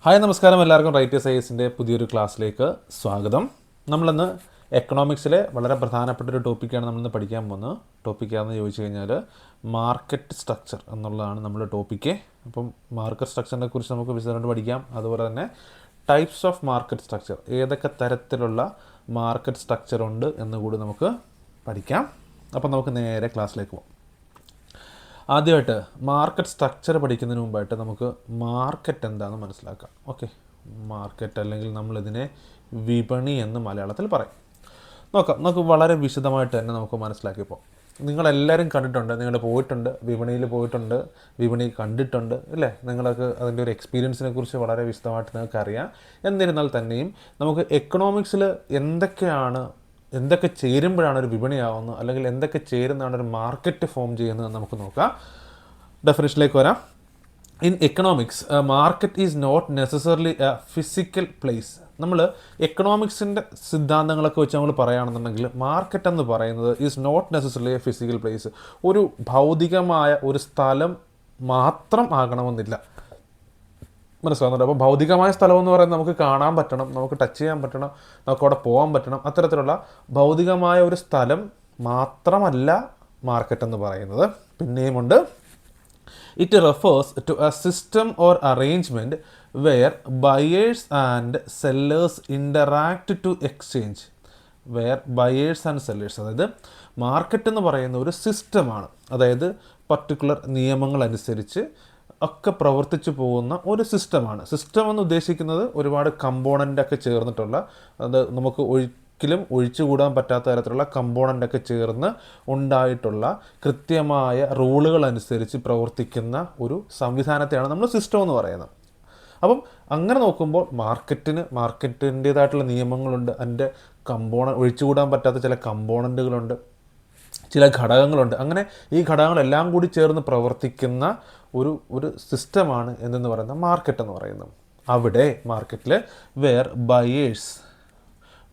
Hi നമസ്കാരം, എല്ലാവർക്കും writers ഐഎസിൻ്റെ പുതിയൊരു ക്ലാസ്സിലേക്ക് സ്വാഗതം. നമ്മളിന്ന് എക്കണോമിക്സിലെ വളരെ പ്രധാനപ്പെട്ട ഒരു ടോപ്പിക്കാണ് നമ്മളിന്ന് പഠിക്കാൻ പോകുന്നത്. ടോപ്പിക്കാണെന്ന് ചോദിച്ചു കഴിഞ്ഞാൽ മാർക്കറ്റ് സ്ട്രക്ചർ എന്നുള്ളതാണ് നമ്മുടെ ടോപ്പിക്ക്. അപ്പം മാർക്കറ്റ് സ്ട്രക്ചറിനെ കുറിച്ച് നമുക്ക് വിശദമായിട്ട് പഠിക്കാം. അതുപോലെ തന്നെ ടൈപ്സ് ഓഫ് മാർക്കറ്റ് സ്ട്രക്ചർ, ഏതൊക്കെ തരത്തിലുള്ള മാർക്കറ്റ് സ്ട്രക്ചർ ഉണ്ട് എന്നുകൂടി നമുക്ക് പഠിക്കാം. അപ്പം നമുക്ക് നേരെ ക്ലാസ്സിലേക്ക് പോകാം. ആദ്യമായിട്ട് മാർക്കറ്റ് സ്ട്രക്ചർ പഠിക്കുന്നതിന് മുമ്പായിട്ട് നമുക്ക് മാർക്കറ്റ് എന്താണെന്ന് മനസ്സിലാക്കാം. ഓക്കെ, മാർക്കറ്റ് അല്ലെങ്കിൽ നമ്മളിതിനെ വിപണി എന്ന് മലയാളത്തിൽ പറയും. നമുക്ക് വളരെ വിശദമായിട്ട് തന്നെ നമുക്ക് മനസ്സിലാക്കിയപ്പോൾ നിങ്ങളെല്ലാവരും കണ്ടിട്ടുണ്ട്, നിങ്ങൾ പോയിട്ടുണ്ട്, വിപണിയിൽ പോയിട്ടുണ്ട്, വിപണി കണ്ടിട്ടുണ്ട് അല്ലേ? നിങ്ങൾക്ക് അതിൻ്റെ ഒരു എക്സ്പീരിയൻസിനെ കുറിച്ച് വളരെ വിശദമായിട്ട് നിങ്ങൾക്ക് അറിയാം. എന്നിരുന്നാൽ തന്നെയും നമുക്ക് എക്കണോമിക്സിൽ എന്തൊക്കെ ചേരുമ്പോഴാണ് ഒരു വിപണിയാവുന്നത്, അല്ലെങ്കിൽ എന്തൊക്കെ ചേരുന്നതാണ് ഒരു മാർക്കറ്റ് ഫോം ചെയ്യുന്നത് നമുക്ക് നോക്കാം. ഡെഫിനിഷനിലേക്ക് വരാം. In economics market is not necessarily a physical place. നമ്മൾ എക്കണോമിക്സിൻ്റെ സിദ്ധാന്തങ്ങളൊക്കെ വെച്ച് നമ്മൾ പറയുകയാണെന്നുണ്ടെങ്കിൽ മാർക്കറ്റ് എന്ന് പറയുന്നത് is not necessarily a physical place. ഒരു ഭൗതികമായ ഒരു സ്ഥലം മാത്രം ആകണമെന്നില്ല. മനസ്സിലാവുന്നുണ്ട്? അപ്പോൾ ഭൗതികമായ സ്ഥലം എന്ന് പറയുന്നത് നമുക്ക് കാണാൻ പറ്റണം, നമുക്ക് ടച്ച് ചെയ്യാൻ പറ്റണം, നമുക്ക് അവിടെ പോകാൻ പറ്റണം. അത്തരത്തിലുള്ള ഭൗതികമായ ഒരു സ്ഥലം മാത്രമല്ല മാർക്കറ്റ് എന്ന് പറയുന്നത്. പിന്നെയുമുണ്ട്, it refers to a system or arrangement where buyers and sellers interact to exchange. അതായത് മാർക്കറ്റ് എന്ന് പറയുന്ന ഒരു സിസ്റ്റമാണ്. അതായത് പർട്ടിക്കുലർ നിയമങ്ങൾ അനുസരിച്ച് ഒക്കെ പ്രവർത്തിച്ചു പോകുന്ന ഒരു സിസ്റ്റമാണ്. സിസ്റ്റം എന്ന് ഉദ്ദേശിക്കുന്നത് ഒരുപാട് കമ്പോണൻ്റൊക്കെ ചേർന്നിട്ടുള്ള, അത് നമുക്ക് ഒരിക്കലും ഒഴിച്ചുകൂടാൻ പറ്റാത്ത തരത്തിലുള്ള കമ്പോണൻ്റൊക്കെ ചേർന്ന് ഉണ്ടായിട്ടുള്ള കൃത്യമായ റൂളുകൾ അനുസരിച്ച് പ്രവർത്തിക്കുന്ന ഒരു സംവിധാനത്തെയാണ് നമ്മൾ സിസ്റ്റം എന്ന് പറയുന്നത്. അപ്പം അങ്ങനെ നോക്കുമ്പോൾ മാർക്കറ്റിൻ്റേതായിട്ടുള്ള നിയമങ്ങളുണ്ട്, അതിൻ്റെ ഒഴിച്ചുകൂടാൻ പറ്റാത്ത ചില കമ്പോണൻറ്റുകളുണ്ട്, ചില ഘടകങ്ങളുണ്ട്. അങ്ങനെ ഈ ഘടകങ്ങളെല്ലാം കൂടി ചേർന്ന് പ്രവർത്തിക്കുന്ന ഒരു സിസ്റ്റമാണ് എന്തെന്ന് പറയുന്നത് മാർക്കറ്റ് എന്ന് പറയുന്നത്. അവിടെ മാർക്കറ്റിൽ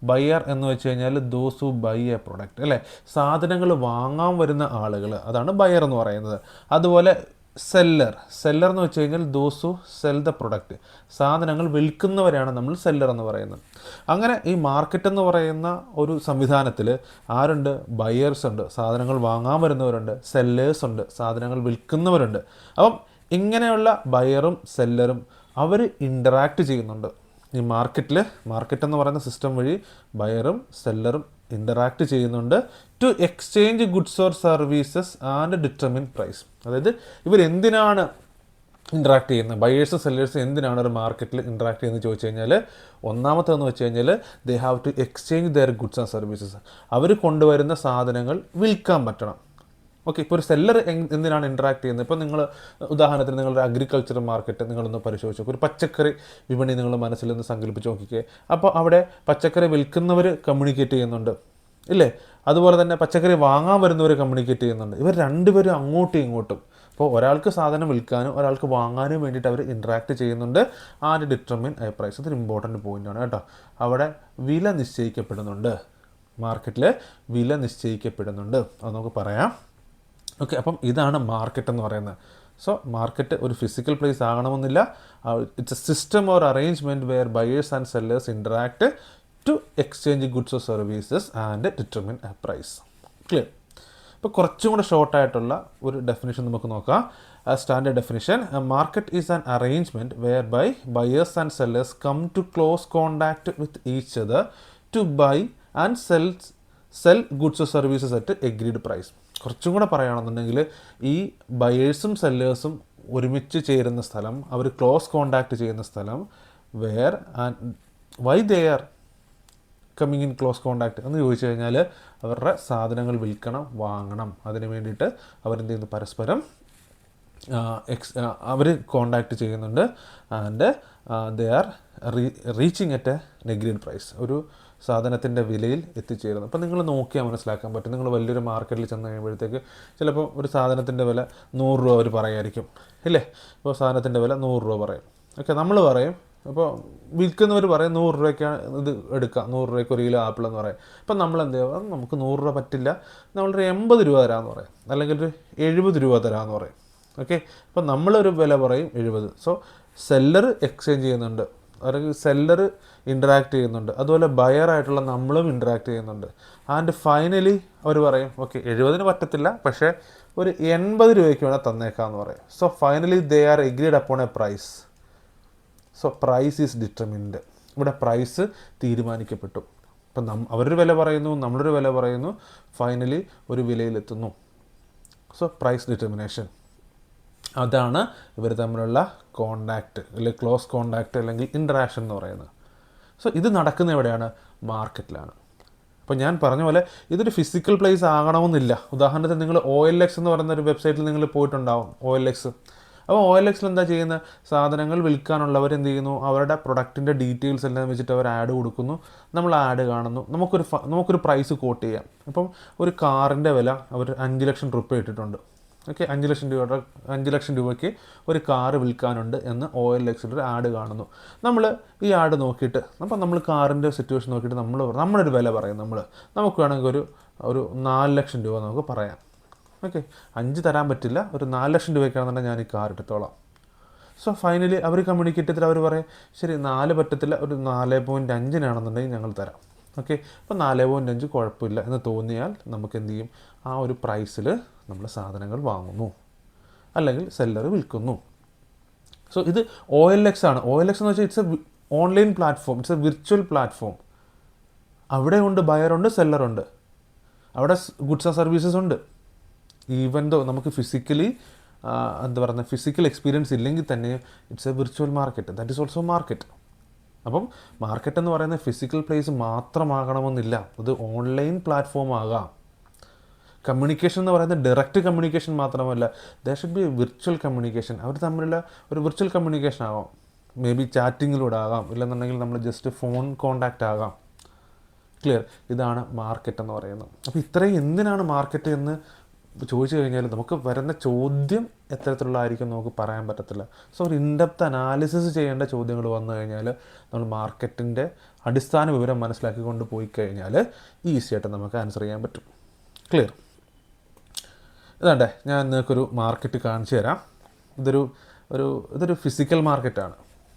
ബയർ എന്ന് വെച്ച് കഴിഞ്ഞാൽ those who buy a product അല്ലേ, സാധനങ്ങൾ വാങ്ങാൻ വരുന്ന ആളുകൾ, അതാണ് ബയർ എന്ന് പറയുന്നത്. അതുപോലെ സെല്ലർ എന്ന് വെച്ച് കഴിഞ്ഞാൽ those who cell the product, സാധനങ്ങൾ വിൽക്കുന്നവരെയാണ് നമ്മൾ സെല്ലർ എന്ന് പറയുന്നത്. അങ്ങനെ ഈ മാർക്കറ്റ് എന്ന് പറയുന്ന ഒരു സംവിധാനത്തിൽ ആരുണ്ട്? ബയേഴ്സ് ഉണ്ട്, സാധനങ്ങൾ വാങ്ങാൻ വരുന്നവരുണ്ട്, സെല്ലേഴ്സ് ഉണ്ട്, സാധനങ്ങൾ വിൽക്കുന്നവരുണ്ട്. അപ്പം ഇങ്ങനെയുള്ള ബയറും സെല്ലറും അവർ ഇൻ്ററാക്ട് ചെയ്യുന്നുണ്ട് ഈ മാർക്കറ്റ് എന്ന് പറയുന്ന സിസ്റ്റം വഴി ബയറും സെല്ലറും ഇൻ്ററാക്ട് ചെയ്യുന്നുണ്ട് to exchange goods or services and determine price. അതായത് ഇവരെന്തിനാണ് ഇൻട്രാക്ട് ചെയ്യുന്നത്, ബയേഴ്സും സെല്ലേഴ്സും എന്തിനാണ് ഒരു മാർക്കറ്റിൽ ഇൻട്രാക്ട് ചെയ്യുന്നത് ചോദിച്ചു കഴിഞ്ഞാൽ, ഒന്നാമത്തേന്ന് വെച്ച് കഴിഞ്ഞാൽ they have to exchange their goods and services. അവർ കൊണ്ടുവരുന്ന സാധനങ്ങൾ വിൽക്കാൻ പറ്റണം. ഓക്കെ, ഇപ്പോൾ ഒരു സെല്ലർ എന്തിനാണ് ഇൻട്രാക്ട് ചെയ്യുന്നത്? ഇപ്പോൾ നിങ്ങൾ ഉദാഹരണത്തിന് നിങ്ങളുടെ അഗ്രികൾച്ചർ മാർക്കറ്റ് നിങ്ങളൊന്ന് പരിശോധിച്ച് നോക്കും, ഒരു പച്ചക്കറി വിപണി നിങ്ങൾ മനസ്സിൽ നിന്ന് സങ്കല്പിച്ച് നോക്കിക്കേ. അപ്പോൾ അവിടെ പച്ചക്കറി വിൽക്കുന്നവർ കമ്മ്യൂണിക്കേറ്റ് ചെയ്യുന്നുണ്ട് ഇല്ലേ? അതുപോലെ തന്നെ പച്ചക്കറി വാങ്ങാൻ വരുന്നവർ കമ്മ്യൂണിക്കേറ്റ് ചെയ്യുന്നുണ്ട്. ഇവർ രണ്ടുപേരും അങ്ങോട്ടും ഇങ്ങോട്ടും, അപ്പോൾ ഒരാൾക്ക് സാധനം വിൽക്കാനും ഒരാൾക്ക് വാങ്ങാനും വേണ്ടിയിട്ട് അവർ ഇൻട്രാക്ട് ചെയ്യുന്നുണ്ട്. ആൻഡ് ഡിറ്റർമിൻ എ പ്രൈസ്, അതൊരു ഇമ്പോർട്ടൻറ്റ് പോയിൻ്റാണ് കേട്ടോ. അവിടെ വില നിശ്ചയിക്കപ്പെടുന്നുണ്ട്, മാർക്കറ്റിൽ വില നിശ്ചയിക്കപ്പെടുന്നുണ്ട്, അത് നമുക്ക് പറയാം. ഓക്കെ, അപ്പം ഇതാണ് മാർക്കറ്റ് എന്ന് പറയുന്നത്. സോ മാർക്കറ്റ് ഒരു ഫിസിക്കൽ പ്ലേസ് ആകണമെന്നില്ല. It's a system or arrangement where buyers and sellers interact to exchange goods or services and determine a price. Clear? ഇപ്പോൾ കുറച്ചും കൂടെ ഷോർട്ടായിട്ടുള്ള ഒരു ഡെഫിനിഷൻ നമുക്ക് നോക്കാം. Standard definition: market is an arrangement where buy buyers and sellers come to close contact with each other to buy and sell goods or services at agreed price. കുറച്ചും കൂടെ പറയുകയാണെന്നുണ്ടെങ്കിൽ ഈ ബയേഴ്സും സെല്ലേഴ്സും ഒരുമിച്ച് ചേരുന്ന സ്ഥലം, അവർ ക്ലോസ് കോണ്ടാക്ട് ചെയ്യുന്ന സ്ഥലം, why they are coming in close contact എന്ന് ചോദിച്ചു കഴിഞ്ഞാൽ അവരുടെ സാധനങ്ങൾ വിൽക്കണം, വാങ്ങണം. അതിന് വേണ്ടിയിട്ട് അവരെന്ത് ചെയ്യുന്നു? പരസ്പരം അവർ കോണ്ടാക്ട് ചെയ്യുന്നുണ്ട്. And they are reaching at a agreed price, ഒരു സാധനത്തിൻ്റെ വിലയിൽ എത്തിച്ചേരുന്നു. അപ്പോൾ നിങ്ങൾ നോക്കിയാൽ മനസ്സിലാക്കാൻ പറ്റും. നിങ്ങൾ വലിയൊരു മാർക്കറ്റിൽ ചെന്ന് കഴിയുമ്പോഴത്തേക്ക് ചിലപ്പോൾ ഒരു സാധനത്തിൻ്റെ വില 100 രൂപ അവർ പറയായിരിക്കും ഇല്ലേ? ഇപ്പോൾ സാധനത്തിൻ്റെ വില 100 രൂപ പറയും. ഓക്കെ, നമ്മൾ പറയും, അപ്പോൾ വിൽക്കുന്നവർ പറയും 100 രൂപയ്ക്കാണ് ഇത് എടുക്കുക, 100 രൂപയ്ക്ക് 1 കിലോ ആപ്പിൾ എന്ന് പറയും. അപ്പം നമ്മൾ എന്ത് ചെയ്യുക? നമുക്ക് 100 രൂപ പറ്റില്ല, നമ്മളൊരു 80 രൂപ തരാമെന്ന് പറയും, അല്ലെങ്കിൽ ഒരു 70 രൂപ തരാമെന്ന് പറയും. ഓക്കെ, അപ്പോൾ നമ്മളൊരു വില പറയും 70. സോ സെല്ലർ എക്സ്ചേഞ്ച് ചെയ്യുന്നുണ്ട്, അല്ലെങ്കിൽ സെല്ലർ ഇൻറ്ററാക്ട് ചെയ്യുന്നുണ്ട്, അതുപോലെ ബയറായിട്ടുള്ള നമ്മളും ഇൻറ്ററാക്ട് ചെയ്യുന്നുണ്ട്. ആൻഡ് ഫൈനലി അവർ പറയും ഓക്കെ 70 പറ്റത്തില്ല, പക്ഷേ ഒരു 80 രൂപയ്ക്ക് വേണേൽ തന്നേക്കാമെന്ന് പറയും. So finally they are agreed upon a price. So price is determined. ഇവിടെ പ്രൈസ് തീരുമാനിക്കപ്പെട്ടു. ഇപ്പം അവരൊരു വില പറയുന്നു, നമ്മളൊരു വില പറയുന്നു, ഫൈനലി ഒരു വിലയിലെത്തുന്നു. സോ പ്രൈസ് ഡിറ്റർമിനേഷൻ, അതാണ് ഇവർ തമ്മിലുള്ള കോണ്ടാക്റ്റ് അല്ലെങ്കിൽ ക്ലോസ് കോണ്ടാക്റ്റ് അല്ലെങ്കിൽ ഇൻറ്ററാക്ഷൻ എന്ന് പറയുന്നത്. സോ ഇത് നടക്കുന്ന എവിടെയാണ്? മാർക്കറ്റിലാണ്. അപ്പോൾ ഞാൻ പറഞ്ഞ പോലെ ഇതൊരു ഫിസിക്കൽ പ്ലേസ് ആകണമെന്നില്ല. ഉദാഹരണത്തിന് നിങ്ങൾ OLX എന്ന് പറയുന്ന ഒരു വെബ്സൈറ്റിൽ നിങ്ങൾ പോയിട്ടുണ്ടാവും, OLX. അപ്പോൾ OLXൽ എന്താ ചെയ്യുന്നത്? സാധനങ്ങൾ വിൽക്കാനുള്ളവർ എന്ത് ചെയ്യുന്നു? അവരുടെ പ്രൊഡക്റ്റിൻ്റെ ഡീറ്റെയിൽസ് എല്ലാം വെച്ചിട്ട് അവർ ആഡ് കൊടുക്കുന്നു, നമ്മൾ ആഡ് കാണുന്നു, നമുക്കൊരു പ്രൈസ് കോട്ട് ചെയ്യാം. അപ്പം ഒരു കാറിൻ്റെ വില അവർ 5 ലക്ഷം രൂപ ഇട്ടിട്ടുണ്ട്. ഓക്കെ, 5 ലക്ഷം രൂപയ്ക്ക് ഒരു കാറ് വിൽക്കാനുണ്ട് എന്ന് OLXൽ ഒരു ആഡ് കാണുന്നു. നമ്മൾ ഈ ആഡ് നോക്കിയിട്ട് അപ്പം നമ്മൾ കാറിൻ്റെ സിറ്റുവേഷൻ നോക്കിയിട്ട് നമ്മളൊരു വില പറയും. നമുക്ക് വേണമെങ്കിൽ ഒരു 4 ലക്ഷം രൂപ നമുക്ക് പറയാം. ഓക്കെ, 5 തരാൻ പറ്റില്ല, ഒരു 4 ലക്ഷം രൂപയ്ക്കാണെന്നുണ്ടെങ്കിൽ ഞാൻ ഈ കാർ എടുത്തോളാം. സോ ഫൈനലി അവർ കമ്മ്യൂണിക്കേറ്റ് ചെയ്തിട്ട് അവർ പറയും ശരി 4 പറ്റത്തില്ല, ഒരു 4.5 ഞങ്ങൾ തരാം. ഓക്കെ, അപ്പോൾ 4.5 കുഴപ്പമില്ല എന്ന് തോന്നിയാൽ നമുക്ക് എന്ത് ചെയ്യും? ആ ഒരു പ്രൈസിൽ നമ്മൾ സാധനങ്ങൾ വാങ്ങുന്നു, അല്ലെങ്കിൽ സെല്ലർ വിൽക്കുന്നു. സോ ഇത് OLX ആണ്. OLX എന്ന് വെച്ചാൽ it's A online platform, it's A virtual platform. അവിടെ ഉണ്ട് ബയറുണ്ട്, സെല്ലറുണ്ട്, അവിടെ ഗുഡ്സ് ആൻഡ് സർവീസസ് ഉണ്ട്. ഈവൻ ദോ നമുക്ക് ഫിസിക്കലി ഫിസിക്കൽ എക്സ്പീരിയൻസ് ഇല്ലെങ്കിൽ തന്നെ it's A virtual market, that is also market. അപ്പം മാർക്കറ്റ് എന്ന് പറയുന്നത് ഫിസിക്കൽ പ്ലേസ് മാത്രമാകണമെന്നില്ല, അത് ഓൺലൈൻ പ്ലാറ്റ്ഫോം ആകാം. കമ്മ്യൂണിക്കേഷൻ എന്ന് പറയുന്നത് ഡയറക്റ്റ് കമ്മ്യൂണിക്കേഷൻ മാത്രമല്ല, there should be virtual communication. അവർ തമ്മിലുള്ള ഒരു വിർച്വൽ കമ്മ്യൂണിക്കേഷൻ ആകാം, മേ ബി ചാറ്റിങ്ങിലൂടെ ആകാം, ഇല്ലെന്നുണ്ടെങ്കിൽ നമ്മൾ ജസ്റ്റ് ഫോൺ കോണ്ടാക്റ്റ് ആകാം. ക്ലിയർ? ഇതാണ് മാർക്കറ്റ് എന്ന് പറയുന്നത്. അപ്പോൾ ഇത്രയും എന്തിനാണ് മാർക്കറ്റ് എന്ന് ചോദിച്ചു കഴിഞ്ഞാൽ നമുക്ക് വരുന്ന ചോദ്യം എത്തരത്തിലുള്ളതായിരിക്കും നമുക്ക് പറയാൻ പറ്റത്തില്ല. സോ ഒരു ഇൻഡെപ്ത് അനാലിസിസ് ചെയ്യേണ്ട ചോദ്യങ്ങൾ വന്നു കഴിഞ്ഞാൽ നമ്മൾ മാർക്കറ്റിൻ്റെ അടിസ്ഥാന വിവരം മനസ്സിലാക്കിക്കൊണ്ട് പോയി കഴിഞ്ഞാൽ ഈസി ആയിട്ട് നമുക്ക് ആൻസർ ചെയ്യാൻ പറ്റും. ക്ലിയർ? ഇതാണ്ടേ ഞാൻ നിങ്ങൾക്കൊരു മാർക്കറ്റ് കാണിച്ചു തരാം. ഇതൊരു ഫിസിക്കൽ മാർക്കറ്റാണ്.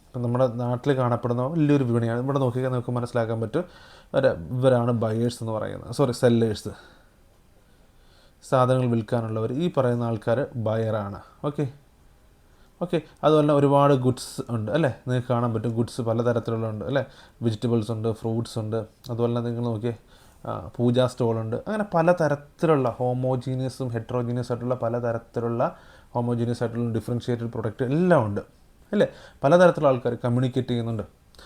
ഇപ്പം നമ്മുടെ നാട്ടിൽ കാണപ്പെടുന്ന വലിയൊരു വിപണിയാണ്. ഇവിടെ നോക്കിയാൽ നമുക്ക് മനസ്സിലാക്കാൻ പറ്റും ഇവരാണ് ബയേഴ്സ് എന്ന് പറയുന്നത്, സെല്ലേഴ്സ്. സാധനങ്ങൾ വിൽക്കാനുള്ളവർ, ഈ പറയുന്ന ആൾക്കാർ ബയറാണ്. ഓക്കെ, അതുപോലെ തന്നെ ഒരുപാട് ഗുഡ്സ് ഉണ്ട് അല്ലേ? നിങ്ങൾക്ക് കാണാൻ പറ്റും ഗുഡ്സ് പലതരത്തിലുള്ള ഉണ്ട് അല്ലേ? വെജിറ്റബിൾസ് ഉണ്ട്, ഫ്രൂട്ട്സ് ഉണ്ട്, അതുപോലെ തന്നെ നിങ്ങൾ നോക്കിയേ പൂജാ സ്റ്റോളുണ്ട്. അങ്ങനെ പലതരത്തിലുള്ള ഹോമോജീനിയസും ഹെട്രോജീനിയസ് ആയിട്ടുള്ള പലതരത്തിലുള്ള ഡിഫറൻഷ്യേറ്റഡ് പ്രൊഡക്റ്റ് എല്ലാം ഉണ്ട് അല്ലേ? പലതരത്തിലുള്ള ആൾക്കാർ കമ്മ്യൂണിക്കേറ്റ് ചെയ്യുന്നുണ്ട്.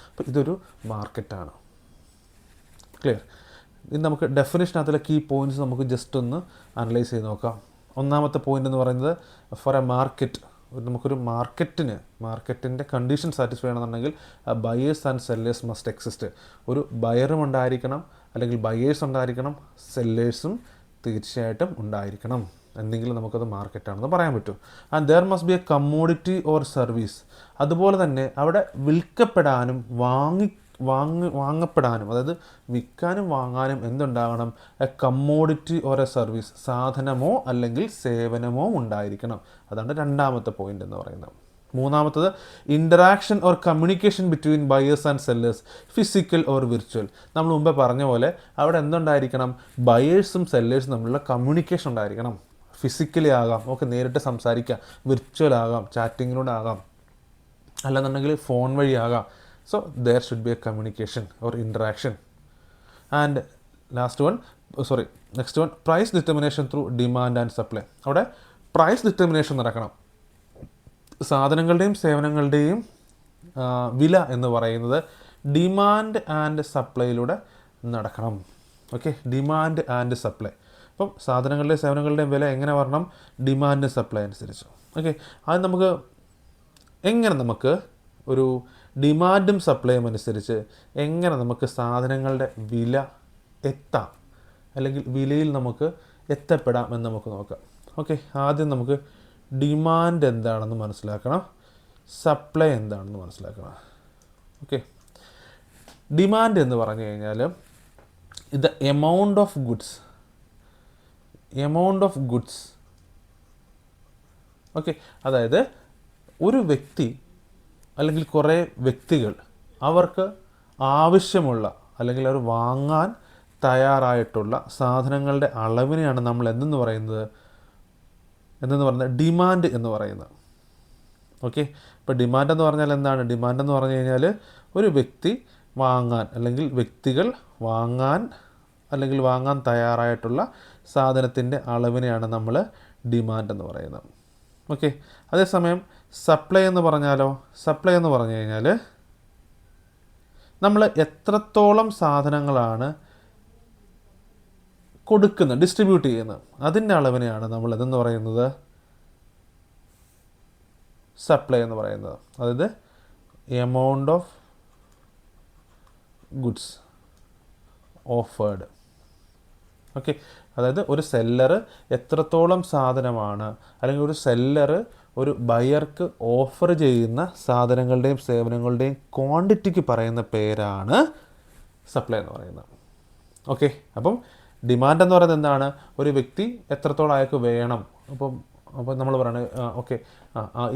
അപ്പോൾ ഇതൊരു മാർക്കറ്റാണ്. ക്ലിയർ? ഇത് നമുക്ക് ഡെഫിനിഷനകത്തുള്ള കീ പോയിൻറ്റ്സ് നമുക്ക് ജസ്റ്റ് ഒന്ന് അനലൈസ് ചെയ്ത് നോക്കാം. ഒന്നാമത്തെ പോയിൻ്റ് എന്ന് പറയുന്നത് ഫോർ എ മാർക്കറ്റ്, നമുക്കൊരു മാർക്കറ്റിൻ്റെ കണ്ടീഷൻ സാറ്റിസ്ഫൈ ചെയ്യണമെന്നുണ്ടെങ്കിൽ buyers and sellers must exist. ഒരു ബയറും ഉണ്ടായിരിക്കണം, അല്ലെങ്കിൽ ബയേഴ്സ് ഉണ്ടായിരിക്കണം, സെല്ലേഴ്സും തീർച്ചയായിട്ടും ഉണ്ടായിരിക്കണം, എന്തെങ്കിലും നമുക്കത് മാർക്കറ്റാണെന്ന് പറയാൻ പറ്റും. And there must be a commodity or service. അതുപോലെ തന്നെ അവിടെ വിൽക്കപ്പെടാനും വാങ്ങപ്പെടാനും, അതായത് വിൽക്കാനും വാങ്ങാനും എന്തുണ്ടാകണം? A commodity or a service, സാധനമോ അല്ലെങ്കിൽ സേവനമോ ഉണ്ടായിരിക്കണം. അതാണ് രണ്ടാമത്തെ പോയിന്റ് എന്ന് പറയുന്നത്. മൂന്നാമത്തത് interaction or communication between buyers and sellers, physical or virtual. നമ്മൾ മുമ്പേ പറഞ്ഞ പോലെ അവിടെ എന്തുണ്ടായിരിക്കണം? ബയേഴ്സും സെല്ലേഴ്സും തമ്മിലുള്ള കമ്മ്യൂണിക്കേഷൻ ഉണ്ടായിരിക്കണം. ഫിസിക്കലി ആകാം, നമുക്ക് നേരിട്ട് സംസാരിക്കാം, വിർച്വൽ ആകാം, ചാറ്റിങ്ങിലൂടെ ആകാം, അല്ലെന്നുണ്ടെങ്കിൽ ഫോൺ വഴി ആകാം. So there should be a communication or interaction. And next one, price determination through demand and supply. അവിടെ പ്രൈസ് ഡിറ്റർമിനേഷൻ നടക്കണം. സാധനങ്ങളുടെയും സേവനങ്ങളുടെയും വില എന്ന് പറയുന്നത് ഡിമാൻഡ് ആൻഡ് സപ്ലൈയിലൂടെ നടക്കണം. Okay, demand and supply. അപ്പം സാധനങ്ങളുടെയും സേവനങ്ങളുടെയും വില എങ്ങനെ വരണം? ഡിമാൻഡ് സപ്ലൈ അനുസരിച്ച്. ഓക്കെ, അത് നമുക്ക് ഒരു ഡിമാൻഡും സപ്ലൈയും അനുസരിച്ച് എങ്ങനെ നമുക്ക് സാധനങ്ങളുടെ വില എത്താം, അല്ലെങ്കിൽ വിലയിൽ നമുക്ക് എത്തപ്പെടാം എന്ന് നമുക്ക് നോക്കാം. ഓക്കെ, ആദ്യം നമുക്ക് ഡിമാൻഡ് എന്താണെന്ന് മനസ്സിലാക്കണം, സപ്ലൈ എന്താണെന്ന് മനസ്സിലാക്കണം. ഓക്കെ, ഡിമാൻഡ് എന്ന് പറഞ്ഞു കഴിഞ്ഞാൽ ഇത് എമൗണ്ട് ഓഫ് ഗുഡ്സ്. ഓക്കെ, അതായത് ഒരു വ്യക്തി അല്ലെങ്കിൽ കുറേ വ്യക്തികൾ അവർക്ക് ആവശ്യമുള്ള അല്ലെങ്കിൽ അവർ വാങ്ങാൻ തയ്യാറായിട്ടുള്ള സാധനങ്ങളുടെ അളവിനെയാണ് നമ്മൾ എന്തെന്ന് പറയുന്നത് ഡിമാൻഡ് എന്ന് പറയുന്നത്. ഓക്കെ, ഇപ്പോൾ ഡിമാൻഡ് എന്ന് പറഞ്ഞാൽ എന്താണ്? ഡിമാൻഡ് എന്ന് പറഞ്ഞു കഴിഞ്ഞാൽ ഒരു വ്യക്തി വാങ്ങാൻ അല്ലെങ്കിൽ വ്യക്തികൾ വാങ്ങാൻ അല്ലെങ്കിൽ വാങ്ങാൻ തയ്യാറായിട്ടുള്ള സാധനത്തിൻ്റെ അളവിനെയാണ് നമ്മൾ ഡിമാൻഡ് എന്ന് പറയുന്നത്. ഓക്കെ, അതേസമയം സപ്ലൈ എന്ന് പറഞ്ഞാലോ? സപ്ലൈ എന്ന് പറഞ്ഞു കഴിഞ്ഞാൽ നമ്മൾ എത്രത്തോളം സാധനങ്ങളാണ് കൊടുക്കുന്നത്, ഡിസ്ട്രിബ്യൂട്ട് ചെയ്യുന്നത്, അതിൻ്റെ അളവിനെയാണ് നമ്മൾ എന്തെന്ന് പറയുന്നത്? സപ്ലൈ എന്ന് പറയുന്നത്. അതായത് amount of goods offered. Okay, അതായത് ഒരു സെല്ലർ എത്രത്തോളം സാധനമാണ് അല്ലെങ്കിൽ ഒരു സെല്ലർ ഒരു ബയർക്ക് ഓഫർ ചെയ്യുന്ന സാധനങ്ങളുടെയും സേവനങ്ങളുടെയും ക്വാണ്ടിറ്റിക്ക് പറയുന്ന പേരാണ് സപ്ലൈ എന്ന് പറയുന്നത്. ഓക്കെ, അപ്പം ഡിമാൻഡ് എന്ന് പറയുന്നത് എന്താണ്? ഒരു വ്യക്തി എത്രത്തോളം അയാൾക്ക് വേണം. അപ്പോൾ നമ്മൾ പറയണത് ഓക്കെ,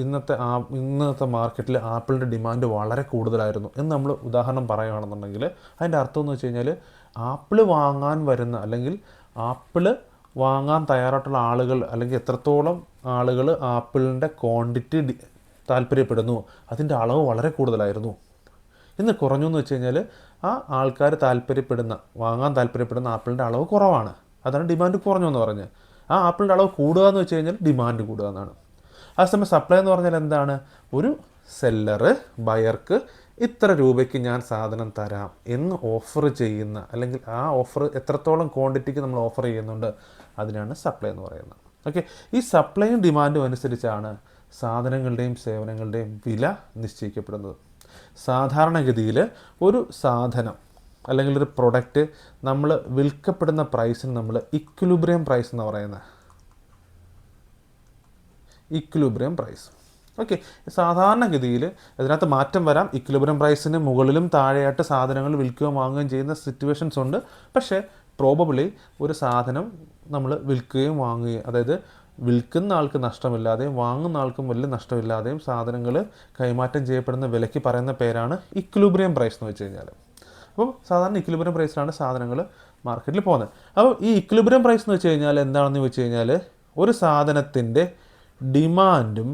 ഇന്നത്തെ മാർക്കറ്റിൽ ആപ്പിളിൻ്റെ ഡിമാൻഡ് വളരെ കൂടുതലായിരുന്നു എന്ന് നമ്മൾ ഉദാഹരണം പറയുകയാണെന്നുണ്ടെങ്കിൽ അതിൻ്റെ അർത്ഥം എന്ന് വെച്ച് കഴിഞ്ഞാൽ ആപ്പിൾ വാങ്ങാൻ വരുന്ന അല്ലെങ്കിൽ ആപ്പിൾ വാങ്ങാൻ തയ്യാറായിട്ടുള്ള ആളുകൾ അല്ലെങ്കിൽ എത്രത്തോളം ആളുകൾ ആപ്പിളിൻ്റെ ക്വാണ്ടിറ്റി താല്പര്യപ്പെടുന്നു, അതിൻ്റെ അളവ് വളരെ കൂടുതലായിരുന്നു. ഇന്ന് കുറഞ്ഞു എന്ന് വെച്ച് കഴിഞ്ഞാൽ ആ ആൾക്കാർ വാങ്ങാൻ താല്പര്യപ്പെടുന്ന ആപ്പിളിൻ്റെ അളവ് കുറവാണ്. അതാണ് ഡിമാൻഡ് കുറഞ്ഞു എന്ന് പറഞ്ഞ്. ആ ആപ്പിളിൻ്റെ അളവ് കൂടുക എന്ന് വെച്ച് കഴിഞ്ഞാൽ ഡിമാൻഡ് കൂടുക എന്നാണ്. അതേസമയം സപ്ലൈ എന്ന് പറഞ്ഞാൽ എന്താണ്? ഒരു സെല്ലറ് ബയർക്ക് ഇത്ര രൂപയ്ക്ക് ഞാൻ സാധനം തരാം എന്ന് ഓഫർ ചെയ്യുന്ന അല്ലെങ്കിൽ ആ ഓഫർ എത്രത്തോളം ക്വാണ്ടിറ്റിക്ക് നമ്മൾ ഓഫർ ചെയ്യുന്നുണ്ട്, അതിനാണ് സപ്ലൈ എന്ന് പറയുന്നത്. ഓക്കെ, ഈ സപ്ലൈയും ഡിമാൻഡും അനുസരിച്ചാണ് സാധനങ്ങളുടെയും സേവനങ്ങളുടെയും വില നിശ്ചയിക്കപ്പെടുന്നത്. സാധാരണഗതിയിൽ ഒരു സാധനം അല്ലെങ്കിൽ ഒരു പ്രൊഡക്റ്റ് നമ്മൾ വിൽക്കപ്പെടുന്ന പ്രൈസിന് നമ്മൾ ഇക്വിലിബ്രിയം പ്രൈസ് എന്ന് പറയുന്നത്. Equilibrium price. ഓക്കെ, സാധാരണഗതിയിൽ ഇതിനകത്ത് മാറ്റം വരാം. ഇക്വിലിബ്രിയം പ്രൈസിന് മുകളിലും താഴെയായിട്ട് സാധനങ്ങൾ വിൽക്കുകയും വാങ്ങുകയും ചെയ്യുന്ന സിറ്റുവേഷൻസ് ഉണ്ട്. പക്ഷേ പ്രോബബിളി ഒരു സാധനം നമ്മൾ വിൽക്കുകയും വാങ്ങുകയും, അതായത് വിൽക്കുന്ന ആൾക്ക് നഷ്ടമില്ലാതെയും വാങ്ങുന്ന ആൾക്കും വലിയ നഷ്ടമില്ലാതെയും സാധനങ്ങൾ കൈമാറ്റം ചെയ്യപ്പെടുന്ന വിലയ്ക്ക് പറയുന്ന പേരാണ് ഇക്വിലിബ്രിയം പ്രൈസ് എന്ന് വെച്ച് കഴിഞ്ഞാൽ. അപ്പോൾ സാധാരണ ഇക്വിലിബ്രിയം പ്രൈസിലാണ് സാധനങ്ങൾ മാർക്കറ്റിൽ പോകുന്നത്. അപ്പോൾ ഈ ഇക്വിലിബ്രിയം പ്രൈസ് എന്ന് വെച്ച് കഴിഞ്ഞാൽ എന്താണെന്ന് വെച്ച് കഴിഞ്ഞാൽ ഒരു സാധനത്തിൻ്റെ ഡിമാൻഡും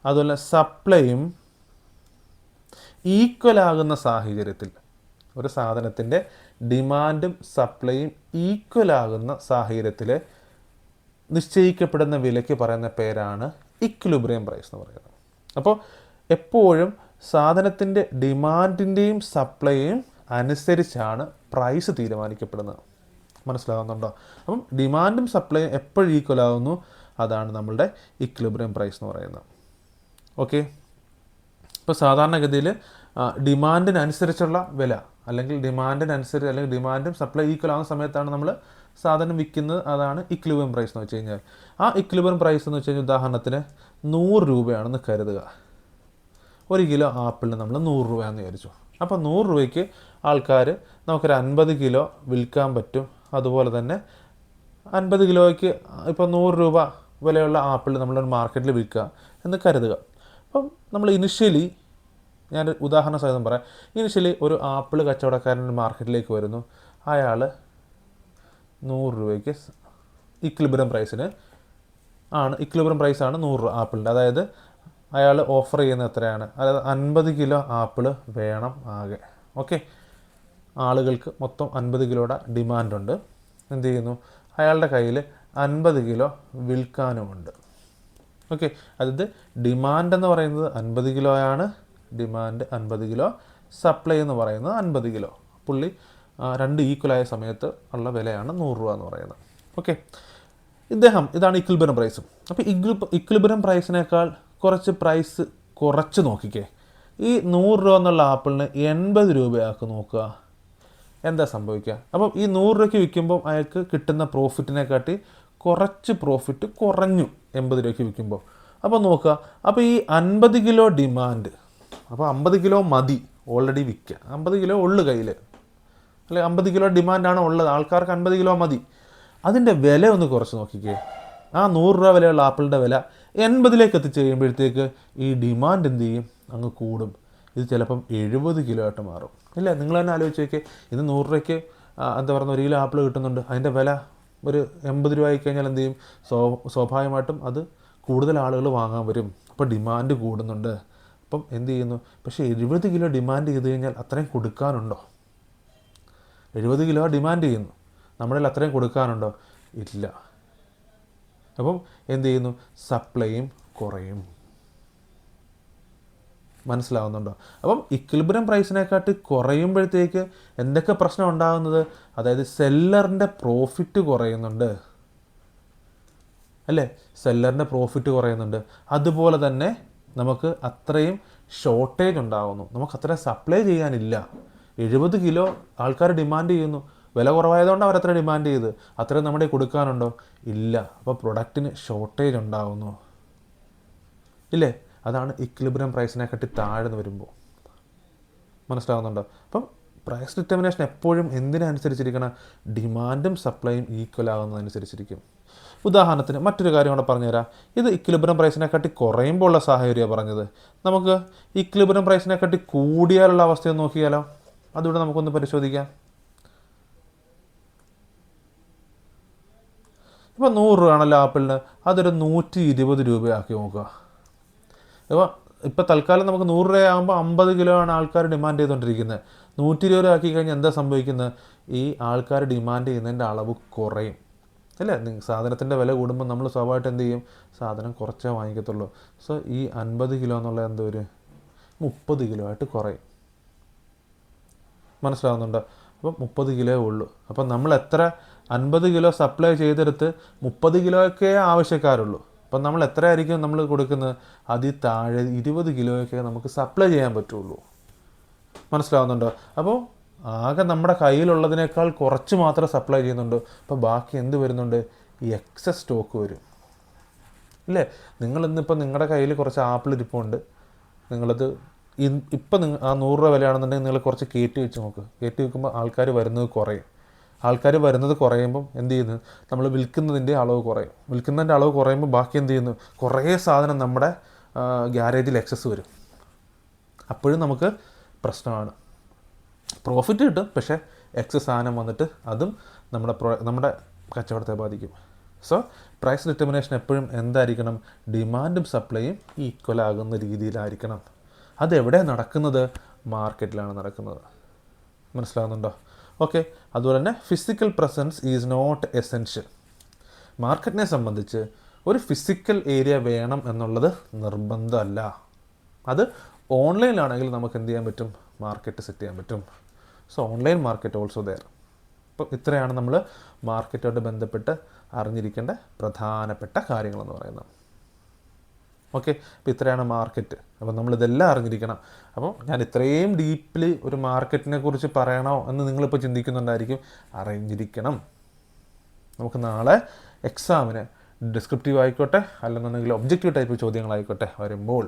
അതുപോലെ സപ്ലൈയും ഈക്വലാകുന്ന സാഹചര്യത്തിൽ, ഒരു സാധനത്തിൻ്റെ ഡിമാൻഡും സപ്ലൈയും ഈക്വലാകുന്ന സാഹചര്യത്തിൽ നിശ്ചയിക്കപ്പെടുന്ന വിലയ്ക്ക് പറയുന്ന പേരാണ് ഇക്വിലിബ്രിയം പ്രൈസ് എന്ന് പറയുന്നത്. അപ്പോൾ എപ്പോഴും സാധനത്തിൻ്റെ ഡിമാൻഡിൻ്റെയും സപ്ലൈയും അനുസരിച്ചാണ് പ്രൈസ് തീരുമാനിക്കപ്പെടുന്നത്. മനസ്സിലാകുന്നുണ്ടോ? അപ്പം ഡിമാൻഡും സപ്ലൈയും എപ്പോഴും ഈക്വലാകുന്നു, അതാണ് നമ്മളുടെ ഇക്വിലിബ്രിയം പ്രൈസ് എന്ന് പറയുന്നത്. ഓക്കെ, ഇപ്പോൾ സാധാരണഗതിയിൽ ഡിമാൻഡിനനുസരിച്ചുള്ള വില അല്ലെങ്കിൽ ഡിമാൻഡും സപ്ലൈ ഈക്വൽ ആകുന്ന സമയത്താണ് നമ്മൾ സാധനം വിൽക്കുന്നത്. അതാണ് ഇക്വിലിബ്രിയം പ്രൈസ് എന്ന് വെച്ച് കഴിഞ്ഞാൽ. ആ ഇക്വിലിബ്രിയം പ്രൈസ് എന്ന് വെച്ച് കഴിഞ്ഞാൽ ഉദാഹരണത്തിന് 100 രൂപയാണെന്ന് കരുതുക. 1 കിലോ ആപ്പിളിന് നമ്മൾ 100 രൂപയാണെന്ന് വിചാരിച്ചു. അപ്പോൾ 100 രൂപയ്ക്ക് ആൾക്കാർ നമുക്കൊരു 50 കിലോ വിൽക്കാൻ പറ്റും. അതുപോലെ തന്നെ 50 കിലോയ്ക്ക് ഇപ്പോൾ 100 രൂപ വിലയുള്ള ആപ്പിൾ നമ്മളൊരു മാർക്കറ്റിൽ വിൽക്കുക എന്ന് കരുതുക. അപ്പം നമ്മൾ ഇനിഷ്യലി, ഞാൻ ഉദാഹരണ സഹിതം പറയാം, ഇനിഷ്യലി ഒരു ആപ്പിൾ കച്ചവടക്കാരൻ മാർക്കറ്റിലേക്ക് വരുന്നു. അയാൾ 100 രൂപയ്ക്ക് ഇക്വിലിബ്രിയം പ്രൈസാണ് 100 രൂപ ആപ്പിളിൻ്റെ. അതായത് അയാൾ ഓഫർ ചെയ്യുന്നത് എത്രയാണ്? അതായത് 50 കിലോ ആപ്പിൾ വേണം ആകെ. ഓക്കെ, ആളുകൾക്ക് മൊത്തം 50 കിലോയുടെ ഡിമാൻഡുണ്ട്. എന്ത് ചെയ്യുന്നു? അയാളുടെ കയ്യിൽ 50 കിലോ വിൽക്കാനുമുണ്ട്. ഓക്കെ, അതായത് ഡിമാൻഡ് എന്ന് പറയുന്നത് 50 കിലോയാണ്, ഡിമാൻഡ് 50 കിലോ, സപ്ലൈ എന്ന് പറയുന്നത് 50 കിലോ. പുള്ളി രണ്ട് ഈക്വലായ സമയത്ത് ഉള്ള വിലയാണ് 100 രൂപ എന്ന് പറയുന്നത്. ഓക്കെ, ഇതാണ് ഇക്വിലിബ്രിയം പ്രൈസും. അപ്പോൾ ഇക്വിലിബ്രിയം പ്രൈസിനേക്കാൾ കുറച്ച് പ്രൈസ് കുറച്ച് നോക്കിക്കേ. ഈ 100 രൂപ എന്നുള്ള ആപ്പിളിന് 80 രൂപയാക്കി നോക്കുക, എന്താ സംഭവിക്കുക? അപ്പം ഈ 100 രൂപയ്ക്ക് വിൽക്കുമ്പോൾ അയാൾക്ക് കിട്ടുന്ന പ്രോഫിറ്റിനെക്കാട്ടി കുറച്ച് പ്രോഫിറ്റ് കുറഞ്ഞു 80 രൂപയ്ക്ക് വിൽക്കുമ്പോൾ. അപ്പോൾ നോക്കുക, അപ്പോൾ ഈ 50 കിലോ ഡിമാൻഡ്, അപ്പോൾ 50 കിലോ മതി ഓൾറെഡി വിൽക്കുക, 50 കിലോ ഉള്ളു കയ്യിൽ, അല്ലെ 50 കിലോ ഡിമാൻഡാണ് ഉള്ളത്, ആൾക്കാർക്ക് 50 കിലോ മതി. അതിൻ്റെ വില ഒന്ന് കുറച്ച് നോക്കിക്കേ. ആ 100 രൂപ വിലയുള്ള ആപ്പിളിൻ്റെ വില 80ലേക്ക് എത്തിച്ച് കഴിയുമ്പോഴത്തേക്ക് ഈ ഡിമാൻഡ് എന്ത് ചെയ്യും, അങ്ങ് കൂടും. ഇത് ചിലപ്പം 70 കിലോ ആയിട്ട് മാറും. ഇല്ല, നിങ്ങൾ തന്നെ ആലോചിച്ച് നോക്കിയേ, ഇത് 100 രൂപയ്ക്ക് എന്താ പറയുക 1 കിലോ ആപ്പിൾ കിട്ടുന്നുണ്ട്, അതിൻ്റെ വില ഒരു 80 രൂപ ആയി കഴിഞ്ഞാൽ എന്ത് ചെയ്യും, സ്വാഭാവികമായിട്ടും അത് കൂടുതൽ ആളുകൾ വാങ്ങാൻ വരും. അപ്പോൾ ഡിമാൻഡ് കൂടുന്നുണ്ട്. അപ്പം എന്ത് ചെയ്യുന്നു, പക്ഷേ 70 കിലോ ഡിമാൻഡ് ചെയ്ത് കഴിഞ്ഞാൽ അത്രയും കൊടുക്കാനുണ്ടോ? 70 കിലോ ഡിമാൻഡ് ചെയ്യുന്നു, നമ്മളിൽ അത്രയും കൊടുക്കാനുണ്ടോ? ഇല്ല. അപ്പം എന്ത് ചെയ്യുന്നു, സപ്ലൈയും കുറയും. മനസ്സിലാവുന്നുണ്ടോ? അപ്പം ഇക്വിലിബ്രിയം പ്രൈസിനെക്കാട്ടി കുറയുമ്പോഴത്തേക്ക് എന്തൊക്കെ പ്രശ്നം ഉണ്ടാകുന്നത്, അതായത് സെല്ലറിൻ്റെ പ്രോഫിറ്റ് കുറയുന്നുണ്ട് അല്ലേ, സെല്ലറിൻ്റെ പ്രോഫിറ്റ് കുറയുന്നുണ്ട്. അതുപോലെ തന്നെ നമുക്ക് അത്രയും ഷോർട്ടേജ് ഉണ്ടാകുന്നു, നമുക്ക് അത്രയും സപ്ലൈ ചെയ്യാനില്ല. 70 കിലോ ആൾക്കാർ ഡിമാൻഡ് ചെയ്യുന്നു, വില കുറവായതുകൊണ്ട് അവരത്ര ഡിമാൻഡ് ചെയ്ത്, അത്രയും നമ്മുടെ കൊടുക്കാനുണ്ടോ? ഇല്ല. അപ്പോൾ പ്രൊഡക്റ്റിന് ഷോർട്ടേജ് ഉണ്ടാകുന്നു ഇല്ലേ? അതാണ് ഇക്വിലിബ്രിയം പ്രൈസിനെക്കാട്ടി താഴ്ന്നു വരുമ്പോൾ. മനസ്സിലാകുന്നുണ്ടോ? അപ്പം പ്രൈസ് ഡിറ്റർമിനേഷൻ എപ്പോഴും എന്തിനനുസരിച്ചിരിക്കണം, ഡിമാൻഡും സപ്ലൈയും ഈക്വൽ ആകുന്നതനുസരിച്ചിരിക്കും. ഉദാഹരണത്തിന് മറ്റൊരു കാര്യം കൂടെ പറഞ്ഞുതരാം. ഇത് ഇക്വിലിബ്രിയം പ്രൈസിനെക്കാട്ടി കുറയുമ്പോൾ ഉള്ള സാഹചര്യമാണ് പറഞ്ഞത്. നമുക്ക് ഇക്വിലിബ്രിയം പ്രൈസിനെക്കാട്ടി കൂടിയാലുള്ള അവസ്ഥയൊന്ന് നോക്കിയാലോ? അതുകൂടെ നമുക്കൊന്ന് പരിശോധിക്കാം. ഇപ്പോൾ 100 രൂപയാണല്ലോ ആപ്പിളിന്, അതൊരു 120 രൂപയാക്കി നോക്കുക. ഇപ്പോൾ തൽക്കാലം നമുക്ക് 100 രൂപയാകുമ്പോൾ 50 കിലോ ആണ് ആൾക്കാർ ഡിമാൻഡ് ചെയ്തുകൊണ്ടിരിക്കുന്നത്. 120 രൂപ ആക്കി കഴിഞ്ഞാൽ എന്താ സംഭവിക്കുന്നത്, ഈ ആൾക്കാർ ഡിമാൻഡ് ചെയ്യുന്നതിൻ്റെ അളവ് കുറയും അല്ലേ? സാധനത്തിൻ്റെ വില കൂടുമ്പോൾ നമ്മൾ സ്വാഭാവികമായിട്ട് എന്ത് ചെയ്യും, സാധനം കുറച്ചേ വാങ്ങിക്കത്തുള്ളൂ. സോ ഈ 50 കിലോ എന്നുള്ളത് എന്തോ ഒരു 30 കിലോ ആയിട്ട് കുറയും. മനസ്സിലാവുന്നുണ്ടോ? അപ്പം 30 കിലോ ഉള്ളൂ. അപ്പം നമ്മൾ എത്ര 50 കിലോ സപ്ലൈ ചെയ്തെടുത്ത് 30 കിലോയൊക്കെ ആവശ്യക്കാരുള്ളൂ. അപ്പം നമ്മൾ എത്രയായിരിക്കും നമ്മൾ കൊടുക്കുന്നത്, അതിൽ താഴെ 20 കിലോയൊക്കെ നമുക്ക് സപ്ലൈ ചെയ്യാൻ പറ്റുള്ളൂ. മനസ്സിലാവുന്നുണ്ടോ? അപ്പോൾ ആകെ നമ്മുടെ കയ്യിലുള്ളതിനേക്കാൾ കുറച്ച് മാത്രം സപ്ലൈ ചെയ്യുന്നുണ്ട്. അപ്പോൾ ബാക്കി എന്ത് വരുന്നുണ്ട്, ഈ എക്സസ് സ്റ്റോക്ക് വരും ഇല്ലേ? നിങ്ങളിന്നിപ്പോൾ നിങ്ങളുടെ കയ്യിൽ കുറച്ച് ആപ്പിൾ ഇരിപ്പുണ്ട്, നിങ്ങളത് ഇപ്പം ആ 100 രൂപ വിലയാണെന്നുണ്ടെങ്കിൽ നിങ്ങൾ കുറച്ച് കയറ്റി വെച്ച് നോക്ക്. കയറ്റി വെക്കുമ്പോൾ ആൾക്കാർ വരുന്നത് കുറയും. ആൾക്കാർ വരുന്നത് കുറയുമ്പം എന്ത് ചെയ്യുന്നു, നമ്മൾ വിൽക്കുന്നതിൻ്റെ അളവ് കുറയും. വിൽക്കുന്നതിൻ്റെ അളവ് കുറയുമ്പോൾ ബാക്കി എന്ത് ചെയ്യുന്നു, കുറേ സാധനം നമ്മുടെ ഗ്യാരേജിൽ എക്സസ് വരും. അപ്പോഴും നമുക്ക് പ്രശ്നമാണ്. പ്രോഫിറ്റ് കിട്ടും, പക്ഷേ എക്സസ് സാധനം വന്നിട്ട് അതും നമ്മുടെ കച്ചവടത്തെ ബാധിക്കും. സോ പ്രൈസ് ഡിറ്റർമിനേഷൻ എപ്പോഴും എന്തായിരിക്കണം, ഡിമാൻഡും സപ്ലൈയും ഈക്വൽ ആകുന്ന രീതിയിലായിരിക്കണം. അതെവിടെ നടക്കുന്നത്, മാർക്കറ്റിലാണ് നടക്കുന്നത്. മനസ്സിലാകുന്നുണ്ടോ? ഓക്കെ. അതുപോലെ തന്നെ physical presence is not essential. മാർക്കറ്റിനെ സംബന്ധിച്ച് ഒരു ഫിസിക്കൽ ഏരിയ വേണം എന്നുള്ളത് നിർബന്ധമല്ല. അത് ഓൺലൈനിലാണെങ്കിൽ നമുക്ക് എന്ത് ചെയ്യാൻ പറ്റും, മാർക്കറ്റ് സെറ്റ് ചെയ്യാൻ പറ്റും. So online market also there. അപ്പം ഇത്രയാണ് നമ്മൾ മാർക്കറ്റുമായിട്ട് ബന്ധപ്പെട്ട് അറിഞ്ഞിരിക്കേണ്ട പ്രധാനപ്പെട്ട കാര്യങ്ങളെന്ന് പറയുന്നത്. ഓക്കെ. അപ്പോൾ ഇത്രയാണ് മാർക്കറ്റ്. അപ്പോൾ നമ്മളിതെല്ലാം അറിഞ്ഞിരിക്കണം. അപ്പോൾ ഞാൻ ഇത്രയും ഡീപ്ലി ഒരു മാർക്കറ്റിനെ കുറിച്ച് പറയണോ എന്ന് നിങ്ങളിപ്പോൾ ചിന്തിക്കുന്നുണ്ടായിരിക്കും. അറിഞ്ഞിരിക്കണം. നമുക്ക് നാളെ എക്സാമിന് ഡിസ്ക്രിപ്റ്റീവ് ആയിക്കോട്ടെ അല്ലെന്നുണ്ടെങ്കിൽ ഒബ്ജക്റ്റീവ് ടൈപ്പ് ചോദ്യങ്ങളായിക്കോട്ടെ വരുമ്പോൾ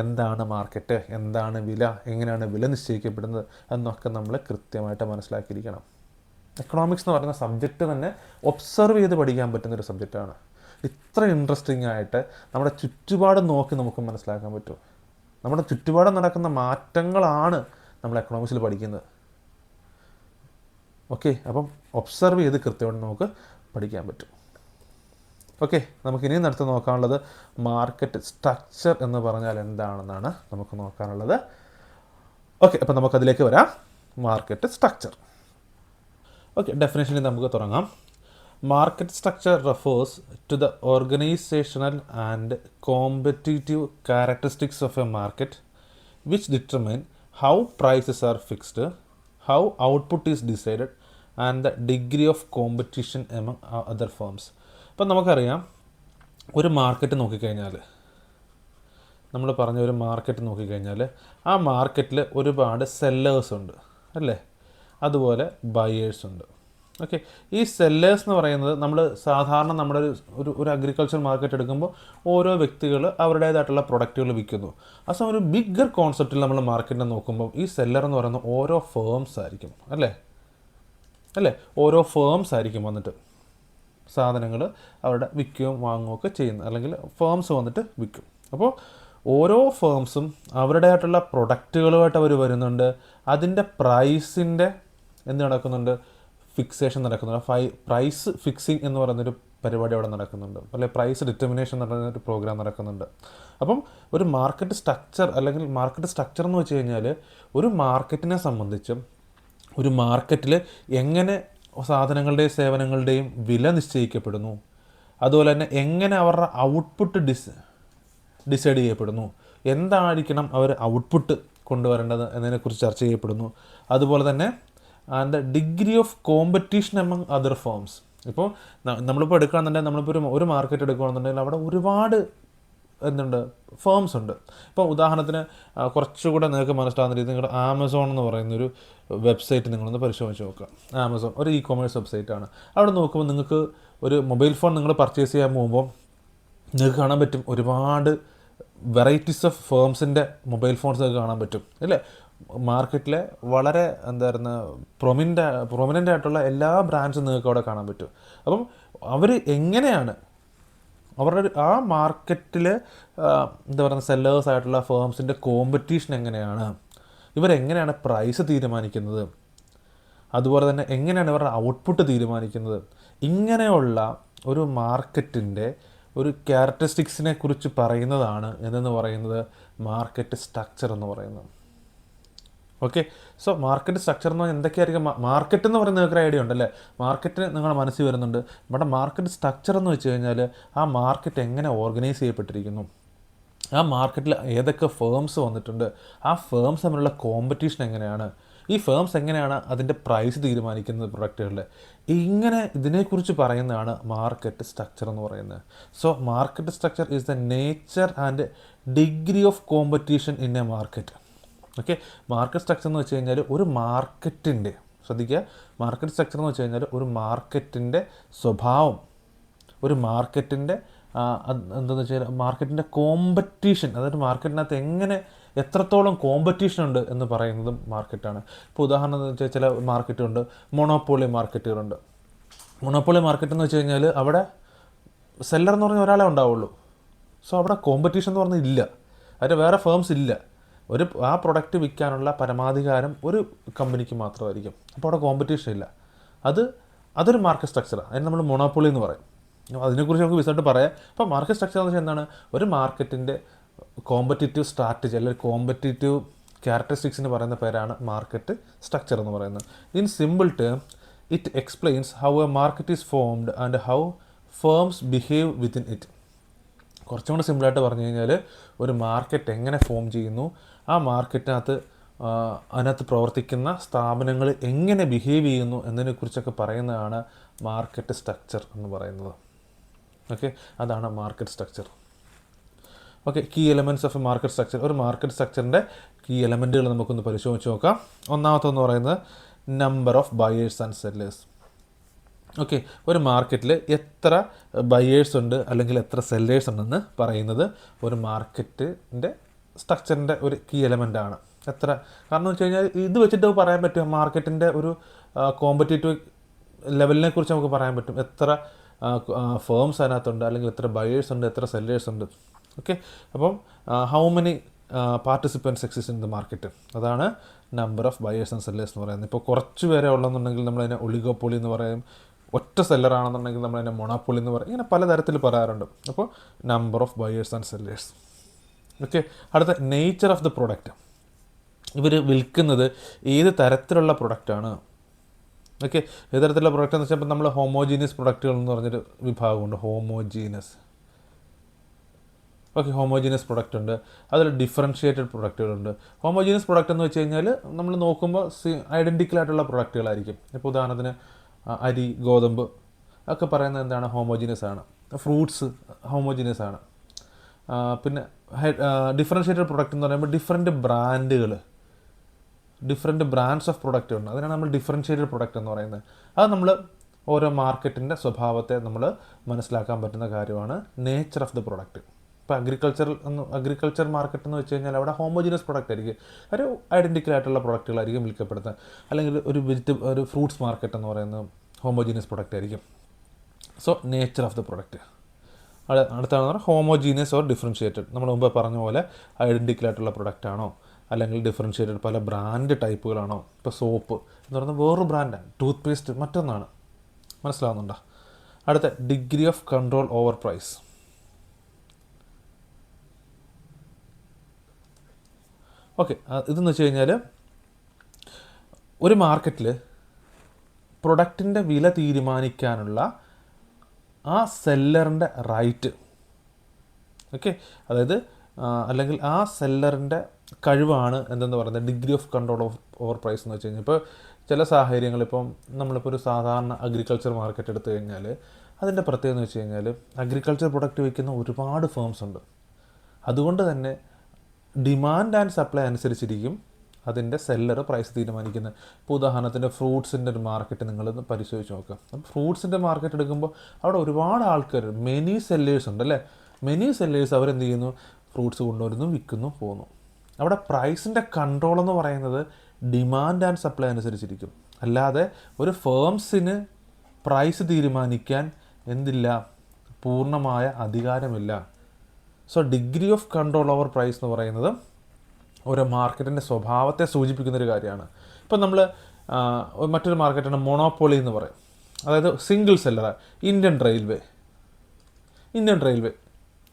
എന്താണ് മാർക്കറ്റ്, എന്താണ് വില, എങ്ങനെയാണ് വില നിശ്ചയിക്കപ്പെടുന്നത് എന്നൊക്കെ നമ്മൾ കൃത്യമായിട്ട് മനസ്സിലാക്കിയിരിക്കണം. എക്കണോമിക്സ് എന്ന് പറയുന്ന സബ്ജക്റ്റ് തന്നെ ഒബ്സർവ് ചെയ്ത് പഠിക്കാൻ പറ്റുന്നൊരു സബ്ജക്റ്റാണ്. ഇത്ര ഇൻട്രസ്റ്റിംഗ് ആയിട്ട് നമ്മുടെ ചുറ്റുപാട് നോക്കി നമുക്ക് മനസ്സിലാക്കാൻ പറ്റും. നമ്മുടെ ചുറ്റുപാട് നടക്കുന്ന മാറ്റങ്ങളാണ് നമ്മൾ എക്കണോമിക്സിൽ പഠിക്കുന്നത്. ഓക്കെ. അപ്പം ഒബ്സർവ് ചെയ്ത് കൃത്യമായിട്ട് നമുക്ക് പഠിക്കാൻ പറ്റും. ഓക്കെ. നമുക്കിനിയും അടുത്ത് നോക്കാനുള്ളത് മാർക്കറ്റ് സ്ട്രക്ചർ എന്ന് പറഞ്ഞാൽ എന്താണെന്നാണ് നമുക്ക് നോക്കാനുള്ളത്. ഓക്കെ. അപ്പോൾ നമുക്കതിലേക്ക് വരാം. Market structure. ഓക്കെ. ഡെഫിനേഷനിൽ നമുക്ക് തുടങ്ങാം. Market structure refers to the organizational and competitive characteristics of a market which determine how prices are fixed, how output is decided, and the degree of competition among other firms. അപ്പം നമുക്കറിയാം, ഒരു market നോക്കിക്കഴിഞ്ഞാൽ, നമ്മൾ പറഞ്ഞ ഒരു market നോക്കിക്കഴിഞ്ഞാൽ ആ മാർക്കറ്റിൽ ഒരുപാട് സെല്ലേഴ്സ് ഉണ്ട് അല്ലേ, അതുപോലെ ബയേഴ്സ് ഉണ്ട്. ഓക്കെ. ഈ സെല്ലേഴ്സ് എന്ന് പറയുന്നത് നമ്മൾ സാധാരണ നമ്മുടെ ഒരു അഗ്രികൾച്ചർ മാർക്കറ്റ് എടുക്കുമ്പോൾ ഓരോ വ്യക്തികൾ അവരുടേതായിട്ടുള്ള പ്രൊഡക്റ്റുകൾ വിൽക്കുന്നു. ആ സമയം ഒരു ബിഗ്ഗർ കോൺസെപ്റ്റിൽ നമ്മൾ മാർക്കറ്റിനെ നോക്കുമ്പോൾ ഈ സെല്ലർ എന്ന് പറയുന്നത് ഓരോ ഫേംസ് ആയിരിക്കും അല്ലേ, ഓരോ ഫേംസ് ആയിരിക്കും വന്നിട്ട്. സാധനങ്ങൾ അവിടെ വിൽക്കുകയും വാങ്ങുകയൊക്കെ ചെയ്യുന്നത്, അല്ലെങ്കിൽ ഫേംസ് വന്നിട്ട് വിൽക്കും. അപ്പോൾ ഓരോ ഫേംസും അവരുടേതായിട്ടുള്ള പ്രൊഡക്റ്റുകളുമായിട്ട് അവർ വരുന്നുണ്ട്. അതിൻ്റെ പ്രൈസിൻ്റെ എന്ത് നടക്കുന്നുണ്ട്, ഫിക്സേഷൻ നടക്കുന്നുണ്ട്. പ്രൈസ് ഫിക്സിങ് എന്ന് പറയുന്നൊരു പരിപാടി അവിടെ നടക്കുന്നുണ്ട്, അല്ലെങ്കിൽ പ്രൈസ് ഡിറ്റർമിനേഷൻ എന്ന് പറയുന്നൊരു പ്രോഗ്രാം നടക്കുന്നുണ്ട്. അപ്പം ഒരു മാർക്കറ്റ് സ്ട്രക്ചർ, അല്ലെങ്കിൽ മാർക്കറ്റ് സ്ട്രക്ചർ എന്ന് വെച്ച് കഴിഞ്ഞാൽ ഒരു മാർക്കറ്റിനെ സംബന്ധിച്ചും ഒരു മാർക്കറ്റിൽ എങ്ങനെ സാധനങ്ങളുടെയും സേവനങ്ങളുടെയും വില നിശ്ചയിക്കപ്പെടുന്നു, അതുപോലെ തന്നെ എങ്ങനെ അവരുടെ ഔട്ട്പുട്ട് ഡിസൈഡ് ചെയ്യപ്പെടുന്നു, എന്തായിരിക്കണം അവർ ഔട്ട്പുട്ട് കൊണ്ടുവരേണ്ടത് എന്നതിനെക്കുറിച്ച് ചർച്ച ചെയ്യപ്പെടുന്നു. അതുപോലെ തന്നെ and the degree of competition among other firms. ഇപ്പോൾ നമ്മളിപ്പോൾ എടുക്കുകയാണെന്നുണ്ടെങ്കിൽ, നമ്മളിപ്പോൾ ഒരു മാർക്കറ്റ് എടുക്കുകയാണെന്നുണ്ടെങ്കിൽ അവിടെ ഒരുപാട് എന്തുണ്ട്, ഫേംസ് ഉണ്ട്. ഇപ്പോൾ ഉദാഹരണത്തിന് കുറച്ചുകൂടെ നിങ്ങൾക്ക് മനസ്സിലാകുന്ന രീതി, നിങ്ങളുടെ ആമസോൺ എന്ന് പറയുന്നൊരു വെബ്സൈറ്റ് നിങ്ങളൊന്ന് പരിശോധിച്ച് നോക്കുക. ആമസോൺ ഒരു ഇ-കൊമേഴ്സ് വെബ്സൈറ്റാണ്. അവിടെ നോക്കുമ്പോൾ നിങ്ങൾക്ക് ഒരു മൊബൈൽ ഫോൺ നിങ്ങൾ പർച്ചേസ് ചെയ്യാൻ പോകുമ്പോൾ നിങ്ങൾക്ക് കാണാൻ പറ്റും ഒരുപാട് വെറൈറ്റീസ് ഓഫ് ഫേംസിൻ്റെ മൊബൈൽ ഫോൺസ് കാണാൻ പറ്റും, അല്ലേ? മാർക്കറ്റിലെ വളരെ പ്രൊമിനൻ്റ് ആയിട്ടുള്ള എല്ലാ ബ്രാൻഡ്സും നിങ്ങൾക്ക് അവിടെ കാണാൻ പറ്റും. അപ്പം അവർ എങ്ങനെയാണ് അവരുടെ ആ മാർക്കറ്റിൽ എന്താ പറയുക, സെല്ലേഴ്സ് ആയിട്ടുള്ള ഫേംസിൻ്റെ കോമ്പറ്റീഷൻ എങ്ങനെയാണ്, ഇവരെങ്ങനെയാണ് പ്രൈസ് തീരുമാനിക്കുന്നത്, അതുപോലെ തന്നെ എങ്ങനെയാണ് ഇവരുടെ ഔട്ട്പുട്ട് തീരുമാനിക്കുന്നത്, ഇങ്ങനെയുള്ള ഒരു മാർക്കറ്റിൻ്റെ ഒരു ക്യാരക്ടറിസ്റ്റിക്സിനെ കുറിച്ച് പറയുന്നതാണ് എന്തെന്ന് പറയുന്നത് മാർക്കറ്റ് സ്ട്രക്ചർ എന്ന് പറയുന്നത്. ഓക്കെ, സോ മാർക്കറ്റ് സ്ട്രക്ചർ എന്ന് പറഞ്ഞാൽ എന്തൊക്കെയായിരിക്കും? മാർക്കറ്റ് എന്ന് പറയുന്ന നിങ്ങൾക്ക് ഐഡിയ ഉണ്ടല്ലേ? മാർക്കറ്റ് നിങ്ങളുടെ മനസ്സിൽ വരുന്നുണ്ട്. നമ്മുടെ മാർക്കറ്റ് സ്ട്രക്ചർ എന്ന് വെച്ച് കഴിഞ്ഞാൽ ആ മാർക്കറ്റ് എങ്ങനെ ഓർഗനൈസ് ചെയ്യപ്പെട്ടിരിക്കുന്നു, ആ മാർക്കറ്റിൽ ഏതൊക്കെ ഫേംസ് വന്നിട്ടുണ്ട്, ആ ഫേംസ് തമ്മിലുള്ള കോമ്പറ്റീഷൻ എങ്ങനെയാണ്, ഈ ഫേംസ് എങ്ങനെയാണ് അതിൻ്റെ പ്രൈസ് തീരുമാനിക്കുന്നത് പ്രൊഡക്റ്റുകളുടെ, ഇങ്ങനെ ഇതിനെക്കുറിച്ച് പറയുന്നതാണ് മാർക്കറ്റ് സ്ട്രക്ചർ എന്ന് പറയുന്നത്. So market structure is the nature and degree of competition in A market. Okay, market structure എന്ന് വെച്ച് കഴിഞ്ഞാൽ ഒരു മാർക്കറ്റിൻ്റെ, ശ്രദ്ധിക്കുക, മാർക്കറ്റ് സ്ട്രക്ചർ എന്ന് വെച്ച് കഴിഞ്ഞാൽ ഒരു മാർക്കറ്റിൻ്റെ സ്വഭാവം, ഒരു മാർക്കറ്റിൻ്റെ എന്താണെന്ന് വെച്ചാൽ മാർക്കറ്റിൻ്റെ കോമ്പറ്റീഷൻ, അതായത് മാർക്കറ്റിനകത്ത് എത്രത്തോളം കോമ്പറ്റീഷൻ ഉണ്ട് എന്ന് പറയുന്നതും മാർക്കറ്റാണ്. ഇപ്പോൾ ഉദാഹരണം എന്ന് വെച്ചാൽ ചില മാർക്കറ്റുണ്ട്, മൊണോപ്പൊളി മാർക്കറ്റുകളുണ്ട്. മൊണോപ്പൊളി മാർക്കറ്റ് എന്ന് വെച്ച് കഴിഞ്ഞാൽ അവിടെ സെല്ലർ എന്ന് പറഞ്ഞാൽ ഒരാളെ ഉണ്ടാവുള്ളൂ. സോ അവിടെ കോമ്പറ്റീഷൻ എന്ന് പറഞ്ഞാൽ ഇല്ല, അതിൻ്റെ വേറെ ഫേംസ് ഇല്ല. ആ പ്രൊഡക്റ്റ് വിൽക്കാനുള്ള പരമാധികാരം ഒരു കമ്പനിക്ക് മാത്രമായിരിക്കും. അപ്പോൾ അവിടെ കോമ്പറ്റീഷൻ ഇല്ല. അതൊരു മാർക്കറ്റ് സ്ട്രക്ചറാണ്. അതിന് നമ്മൾ മൊണോപ്പൊളി എന്ന് പറയും. അതിനെക്കുറിച്ച് നമുക്ക് വിശദമായിട്ട് പറയാം. അപ്പോൾ മാർക്കറ്റ് സ്ട്രക്ചർ എന്ന് വെച്ചാൽ എന്താണ്? ഒരു മാർക്കറ്റിൻ്റെ കോമ്പറ്റീറ്റീവ് സ്ട്രാറ്റജി അല്ലെങ്കിൽ കോമ്പറ്റീറ്റീവ് ക്യാരക്ടറിസ്റ്റിക്സിന് പറയുന്ന പേരാണ് മാർക്കറ്റ് സ്ട്രക്ചർ എന്ന് പറയുന്നത്. In simple term it explains how A market is formed and how firms behave within it. കുറച്ചും കൂടി സിമ്പിളായിട്ട് പറഞ്ഞു കഴിഞ്ഞാൽ ഒരു മാർക്കറ്റ് എങ്ങനെ ഫോം ചെയ്യുന്നു, ആ മാർക്കറ്റിനകത്ത് അതിനകത്ത് പ്രവർത്തിക്കുന്ന സ്ഥാപനങ്ങൾ എങ്ങനെ ബിഹേവ് ചെയ്യുന്നു എന്നതിനെക്കുറിച്ചൊക്കെ പറയുന്നതാണ് മാർക്കറ്റ് സ്ട്രക്ചർ എന്ന് പറയുന്നത്. ഓക്കെ, അതാണ് market structure. Okay, key elements of a market structure. ഒരു മാർക്കറ്റ് സ്ട്രക്ചറിൻ്റെ കീ എലമെൻറ്റുകൾ നമുക്കൊന്ന് പരിശോധിച്ച് നോക്കാം. ഒന്നാമത്തെന്ന് പറയുന്നത് number of buyers and sellers. Okay, ഒരു മാർക്കറ്റിൽ എത്ര ബയേഴ്സ് ഉണ്ട് അല്ലെങ്കിൽ എത്ര സെല്ലേഴ്സ് ഉണ്ടെന്ന് പറയുന്നത് ഒരു മാർക്കറ്റിൻ്റെ സ്ട്രക്ചറിൻ്റെ ഒരു കീ എലമെൻ്റാണ്. കാരണം വെച്ച് കഴിഞ്ഞാൽ ഇത് വെച്ചിട്ട് പറയാൻ പറ്റും മാർക്കറ്റിൻ്റെ ഒരു കോമ്പറ്റീറ്റീവ് ലെവലിനെ കുറിച്ച് നമുക്ക് പറയാൻ പറ്റും. എത്ര ഫേംസ് അതിനകത്തുണ്ട്, അല്ലെങ്കിൽ എത്ര ബയേഴ്സ് ഉണ്ട്, എത്ര സെല്ലേഴ്സ് ഉണ്ട്. ഓക്കെ, അപ്പം how many participants exist in the market, അതാണ് number of buyers and sellers എന്ന് പറയുന്നത്. ഇപ്പോൾ കുറച്ച് പേരെ ഉള്ളതെന്നുണ്ടെങ്കിൽ നമ്മളതിനെ ഒളിഗോപ്പൊളി എന്ന് പറയും. ഒറ്റ സെല്ലറാണെന്നുണ്ടെങ്കിൽ നമ്മളതിനെ മൊണോപ്പൊളി എന്ന് പറയും. ഇങ്ങനെ പലതരത്തിൽ പറയാറുണ്ട്. അപ്പോൾ number of buyers and sellers. Okay, അടുത്ത നേച്ചർ ഓഫ് ദ പ്രൊഡക്റ്റ്. ഇവർ വിൽക്കുന്നത് ഏത് തരത്തിലുള്ള പ്രൊഡക്റ്റാണ്. ഓക്കെ, ഏത് തരത്തിലുള്ള പ്രൊഡക്റ്റ് എന്ന് വെച്ചാൽ ഇപ്പോൾ നമ്മൾ ഹോമോജീനിയസ് പ്രൊഡക്റ്റുകൾ എന്ന് പറഞ്ഞൊരു വിഭാഗമുണ്ട്. ഹോമോജീനിയസ് പ്രൊഡക്റ്റ് ഉണ്ട്, അതിൽ ഡിഫറൻഷിയേറ്റഡ് പ്രൊഡക്റ്റുകളുണ്ട്. ഹോമോജീനിയസ് പ്രൊഡക്റ്റ് എന്ന് വെച്ച് കഴിഞ്ഞാൽ നമ്മൾ നോക്കുമ്പോൾ ഐഡൻറ്റിക്കൽ ആയിട്ടുള്ള പ്രൊഡക്റ്റുകളായിരിക്കും. ഇപ്പോൾ ഉദാഹരണത്തിന് അരി, ഗോതമ്പ് ഒക്കെ പറയുന്നത് എന്താണ്? ഹോമോജീനിയസ് ആണ്. ഫ്രൂട്ട്സ് ഹോമോജീനിയസ് ആണ്. പിന്നെ ഡിഫറൻഷിയേറ്റഡ് പ്രൊഡക്റ്റ് എന്ന് പറയുമ്പോൾ ഡിഫറെൻറ്റ് ബ്രാൻഡ്സ് ഓഫ് പ്രൊഡക്റ്റ് ഉണ്ട്. അതിനാണ് നമ്മൾ ഡിഫറൻഷിയേറ്റഡ് പ്രൊഡക്റ്റ് എന്ന് പറയുന്നത്. അത് നമ്മൾ ഓരോ മാർക്കറ്റിൻ്റെ സ്വഭാവത്തെ നമ്മൾ മനസ്സിലാക്കാൻ പറ്റുന്ന കാര്യമാണ് നേച്ചർ ഓഫ് ദ പ്രൊഡക്റ്റ്. ഇപ്പോൾ അഗ്രികൾച്ചർ മാർക്കറ്റ് എന്ന് വെച്ച് കഴിഞ്ഞാൽ അവിടെ ഹോമോജീനിയസ് പ്രൊഡക്റ്റ് ആയിരിക്കും, ഒരു ഐഡൻറ്റിക്കൽ ആയിട്ടുള്ള പ്രൊഡക്റ്റുകളായിരിക്കും വിൽക്കപ്പെടുന്നത്. അല്ലെങ്കിൽ ഒരു ഫ്രൂട്ട്സ് മാർക്കറ്റ് എന്ന് പറയുന്നത് ഹോമോജീനിയസ് പ്രൊഡക്റ്റ് ആയിരിക്കും. So nature of the product. അടുത്താണെന്ന് പറഞ്ഞാൽ ഹോമോജീനിയസ് ഓർ ഡിഫറൻഷിയേറ്റഡ്. നമ്മൾ മുമ്പ് പറഞ്ഞ പോലെ ഐഡൻറ്റിക്കൽ ആയിട്ടുള്ള പ്രൊഡക്റ്റ് ആണോ, അല്ലെങ്കിൽ ഡിഫറൻഷിയേറ്റഡ് പല ബ്രാൻഡ് ടൈപ്പുകളാണോ. ഇപ്പോൾ സോപ്പ് എന്ന് പറയുന്നത് വേറൊരു ബ്രാൻഡാണ്, ടൂത്ത് പേസ്റ്റ് മറ്റൊന്നാണ്. മനസ്സിലാവുന്നുണ്ടോ? അടുത്ത degree of control over price. Okay, ഇതെന്ന് വെച്ച് കഴിഞ്ഞാൽ ഒരു മാർക്കറ്റിൽ പ്രൊഡക്റ്റിൻ്റെ വില തീരുമാനിക്കാനുള്ള ആ സെല്ലറിൻ്റെ റൈറ്റ്, ഓക്കെ, അതായത് അല്ലെങ്കിൽ ആ സെല്ലറിൻ്റെ കഴിവാണ് എന്തെന്ന് പറയുന്നത് degree of control over price എന്ന് വെച്ച് കഴിഞ്ഞാൽ. ഇപ്പോൾ ചില സാഹചര്യങ്ങളിൽ ഇപ്പം നമ്മളിപ്പോൾ ഒരു സാധാരണ അഗ്രികൾച്ചർ മാർക്കറ്റ് എടുത്തു കഴിഞ്ഞാൽ അതിൻ്റെ പ്രത്യേകത എന്ന് വെച്ച് കഴിഞ്ഞാൽ അഗ്രികൾച്ചർ പ്രൊഡക്റ്റ് വിൽക്കുന്ന ഒരുപാട് ഫേംസ് ഉണ്ട്. അതുകൊണ്ട് തന്നെ ഡിമാൻഡ് ആൻഡ് സപ്ലൈ അനുസരിച്ചിരിക്കും അതിൻ്റെ സെല്ലർ പ്രൈസ് തീരുമാനിക്കുന്നത്. ഇപ്പോൾ ഉദാഹരണത്തിന് ഫ്രൂട്ട്സിൻ്റെ ഒരു മാർക്കറ്റ് നിങ്ങളൊന്ന് പരിശോധിച്ച് നോക്കുക. അപ്പം ഫ്രൂട്ട്സിൻ്റെ മാർക്കറ്റ് എടുക്കുമ്പോൾ അവിടെ ഒരുപാട് ആൾക്കാർ, മെനി സെല്ലേഴ്സ് ഉണ്ട് അല്ലേ. മെനി സെല്ലേഴ്സ് അവരെന്ത് ചെയ്യുന്നു, ഫ്രൂട്ട്സ് കൊണ്ടുവരുന്നു, വിൽക്കുന്നു, പോകുന്നു. അവിടെ പ്രൈസിൻ്റെ കൺട്രോൾ എന്ന് പറയുന്നത് ഡിമാൻഡ് ആൻഡ് സപ്ലൈ അനുസരിച്ചിരിക്കും. അല്ലാതെ ഒരു ഫേംസിന് പ്രൈസ് തീരുമാനിക്കാൻ എന്തില്ല, പൂർണ്ണമായ അധികാരമില്ല. So degree of control over price എന്ന് പറയുന്നത് ഒരു മാർക്കറ്റിൻ്റെ സ്വഭാവത്തെ സൂചിപ്പിക്കുന്നൊരു കാര്യമാണ്. ഇപ്പം നമ്മൾ മറ്റൊരു മാർക്കറ്റാണ് മൊണോപ്പൊളി എന്ന് പറയും. അതായത് സിംഗിൾ സെല്ലർ. ഇന്ത്യൻ റെയിൽവേ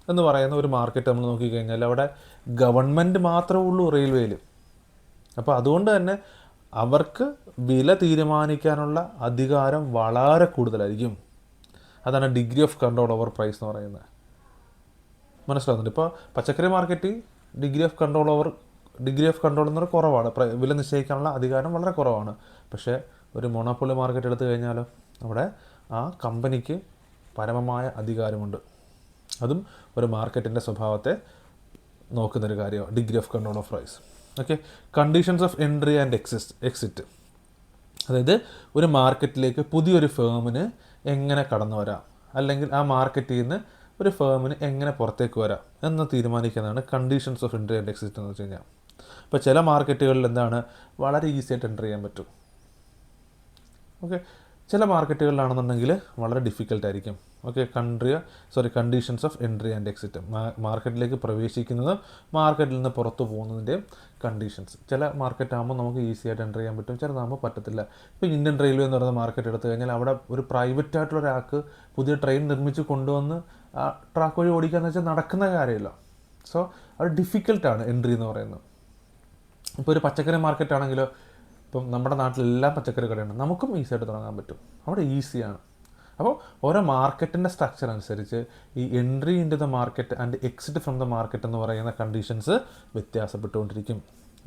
എന്ന് പറയുന്ന ഒരു മാർക്കറ്റ് നമ്മൾ നോക്കിക്കഴിഞ്ഞാൽ അവിടെ ഗവൺമെൻറ് മാത്രമേ ഉള്ളൂ റെയിൽവേയിൽ. അപ്പോൾ അതുകൊണ്ട് തന്നെ അവർക്ക് വില തീരുമാനിക്കാനുള്ള അധികാരം വളരെ കൂടുതലായിരിക്കും. അതാണ് degree of control over price എന്ന് പറയുന്നത്. മനസ്സിലാവുന്നുണ്ട്? ഇപ്പോൾ പച്ചക്കറി മാർക്കറ്റ് ഡിഗ്രി ഓഫ് കൺട്രോൾ എന്ന് പറഞ്ഞാൽ കുറവാണ്, വില നിശ്ചയിക്കാനുള്ള അധികാരം വളരെ കുറവാണ്. പക്ഷേ ഒരു മൊണോപ്പൊളി മാർക്കറ്റ് എടുത്തു കഴിഞ്ഞാലോ അവിടെ ആ കമ്പനിക്ക് പരമമായ അധികാരമുണ്ട്. അതും ഒരു മാർക്കറ്റിൻ്റെ സ്വഭാവത്തെ നോക്കുന്നൊരു കാര്യമാണ് degree of control of price. Okay, conditions of entry and exit. അതായത് ഒരു മാർക്കറ്റിലേക്ക് പുതിയൊരു ഫേമിന് എങ്ങനെ കടന്നു വരാം, അല്ലെങ്കിൽ ആ മാർക്കറ്റിൽ നിന്ന് ഒരു ഫേമിന് എങ്ങനെ പുറത്തേക്ക് വരാം എന്ന് തീരുമാനിക്കുന്നതാണ് conditions of entry and exit എന്ന് വെച്ച് കഴിഞ്ഞാൽ. ഇപ്പോൾ ചില മാർക്കറ്റുകളിൽ എന്താണ് വളരെ ഈസി ആയിട്ട് എൻ്റർ ചെയ്യാൻ പറ്റും. ഓക്കെ, ചില മാർക്കറ്റുകളിലാണെന്നുണ്ടെങ്കിൽ വളരെ ഡിഫിക്കൽട്ടായിരിക്കും. Okay, conditions of entry and exit. മാർക്കറ്റിലേക്ക് പ്രവേശിക്കുന്നതും മാർക്കറ്റിൽ നിന്ന് പുറത്തു പോകുന്നതിൻ്റെയും കണ്ടീഷൻസ്. ചില മാർക്കറ്റ് ആകുമ്പോൾ നമുക്ക് ഈസി ആയിട്ട് എൻ്റർ ചെയ്യാൻ പറ്റും, ചിലതാകുമ്പോൾ പറ്റത്തില്ല. ഇപ്പോൾ ഇന്ത്യൻ റെയിൽവേ എന്ന് പറയുന്ന മാർക്കറ്റ് എടുത്തു കഴിഞ്ഞാൽ അവിടെ ഒരു പ്രൈവറ്റ് ആയിട്ടുള്ള ഒരാൾക്ക് പുതിയ ട്രെയിൻ നിർമ്മിച്ച് കൊണ്ടുവന്ന് ആ ട്രാക്ക് വഴി ഓടിക്കാന്ന് വെച്ചാൽ നടക്കുന്ന കാര്യമില്ല. സോ അത് ഡിഫിക്കൽട്ടാണ് എൻട്രി എന്ന് പറയുന്നത്. ഇപ്പോൾ ഒരു പച്ചക്കറി മാർക്കറ്റ് ആണെങ്കിലോ, ഇപ്പം നമ്മുടെ നാട്ടിലെല്ലാം പച്ചക്കറി കടയുണ്ട്, നമുക്കും ഈസി ആയിട്ട് തുടങ്ങാൻ പറ്റും, അവിടെ ഈസിയാണ്. അപ്പോൾ ഓരോ മാർക്കറ്റിൻ്റെ സ്ട്രക്ചർ അനുസരിച്ച് ഈ entry into the market and exit from the market എന്ന് പറയുന്ന കണ്ടീഷൻസ് വ്യത്യാസപ്പെട്ടുകൊണ്ടിരിക്കും.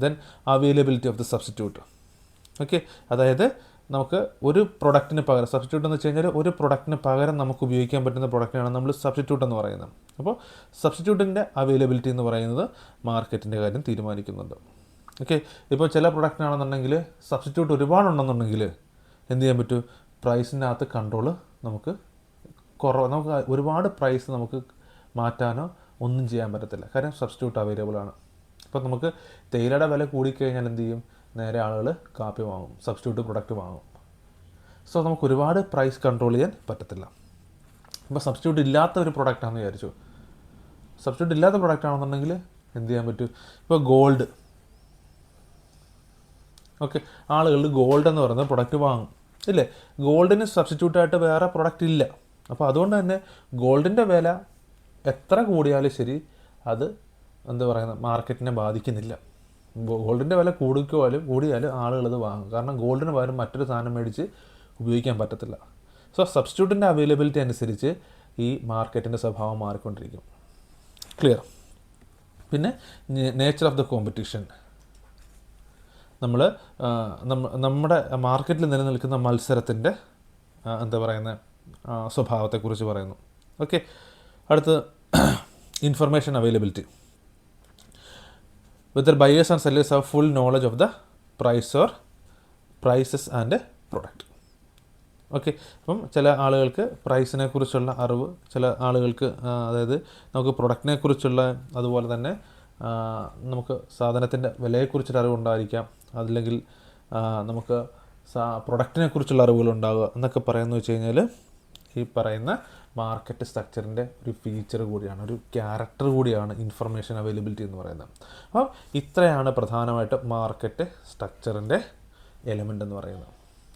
Then availability of the substitute. Okay, അതായത് നമുക്ക് ഒരു പ്രൊഡക്റ്റിന് പകരം, സബ്സ്റ്റിറ്റ്യൂട്ട് എന്ന് വെച്ച് കഴിഞ്ഞാൽ ഒരു പ്രൊഡക്റ്റിന് പകരം നമുക്ക് ഉപയോഗിക്കാൻ പറ്റുന്ന പ്രൊഡക്റ്റിനാണ് നമ്മൾ സബ്സ്റ്റിറ്റ്യൂട്ട് എന്ന് പറയുന്നത്. അപ്പോൾ സബ്സ്റ്റിറ്റ്യൂട്ടിൻ്റെ അവൈലബിലിറ്റി എന്ന് പറയുന്നത് മാർക്കറ്റിൻ്റെ കാര്യം തീരുമാനിക്കുന്നുണ്ട്. ഓക്കെ, ഇപ്പോൾ ചില പ്രൊഡക്റ്റിനാണെന്നുണ്ടെങ്കിൽ സബ്സ്റ്റിറ്റ്യൂട്ട് ഒരുപാടുണ്ടെന്നുണ്ടെങ്കിൽ എന്ത് ചെയ്യാൻ പറ്റും, പ്രൈസിൻ്റെ അകത്ത് കൺട്രോൾ നമുക്ക് ഒരുപാട് പ്രൈസ് നമുക്ക് മാറ്റാനോ ഒന്നും ചെയ്യാൻ പറ്റത്തില്ല, കാര്യം സബ്സ്റ്റിറ്റ്യൂട്ട് അവൈലബിൾ ആണ്. ഇപ്പോൾ നമുക്ക് തേയിലയുടെ വില കൂടിക്കഴിഞ്ഞാൽ എന്ത് ചെയ്യും, നേരെ ആളുകൾ കാപ്പി വാങ്ങും, സബ്സ്റ്റിറ്റ്യൂട്ട് പ്രൊഡക്റ്റ് വാങ്ങും. സോ നമുക്ക് ഒരുപാട് പ്രൈസ് കൺട്രോൾ ചെയ്യാൻ പറ്റത്തില്ല. ഇപ്പോൾ സബ്സ്റ്റിറ്റ്യൂട്ട് ഇല്ലാത്ത ഒരു പ്രൊഡക്റ്റാണെന്ന് വിചാരിച്ചു, സബ്സ്റ്റിറ്റ്യൂട്ട് ഇല്ലാത്ത പ്രൊഡക്റ്റ് ആണെന്നുണ്ടെങ്കിൽ എന്ത് ചെയ്യാൻ പറ്റും, ഇപ്പോൾ ഗോൾഡ്. ഓക്കെ, ആളുകൾ ഗോൾഡ് എന്ന് പറയുന്ന പ്രൊഡക്റ്റ് വാങ്ങും ഇല്ലേ. ഗോൾഡിന് സബ്സ്റ്റിറ്റ്യൂട്ടായിട്ട് വേറെ പ്രൊഡക്റ്റ് ഇല്ല. അപ്പോൾ അതുകൊണ്ട് തന്നെ ഗോൾഡിൻ്റെ വില എത്ര കൂടിയാലും ശരി അത് എന്താ പറയുന്നത് മാർക്കറ്റിനെ ബാധിക്കുന്നില്ല. ഗോൾഡിൻ്റെ വില കൂടിയാലും ആളുകളത് വാങ്ങും, കാരണം ഗോൾഡിന് പകരം മറ്റൊരു സാധനം മേടിച്ച് ഉപയോഗിക്കാൻ പറ്റത്തില്ല. സോ സബ്സ്റ്റിറ്റ്യൂട്ടിൻ്റെ അവൈലബിലിറ്റി അനുസരിച്ച് ഈ മാർക്കറ്റിൻ്റെ സ്വഭാവം മാറിക്കൊണ്ടിരിക്കും. ക്ലിയർ? പിന്നെ നേച്ചർ ഓഫ് ദ കോമ്പറ്റീഷൻ. നമ്മുടെ മാർക്കറ്റിൽ നിലനിൽക്കുന്ന മത്സരത്തിൻ്റെ എന്താ പറയുന്ന സ്വഭാവത്തെക്കുറിച്ച് പറയുന്നു. ഓക്കെ, അടുത്ത് information availability. Whether buyers and sellers have full knowledge of the prices and product. Okay, അപ്പം ചില ആളുകൾക്ക് പ്രൈസിനെ കുറിച്ചുള്ള അറിവ്, ചില ആളുകൾക്ക് അതായത് നമുക്ക് പ്രൊഡക്റ്റിനെ കുറിച്ചുള്ള, അതുപോലെ തന്നെ നമുക്ക് സാധനത്തിൻ്റെ വിലയെക്കുറിച്ചൊരു അറിവുണ്ടായിരിക്കാം, അതല്ലെങ്കിൽ നമുക്ക് പ്രൊഡക്റ്റിനെ കുറിച്ചുള്ള അറിവുകളുണ്ടാവുക എന്നൊക്കെ പറയുന്നത് വെച്ച് കഴിഞ്ഞാൽ ഈ പറയുന്ന മാർക്കറ്റ് സ്ട്രക്ചറിൻ്റെ ഒരു ഫീച്ചർ കൂടിയാണ്, ഒരു ക്യാരക്ടർ കൂടിയാണ് ഇൻഫർമേഷൻ അവൈലബിലിറ്റി എന്ന് പറയുന്നത്. അപ്പോൾ ഇത്രയാണ് പ്രധാനമായിട്ട് മാർക്കറ്റ് സ്ട്രക്ചറിൻ്റെ എലമെൻ്റ് എന്ന് പറയുന്നത്.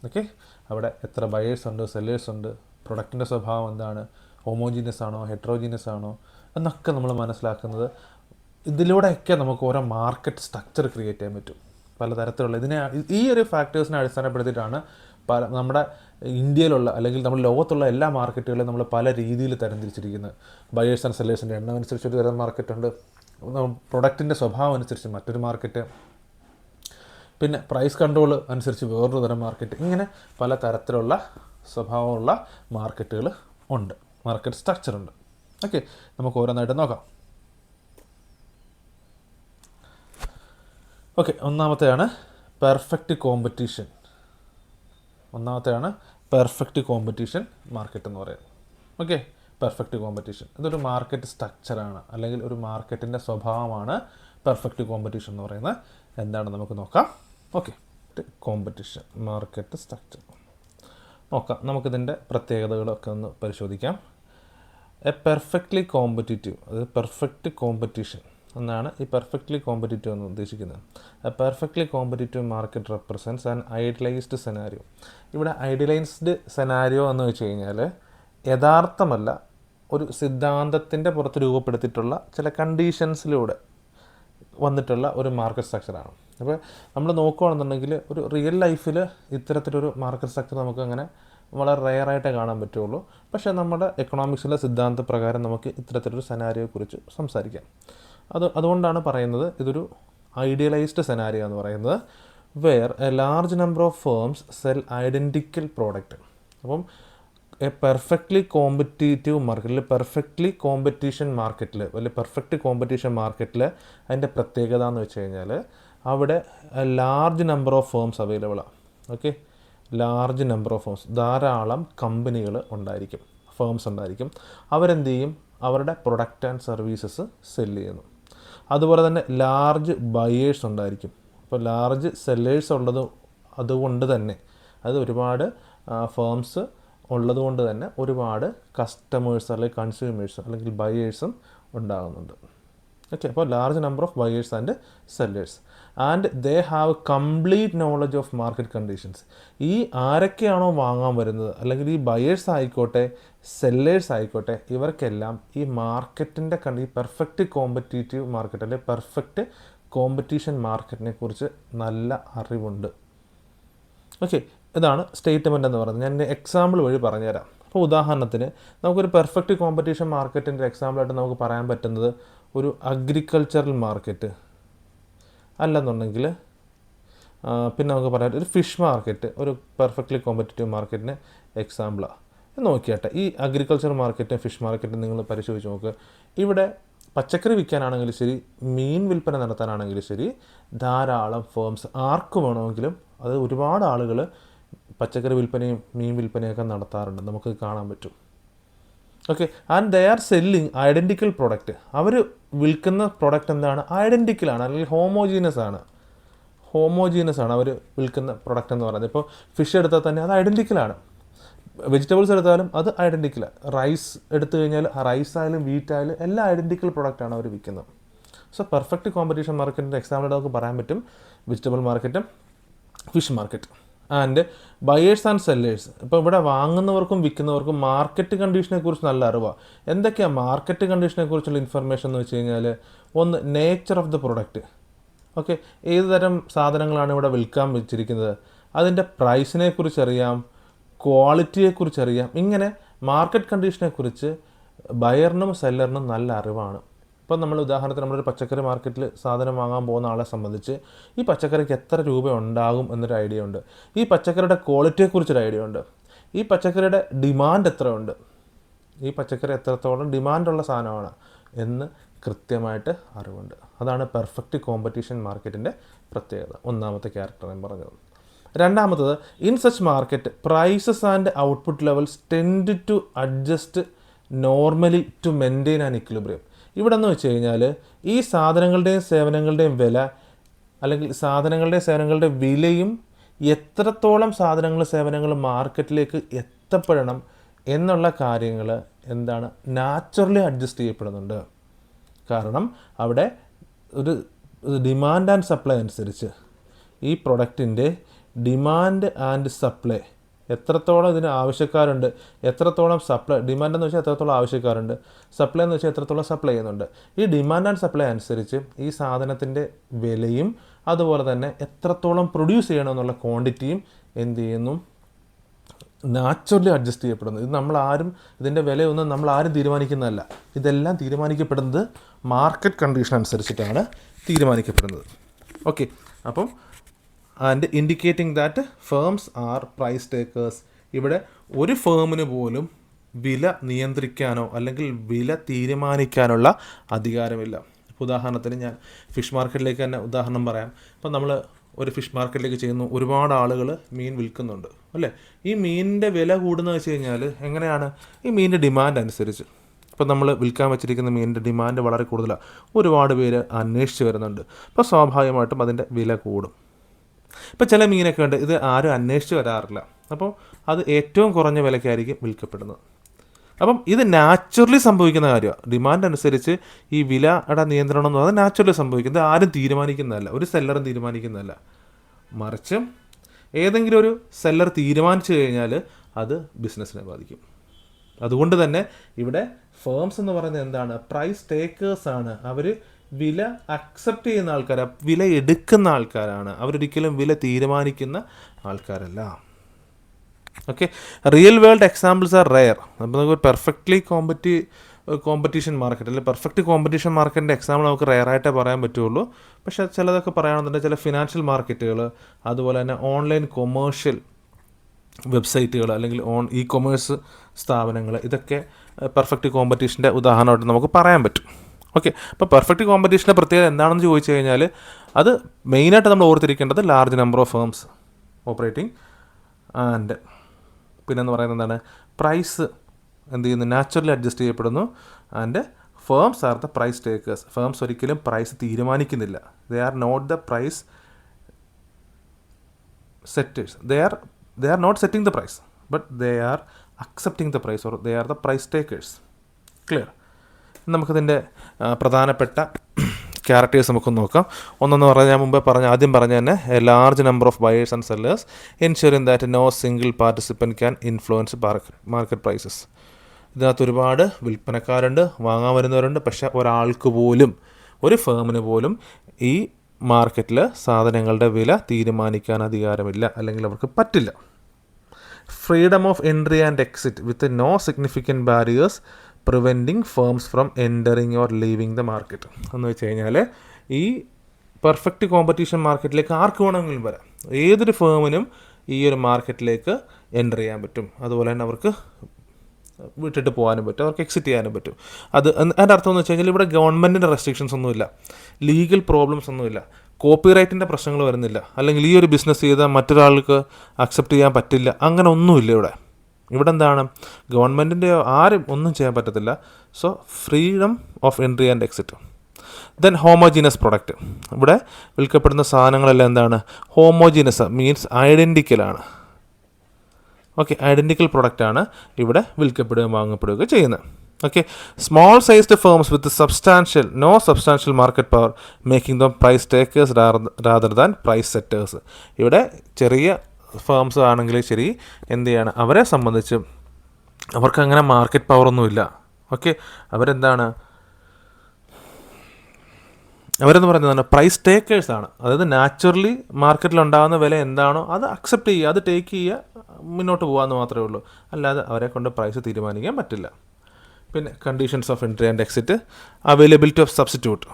ഓക്കെ, അവിടെ എത്ര ബയേഴ്സ് ഉണ്ട്, സെല്ലേഴ്സ് ഉണ്ട്, പ്രൊഡക്റ്റിൻ്റെ സ്വഭാവം എന്താണ്, ഹോമോജീനിയസ് ആണോ ഹെട്രോജീനിയസ് ആണോ എന്നൊക്കെ നമ്മൾ മനസ്സിലാക്കുന്നത് ഇതിലൂടെയൊക്കെ നമുക്ക് ഓരോ മാർക്കറ്റ് സ്ട്രക്ചർ ക്രിയേറ്റ് ചെയ്യാൻ പറ്റും. പലതരത്തിലുള്ള ഈ ഒരു ഫാക്ടേഴ്സിനെ അടിസ്ഥാനപ്പെടുത്തിയിട്ടാണ് നമ്മുടെ ഇന്ത്യയിലുള്ള അല്ലെങ്കിൽ നമ്മുടെ ലോകത്തുള്ള എല്ലാ മാർക്കറ്റുകളെയും നമ്മൾ പല രീതിയിൽ തരംതിരിച്ചിരിക്കുന്നത്. ബയേഴ്സ് ആൻഡ് സെല്ലേഴ്സിൻ്റെ എണ്ണം അനുസരിച്ച് ഒരു തരം മാർക്കറ്റുണ്ട്, പ്രൊഡക്റ്റിൻ്റെ സ്വഭാവം അനുസരിച്ച് മറ്റൊരു മാർക്കറ്റ്, പിന്നെ പ്രൈസ് കൺട്രോൾ അനുസരിച്ച് വേറൊരു തരം മാർക്കറ്റ്. ഇങ്ങനെ പല തരത്തിലുള്ള സ്വഭാവമുള്ള മാർക്കറ്റുകൾ ഉണ്ട്, മാർക്കറ്റ് സ്ട്രക്ചർ ഉണ്ട്. ഓക്കെ, നമുക്ക് ഓരോന്നായിട്ട് നോക്കാം. ഓക്കെ, ഒന്നാമത്തെയാണ് perfect competition. Perfect competition market എന്ന് പറയുന്നത്. ഓക്കെ, പെർഫെക്റ്റ് കോമ്പറ്റീഷൻ ഇതൊരു മാർക്കറ്റ് സ്ട്രക്ചറാണ്, അല്ലെങ്കിൽ ഒരു മാർക്കറ്റിൻ്റെ സ്വഭാവമാണ് പെർഫെക്റ്റ് കോമ്പറ്റീഷൻ എന്ന് പറയുന്നത്. എന്താണ് നമുക്ക് നോക്കാം. ഓക്കെ, കോമ്പറ്റീഷൻ മാർക്കറ്റ് സ്ട്രക്ചർ നോക്കാം. നമുക്കിതിൻ്റെ പ്രത്യേകതകളൊക്കെ ഒന്ന് പരിശോധിക്കാം. പെർഫെക്റ്റ്ലി കോമ്പറ്റീറ്റീവ്, അത് പെർഫെക്റ്റ് കോമ്പറ്റീഷൻ എന്നാണ് ഈ പെർഫെക്റ്റ്ലി കോമ്പറ്റീറ്റീവ് എന്ന് ഉദ്ദേശിക്കുന്നത്. Perfectly competitive market represents an idealised scenario. ഇവിടെ ഐഡിയലൈസ്ഡ് സെനാരിയോ എന്ന് വെച്ച് കഴിഞ്ഞാൽ യഥാർത്ഥമല്ല, ഒരു സിദ്ധാന്തത്തിൻ്റെ പുറത്ത് രൂപപ്പെടുത്തിയിട്ടുള്ള ചില കണ്ടീഷൻസിലൂടെ വന്നിട്ടുള്ള ഒരു മാർക്കറ്റ് സ്ട്രക്ചറാണ്. അപ്പോൾ നമ്മൾ നോക്കുകയാണെന്നുണ്ടെങ്കിൽ ഒരു റിയൽ ലൈഫിൽ ഇത്തരത്തിലൊരു മാർക്കറ്റ് സ്ട്രക്ചർ നമുക്ക് അങ്ങനെ വളരെ റെയറായിട്ടേ കാണാൻ പറ്റുള്ളൂ. പക്ഷേ നമ്മുടെ എക്കണോമിക്സിലെ സിദ്ധാന്തപ്രകാരം നമുക്ക് ഇത്തരത്തിലൊരു സെനാരിയോയെക്കുറിച്ച് സംസാരിക്കാം. അതുകൊണ്ടാണ് പറയുന്നത് ഇതൊരു ഐഡിയലൈസ്ഡ് സെനാരിയോ എന്ന് പറയുന്നത്. Where a large number of firms sell identical product. അപ്പം എ പെർഫെക്റ്റ്ലി കോമ്പറ്റീറ്റീവ് മാർക്കറ്റിൽ, പെർഫെക്റ്റ്ലി കോമ്പറ്റീഷൻ മാർക്കറ്റിൽ, അല്ലെങ്കിൽ പെർഫെക്റ്റ് കോമ്പറ്റീഷൻ മാർക്കറ്റിൽ അതിൻ്റെ പ്രത്യേകത എന്ന് വെച്ച് കഴിഞ്ഞാൽ അവിടെ ലാർജ് നമ്പർ ഓഫ് ഫേംസ് അവൈലബിളാണ്. Okay, large number of firms, ധാരാളം കമ്പനികൾ ഉണ്ടായിരിക്കും, ഫേംസ് ഉണ്ടായിരിക്കും. അവരെന്ത് ചെയ്യും, അവരുടെ പ്രൊഡക്റ്റ് ആൻഡ് സർവീസസ് സെല്ല് ചെയ്യുന്നു. അതുപോലെ തന്നെ ലാർജ് ബയേഴ്സ് ഉണ്ടായിരിക്കും. അപ്പോൾ ലാർജ് സെല്ലേഴ്സ് ഉള്ളത് അതുകൊണ്ട് തന്നെ, അത് ഒരുപാട് ഫേംസ് ഉള്ളതുകൊണ്ട് തന്നെ ഒരുപാട് കസ്റ്റമേഴ്സ് അല്ലെങ്കിൽ കൺസ്യൂമേഴ്സ് അല്ലെങ്കിൽ ബയേഴ്സും ഉണ്ടാകുന്നുണ്ട്. ഓക്കെ, അപ്പോൾ large number of buyers and sellers and they have complete knowledge of market conditions. ഈ ആരൊക്കെയാണോ വാങ്ങാൻ വരുന്നത്, അല്ലെങ്കിൽ ഈ ബയേഴ്സ് ആയിക്കോട്ടെ സെല്ലേഴ്സ് ആയിക്കോട്ടെ, ഇവർക്കെല്ലാം ഈ മാർക്കറ്റിൻ്റെ ഈ പെർഫെക്റ്റ് കോമ്പറ്റീറ്റീവ് മാർക്കറ്റ് അല്ലെങ്കിൽ പെർഫെക്റ്റ് കോമ്പറ്റീഷൻ മാർക്കറ്റിനെ കുറിച്ച് നല്ല അറിവുണ്ട്. ഓക്കെ, ഇതാണ് സ്റ്റേറ്റ്മെൻ്റ് എന്ന് പറയുന്നത്. ഞാൻ എക്സാമ്പിൾ വഴി പറഞ്ഞുതരാം. അപ്പോൾ ഉദാഹരണത്തിന് നമുക്കൊരു പെർഫെക്റ്റ് കോമ്പറ്റീഷൻ മാർക്കറ്റിൻ്റെ എക്സാമ്പിളായിട്ട് നമുക്ക് പറയാൻ പറ്റുന്നത് ഒരു അഗ്രികൾച്ചറൽ മാർക്കറ്റ്, അല്ലെന്നുണ്ടെങ്കിൽ പിന്നെ നമുക്ക് പറയാം ഒരു ഫിഷ് മാർക്കറ്റ് ഒരു പെർഫെക്റ്റ്ലി കോമ്പറ്റീറ്റീവ് മാർക്കറ്റിന് എക്സാമ്പിളാണ്. നോക്കിയാട്ടെ, ഈ അഗ്രികൾച്ചർ മാർക്കറ്റും ഫിഷ് മാർക്കറ്റും നിങ്ങൾ പരിശോധിച്ച് നോക്കുക. ഇവിടെ പച്ചക്കറി വിൽക്കാനാണെങ്കിലും ശരി, മീൻ വിൽപ്പന നടത്താനാണെങ്കിലും ശരി, ധാരാളം ഫേംസ് ആർക്ക് വേണമെങ്കിലും, അത് ഒരുപാട് ആളുകൾ പച്ചക്കറി വിൽപ്പനയും മീൻ വിൽപ്പനയൊക്കെ നടത്താറുണ്ട്, നമുക്ക് കാണാൻ പറ്റും. Okay, and they are selling identical product. അവർ വിൽക്കുന്ന പ്രൊഡക്റ്റ് എന്താണ്, ഐഡൻറ്റിക്കലാണ്, അല്ലെങ്കിൽ ഹോമോജീനസ് ആണ് അവർ വിൽക്കുന്ന പ്രൊഡക്റ്റ് എന്ന് പറയുന്നത്. ഇപ്പോൾ ഫിഷ് എടുത്താൽ തന്നെ അത് ഐഡൻറ്റിക്കലാണ്, വെജിറ്റബിൾസ് എടുത്താലും അത് ഐഡൻറ്റിക്കലാണ്, റൈസ് എടുത്തു കഴിഞ്ഞാൽ റൈസ് ആയാലും വീറ്റ് ആയാലും എല്ലാം ഐഡൻറ്റിക്കൽ പ്രൊഡക്റ്റാണ് അവർ വിൽക്കുന്നത്. സോ പെർഫെക്റ്റ് കോമ്പറ്റീഷൻ മാർക്കറ്റിൻ്റെ എക്സാമ്പിൾ നമുക്ക് പറയാൻ പറ്റും വെജിറ്റബിൾ മാർക്കറ്റും fish market. And buyers and sellers, ഇപ്പോൾ ഇവിടെ വാങ്ങുന്നവർക്കും വിൽക്കുന്നവർക്കും മാർക്കറ്റ് കണ്ടീഷനെ കുറിച്ച് നല്ല അറിവാണ്. എന്തൊക്കെയാണ് മാർക്കറ്റ് കണ്ടീഷനെ കുറിച്ചുള്ള ഇൻഫർമേഷൻ എന്ന് വെച്ച് കഴിഞ്ഞാൽ, ഒന്ന് nature of the product. Okay, ഏത് തരം സാധനങ്ങളാണ് ഇവിടെ വിൽക്കാൻ വെച്ചിരിക്കുന്നത്, അതിൻ്റെ പ്രൈസിനെ കുറിച്ചറിയാം, ക്വാളിറ്റിയെക്കുറിച്ചറിയാം. ഇങ്ങനെ മാർക്കറ്റ് കണ്ടീഷനെക്കുറിച്ച് ബയറിനും സെല്ലറിനും നല്ല അറിവാണ്. ഇപ്പം നമ്മൾ ഉദാഹരണത്തിന് നമ്മളൊരു പച്ചക്കറി മാർക്കറ്റിൽ സാധനം വാങ്ങാൻ പോകുന്ന ആളെ സംബന്ധിച്ച് ഈ പച്ചക്കറിക്ക് എത്ര രൂപ ഉണ്ടാകും എന്നൊരു ഐഡിയ ഉണ്ട്, ഈ പച്ചക്കറിയുടെ ക്വാളിറ്റിയെക്കുറിച്ചൊരു ഐഡിയ ഉണ്ട്, ഈ പച്ചക്കറിയുടെ ഡിമാൻഡ് എത്ര ഉണ്ട്, ഈ പച്ചക്കറി എത്രത്തോളം ഡിമാൻഡുള്ള സാധനമാണ് എന്ന് കൃത്യമായിട്ട് അറിവുണ്ട്. അതാണ് പെർഫെക്റ്റ് കോമ്പറ്റീഷൻ മാർക്കറ്റിൻ്റെ പ്രത്യേകത, ഒന്നാമത്തെ ക്യാരക്ടർ ഞാൻ പറഞ്ഞത്. രണ്ടാമത്തത്, in such market prices and output levels tend to adjust normally to maintain an equilibrium. ഇവിടെ എന്ന് വെച്ച് കഴിഞ്ഞാൽ ഈ സാധനങ്ങളുടെയും സേവനങ്ങളുടെയും വില, അല്ലെങ്കിൽ സാധനങ്ങളുടെയും സേവനങ്ങളുടെ വിലയും എത്രത്തോളം സാധനങ്ങൾ സേവനങ്ങൾ മാർക്കറ്റിലേക്ക് എത്തപ്പെടണം എന്നുള്ള കാര്യങ്ങൾ എന്താണ് നാച്ചുറലി അഡ്ജസ്റ്റ് ചെയ്യപ്പെടുന്നുണ്ട്. കാരണം അവിടെ ഒരു ഡിമാൻഡ് ആൻഡ് സപ്ലൈ അനുസരിച്ച് ഈ പ്രൊഡക്റ്റിൻ്റെ ഡിമാൻഡ് ആൻഡ് സപ്ലൈ എത്രത്തോളം ഇതിന് ആവശ്യക്കാരുണ്ട്, എത്രത്തോളം സപ്ലൈ, ഡിമാൻഡ് എന്ന് വെച്ചാൽ എത്രത്തോളം ആവശ്യക്കാരുണ്ട്, സപ്ലൈ എന്ന് വെച്ചാൽ എത്രത്തോളം സപ്ലൈ ചെയ്യുന്നുണ്ട്. ഈ ഡിമാൻഡ് ആൻഡ് സപ്ലൈ അനുസരിച്ച് ഈ സാധനത്തിൻ്റെ വിലയും അതുപോലെ തന്നെ എത്രത്തോളം പ്രൊഡ്യൂസ് ചെയ്യണമെന്നുള്ള ക്വാണ്ടിറ്റിയും എന്ത് ചെയ്യുന്നു, നാച്ചുറലി അഡ്ജസ്റ്റ് ചെയ്യപ്പെടുന്നു. ഇത് നമ്മളാരും, ഇതിൻ്റെ വിലയൊന്നും നമ്മളാരും തീരുമാനിക്കുന്നതല്ല. ഇതെല്ലാം തീരുമാനിക്കപ്പെടുന്നത് മാർക്കറ്റ് കണ്ടീഷൻ അനുസരിച്ചിട്ടാണ് തീരുമാനിക്കപ്പെടുന്നത്. ഓക്കെ, അപ്പം and indicating that firms are price takers. ഇവിടെ ഒരു ഫേമിന് പോലും വില നിയന്ത്രിക്കാനോ അല്ലെങ്കിൽ വില തീരുമാനിക്കാനുള്ള അധികാരമില്ല. ഉദാഹരണത്തിന് ഞാൻ ഫിഷ് മാർക്കറ്റിലേക്ക് തന്നെ ഉദാഹരണം പറയാം. ഇപ്പം നമ്മൾ ഒരു ഫിഷ് മാർക്കറ്റിലേക്ക് ചെയ്യുന്നു, ഒരുപാട് ആളുകൾ മീൻ വിൽക്കുന്നുണ്ട് അല്ലേ. ഈ മീനിൻ്റെ വില കൂടുന്നത് വെച്ച് കഴിഞ്ഞാൽ എങ്ങനെയാണ്, ഈ മീനിൻ്റെ ഡിമാൻഡ് അനുസരിച്ച്. ഇപ്പം നമ്മൾ വിൽക്കാൻ വെച്ചിരിക്കുന്ന മീനിൻ്റെ ഡിമാൻഡ് വളരെ കൂടുതലാണ്, ഒരുപാട് പേര് അന്വേഷിച്ച് വരുന്നുണ്ട്, അപ്പോൾ സ്വാഭാവികമായിട്ടും അതിൻ്റെ വില കൂടും. ഇപ്പം ചില മീനൊക്കെ ഉണ്ട്, ഇത് ആരും അന്വേഷിച്ച് വരാറില്ല, അപ്പോൾ അത് ഏറ്റവും കുറഞ്ഞ വിലയ്ക്കായിരിക്കും വിൽക്കപ്പെടുന്നത്. അപ്പം ഇത് നാച്ചുറലി സംഭവിക്കുന്ന കാര്യമാണ്. ഡിമാൻഡ് അനുസരിച്ച് ഈ വിലയുടെ നിയന്ത്രണം എന്ന് പറഞ്ഞാൽ നാച്ചുറലി സംഭവിക്കുന്നത്, ആരും തീരുമാനിക്കുന്നതല്ല, ഒരു സെല്ലറും തീരുമാനിക്കുന്നതല്ല. മറിച്ച് ഏതെങ്കിലും ഒരു സെല്ലർ തീരുമാനിച്ചു കഴിഞ്ഞാൽ അത് ബിസിനസ്സിനെ ബാധിക്കും. അതുകൊണ്ട് തന്നെ ഇവിടെ ഫേംസ് എന്ന് പറയുന്നത് എന്താണ്, പ്രൈസ് ടേക്കേഴ്സാണ്. അവർ വില അക്സെപ്റ്റ് ചെയ്യുന്ന ആൾക്കാരാണ്, വില എടുക്കുന്ന ആൾക്കാരാണ്. അവരൊരിക്കലും വില തീരുമാനിക്കുന്ന ആൾക്കാരല്ല. Okay, real world examples are rare. അപ്പോൾ നമുക്ക് ഒരു പെർഫെക്റ്റ്ലി കോമ്പറ്റീഷൻ മാർക്കറ്റ് അല്ലെങ്കിൽ പെർഫെക്റ്റ് കോമ്പറ്റീഷൻ മാർക്കറ്റിൻ്റെ എക്സാമ്പിൾ നമുക്ക് റെയറായിട്ടേ പറയാൻ പറ്റുള്ളൂ. പക്ഷേ ചിലതൊക്കെ പറയുകയാണെന്നുണ്ടെങ്കിൽ ചില ഫിനാൻഷ്യൽ മാർക്കറ്റുകൾ, അതുപോലെ തന്നെ ഓൺലൈൻ കൊമേഴ്ഷ്യൽ വെബ്സൈറ്റുകൾ അല്ലെങ്കിൽ ഇ കൊമേഴ്സ് സ്ഥാപനങ്ങൾ, ഇതൊക്കെ പെർഫെക്റ്റ് കോമ്പറ്റീഷൻ്റെ ഉദാഹരണമായിട്ട് നമുക്ക് പറയാൻ പറ്റും. ഓക്കെ, അപ്പോൾ പെർഫെക്റ്റ് കോമ്പറ്റീഷൻ്റെ പ്രത്യേകത എന്താണെന്ന് ചോദിച്ചു കഴിഞ്ഞാൽ അത് മെയിനായിട്ട് നമ്മൾ ഓർത്തിരിക്കേണ്ടത് large number of firms operating and പിന്നെന്ന് പറയുന്നത് എന്താണ്, പ്രൈസ് എന്ത് ചെയ്യുന്നു, നാച്ചുറലി അഡ്ജസ്റ്റ് ചെയ്യപ്പെടുന്നു. And firms are the price takers. Firms ഒരിക്കലും പ്രൈസ് തീരുമാനിക്കുന്നില്ല. They are not the price setters. They are not setting the price, but they are accepting the price, or they are the price takers. Clear? നമുക്കതിൻ്റെ പ്രധാനപ്പെട്ട characters നമുക്കൊന്ന് നോക്കാം. ഒന്നെന്ന് പറഞ്ഞാൽ ഞാൻ മുമ്പേ ആദ്യം പറഞ്ഞ തന്നെ a large number of buyers and sellers ensuring that no single participant can influence market prices. ഇതിനകത്ത് ഒരുപാട് വിൽപ്പനക്കാരുണ്ട്, വാങ്ങാൻ വരുന്നവരുണ്ട്, പക്ഷേ ഒരാൾക്ക് പോലും, ഒരു ഫേമിന് പോലും ഈ മാർക്കറ്റിൽ സാധനങ്ങളുടെ വില തീരുമാനിക്കാൻ അധികാരമില്ല, അല്ലെങ്കിൽ അവർക്ക് പറ്റില്ല. Freedom of entry and exit with no significant barriers preventing firms from entering or leaving the market. എന്ന് വെച്ച് കഴിഞ്ഞാൽ ഈ പെർഫെക്റ്റ് കോമ്പറ്റീഷൻ മാർക്കറ്റിലേക്ക് ആർക്ക് വേണമെങ്കിലും വരാം, ഏതൊരു ഫേമിനും ഈ ഒരു മാർക്കറ്റിലേക്ക് എൻ്റർ ചെയ്യാൻ പറ്റും. അതുപോലെ തന്നെ അവർക്ക് വിട്ടിട്ട് പോകാനും പറ്റും, അവർക്ക് എക്സിറ്റ് ചെയ്യാനും പറ്റും. അതിൻ്റെ അർത്ഥം എന്ന് വെച്ച് കഴിഞ്ഞാൽ ഇവിടെ ഗവൺമെൻറ്റിൻ്റെ റെസ്ട്രിക്ഷൻസ് ഒന്നുമില്ല, ലീഗൽ പ്രോബ്ലംസ് ഒന്നുമില്ല, കോപ്പിറൈറ്റിൻ്റെ പ്രശ്നങ്ങൾ വരുന്നില്ല, അല്ലെങ്കിൽ ഈ ഒരു ബിസിനസ് ചെയ്താൽ മറ്റൊരാൾക്ക് അക്സെപ്റ്റ് ചെയ്യാൻ പറ്റില്ല, അങ്ങനെ ഒന്നുമില്ല ഇവിടെ. ഇവിടെ എന്താണ്, ഗവൺമെൻറ്റിൻ്റെ ആരും ഒന്നും ചെയ്യാൻ പറ്റത്തില്ല. So freedom of entry and exit. Then homogeneous product. ഇവിടെ വിൽക്കപ്പെടുന്ന സാധനങ്ങളെല്ലാം എന്താണ്, ഹോമോജീനസ് മീൻസ് ഐഡൻറ്റിക്കലാണ്. ഓക്കെ, ഐഡൻറ്റിക്കൽ പ്രൊഡക്റ്റാണ് ഇവിടെ വിൽക്കപ്പെടുകയും വാങ്ങപ്പെടുകയൊക്കെ ചെയ്യുന്നത്. Okay, small sized firms with no substantial market power making them price takers rather than price setters. ഇവിടെ ചെറിയ ഫേംസ് ആണെങ്കിൽ ശരി, എന്ത് ചെയ്യാണ്, അവരെ സംബന്ധിച്ച് അവർക്ക് അങ്ങനെ മാർക്കറ്റ് പവറൊന്നുമില്ല. ഓക്കെ, അവരെന്താണ്, അവരെന്ന് പറയുന്നത് പ്രൈസ് ടേക്കേഴ്സാണ്. അതായത് നാച്ചുറലി മാർക്കറ്റിലുണ്ടാകുന്ന വില എന്താണോ അത് അക്സെപ്റ്റ് ചെയ്യുക, അത് ടേക്ക് ചെയ്യുക, മുന്നോട്ട് പോകാമെന്ന് മാത്രമേ ഉള്ളൂ. അല്ലാതെ അവരെ കൊണ്ട് പ്രൈസ് തീരുമാനിക്കാൻ പറ്റില്ല. പിന്നെ conditions of entry and exit, availability of substitute.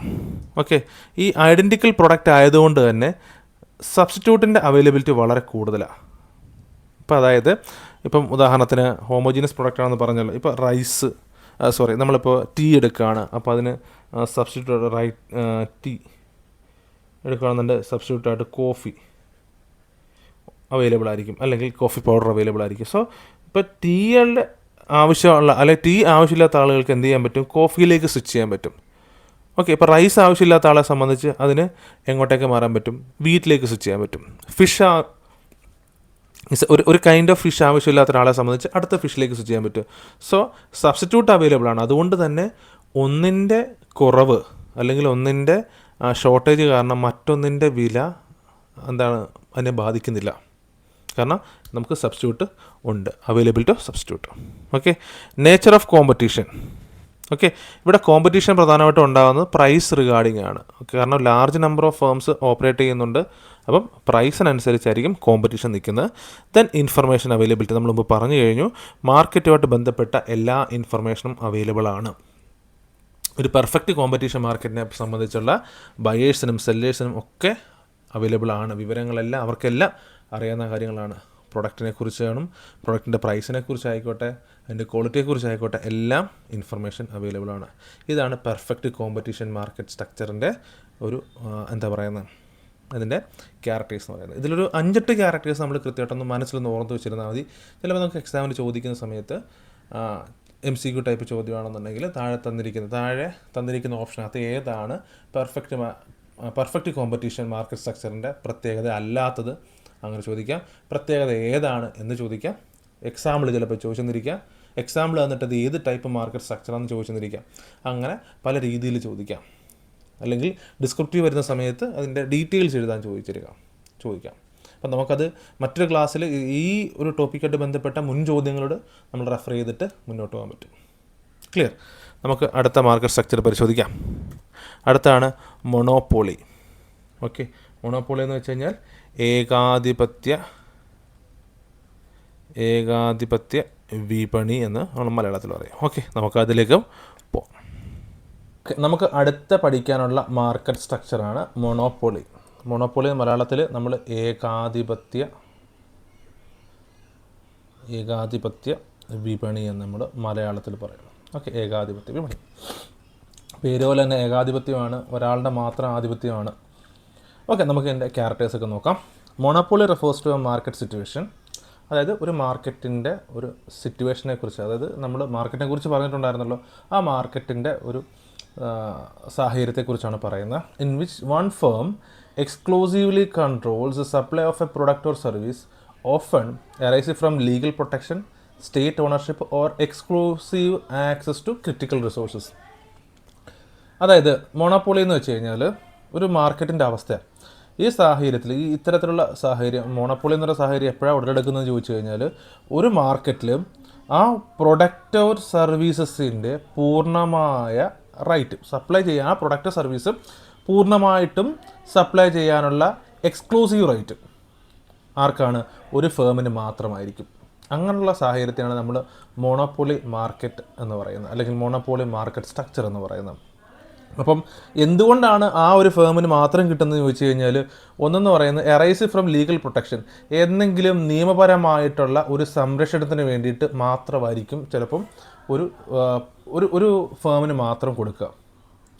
Okay, ഈ ഐഡൻറ്റിക്കൽ പ്രൊഡക്റ്റ് ആയതുകൊണ്ട് തന്നെ സബ്സ്റ്റിറ്റ്യൂട്ടിൻ്റെ അവൈലബിലിറ്റി വളരെ കൂടുതലാണ്. ഇപ്പോൾ അതായത് ഇപ്പം ഉദാഹരണത്തിന് ഹോമോജീനസ് പ്രൊഡക്റ്റാണെന്ന് പറഞ്ഞല്ലോ, ഇപ്പോൾ നമ്മളിപ്പോൾ ടീ എടുക്കുകയാണ്, അപ്പോൾ അതിന് സബ്സ്റ്റിറ്റ്യൂട്ട് ടീ എടുക്കുകയാണെന്നുണ്ട്, സബ്സ്റ്റിറ്റ്യൂട്ടായിട്ട് കോഫി അവൈലബിൾ ആയിരിക്കും, അല്ലെങ്കിൽ കോഫി പൗഡർ അവൈലബിൾ ആയിരിക്കും. സോ ഇപ്പോൾ ടീയുടെ ആവശ്യമുള്ള അല്ലെങ്കിൽ ടീ ആവശ്യമില്ലാത്ത ആളുകൾക്ക് എന്ത് ചെയ്യാൻ പറ്റും, കോഫിയിലേക്ക് സ്വിച്ച് ചെയ്യാൻ പറ്റും. ഓക്കെ, ഇപ്പോൾ റൈസ് ആവശ്യമില്ലാത്ത ആളെ സംബന്ധിച്ച് അതിന് എങ്ങോട്ടേക്ക് മാറാൻ പറ്റും, വീറ്റിലേക്ക് സ്വിച്ച് ചെയ്യാൻ പറ്റും. ഒരു കൈൻഡ് ഓഫ് ഫിഷ് ആവശ്യമില്ലാത്ത ഒരാളെ സംബന്ധിച്ച് അടുത്ത ഫിഷിലേക്ക് സ്വിച്ച് ചെയ്യാൻ പറ്റും. സോ സബ്സ്റ്റിറ്റ്യൂട്ട് അവൈലബിൾ ആണ്. അതുകൊണ്ട് തന്നെ ഒന്നിൻ്റെ കുറവ് അല്ലെങ്കിൽ ഒന്നിൻ്റെ ഷോർട്ടേജ് കാരണം മറ്റൊന്നിൻ്റെ വില അതിനെ ബാധിക്കുന്നില്ല. കാരണം നമുക്ക് സബ്സ്റ്റിറ്റ്യൂട്ട് ഉണ്ട്, available to substitute. Okay, nature of competition. Okay, ഇവിടെ കോമ്പറ്റീഷൻ പ്രധാനമായിട്ടും ഉണ്ടാകുന്നത് പ്രൈസ് റിഗാർഡിംഗ് ആണ്. ഓക്കെ, കാരണം large number of firms operate ചെയ്യുന്നുണ്ട്. അപ്പം പ്രൈസിനനുസരിച്ചായിരിക്കും കോമ്പറ്റീഷൻ നിൽക്കുന്നത്. ദെൻ ഇൻഫർമേഷൻ അവൈലബിലിറ്റി നമ്മൾ മുമ്പ് പറഞ്ഞു കഴിഞ്ഞു. മാർക്കറ്റുമായിട്ട് ബന്ധപ്പെട്ട എല്ലാ ഇൻഫർമേഷനും അവൈലബിൾ ആണ്. ഒരു പെർഫെക്റ്റ് കോമ്പറ്റീഷൻ മാർക്കറ്റിനെ സംബന്ധിച്ചുള്ള ബയേഴ്സിനും സെല്ലേഴ്സിനും ഒക്കെ അവൈലബിൾ ആണ്. വിവരങ്ങളെല്ലാം അവർക്കെല്ലാം അറിയാവുന്ന കാര്യങ്ങളാണ്. പ്രൊഡക്റ്റിനെ കുറിച്ചാണ്, പ്രൊഡക്റ്റിൻ്റെ പ്രൈസിനെ കുറിച്ചായിക്കോട്ടെ, അതിൻ്റെ ക്വാളിറ്റിയെക്കുറിച്ചായിക്കോട്ടെ, എല്ലാം ഇൻഫർമേഷൻ അവൈലബിൾ ആണ്. ഇതാണ് പെർഫെക്റ്റ് കോമ്പറ്റീഷൻ മാർക്കറ്റ് സ്ട്രക്ചറിൻ്റെ ഒരു അതിൻ്റെ ക്യാരക്ടേഴ്സ് എന്ന് പറയുന്നത്. ഇതിലൊരു 5-8 ക്യാരക്ടേഴ്സ് നമ്മൾ കൃത്യമായിട്ടൊന്ന് മനസ്സിലൊന്ന് ഓർത്ത് വെച്ചിരുന്നാൽ മതി. ചിലപ്പോൾ നമുക്ക് എക്സാമിന് ചോദിക്കുന്ന സമയത്ത് MCQ ടൈപ്പ് ചോദ്യമാണെന്നുണ്ടെങ്കിൽ താഴെ തന്നിരിക്കുന്ന ഓപ്ഷനകത്ത് ഏതാണ് പെർഫെക്റ്റ് കോമ്പറ്റീഷൻ മാർക്കറ്റ് സ്ട്രക്ചറിൻ്റെ പ്രത്യേകത അല്ലാത്തത്, അങ്ങനെ ചോദിക്കാം. പ്രത്യേകത ഏതാണ് എന്ന് ചോദിക്കാം. എക്സാമ്പിൾ ചിലപ്പോൾ ചോദിച്ചെന്നിരിക്കാം. എക്സാമ്പിൾ തന്നിട്ട് അത് ഏത് ടൈപ്പ് മാർക്കറ്റ് സ്ട്രക്ചറാണെന്ന് ചോദിച്ചെന്നിരിക്കാം. അങ്ങനെ പല രീതിയിൽ ചോദിക്കാം. അല്ലെങ്കിൽ ഡിസ്ക്രിപ്റ്റീവ് വരുന്ന സമയത്ത് അതിൻ്റെ ഡീറ്റെയിൽസ് എഴുതാൻ ചോദിക്കാം. അപ്പം നമുക്കത് മറ്റൊരു ക്ലാസ്സിൽ ഈ ഒരു ടോപ്പിക്കായിട്ട് ബന്ധപ്പെട്ട മുൻ ചോദ്യങ്ങളോട് നമ്മൾ റെഫർ ചെയ്തിട്ട് മുന്നോട്ട് പോകാൻ പറ്റും. ക്ലിയർ? നമുക്ക് അടുത്ത മാർക്കറ്റ് സ്ട്രക്ചർ പരിശോധിക്കാം. അടുത്താണ് മൊണോപോളി. ഓക്കെ, മൊണോപോളി എന്ന് വെച്ച് കഴിഞ്ഞാൽ ഏകാധിപത്യ വിപണി എന്ന് നമ്മൾ മലയാളത്തിൽ പറയും. ഓക്കെ, നമുക്ക് അതിലേക്ക് പോകാം. നമുക്ക് അടുത്ത പഠിക്കാനുള്ള മാർക്കറ്റ് സ്ട്രക്ചറാണ് മൊണോപോളി. മൊണോപോളി മലയാളത്തിൽ നമ്മൾ ഏകാധിപത്യ വിപണി എന്ന് നമ്മൾ മലയാളത്തിൽ പറയുന്നു. ഓക്കെ, ഏകാധിപത്യ വിപണി പേര് പോലെ തന്നെ ഏകാധിപത്യമാണ്, ഒരാളുടെ മാത്രം ആധിപത്യമാണ്. ഓക്കെ, നമുക്ക് ഇതിൻ്റെ ക്യാരക്ടേഴ്സൊക്കെ നോക്കാം. Monopoly refers to a market situation, അതായത് ഒരു മാർക്കറ്റിൻ്റെ ഒരു സിറ്റുവേഷനെ കുറിച്ച്, അതായത് നമ്മൾ മാർക്കറ്റിനെ കുറിച്ച് പറഞ്ഞിട്ടുണ്ടായിരുന്നല്ലോ, ആ മാർക്കറ്റിൻ്റെ ഒരു സാഹചര്യത്തെക്കുറിച്ചാണ് പറയുന്നത്. In which one firm exclusively controls the supply of a product or service often arising from legal protection, state ownership or exclusive access to critical resources. അതായത് മൊണോപോളി എന്ന് വെച്ച് കഴിഞ്ഞാൽ ഒരു മാർക്കറ്റിൻ്റെ അവസ്ഥയാണ്. ഈ സാഹചര്യത്തിൽ ഇത്തരത്തിലുള്ള സാഹചര്യം, മൊണോപോളി എന്നൊരു സാഹചര്യം എപ്പോഴാണ് ഉടലെടുക്കുന്നതെന്ന് ചോദിച്ചു കഴിഞ്ഞാൽ, ഒരു മാർക്കറ്റിൽ ആ പ്രൊഡക്റ്റ് ഓർ സർവീസസിൻ്റെ പൂർണ്ണമായ റൈറ്റ് സപ്ലൈ ചെയ്യാൻ, ആ പ്രൊഡക്റ്റ് സർവീസ് പൂർണ്ണമായിട്ടും സപ്ലൈ ചെയ്യാനുള്ള എക്സ്ക്ലൂസീവ് റൈറ്റ് ആർക്കാണ്? ഒരു ഫേമിന് മാത്രമായിരിക്കും. അങ്ങനെയുള്ള സാഹചര്യത്തെയാണ് നമ്മൾ മൊണോപോളി മാർക്കറ്റ് എന്ന് പറയുന്നത്, അല്ലെങ്കിൽ മൊണോപോളി മാർക്കറ്റ് സ്ട്രക്ചർ എന്ന് പറയുന്നത്. അപ്പം എന്തുകൊണ്ടാണ് ആ ഒരു ഫേമിന് മാത്രം കിട്ടുന്നത് ചോദിച്ചു കഴിഞ്ഞാൽ, ഒന്നെന്ന് പറയുന്നത് എറൈസ് ഫ്രം ലീഗൽ പ്രൊട്ടക്ഷൻ, എന്തെങ്കിലും നിയമപരമായിട്ടുള്ള ഒരു സംരക്ഷണത്തിന് വേണ്ടിയിട്ട് മാത്രമായിരിക്കും ചിലപ്പം ഒരു ഫേമിന് മാത്രം കൊടുക്കുക.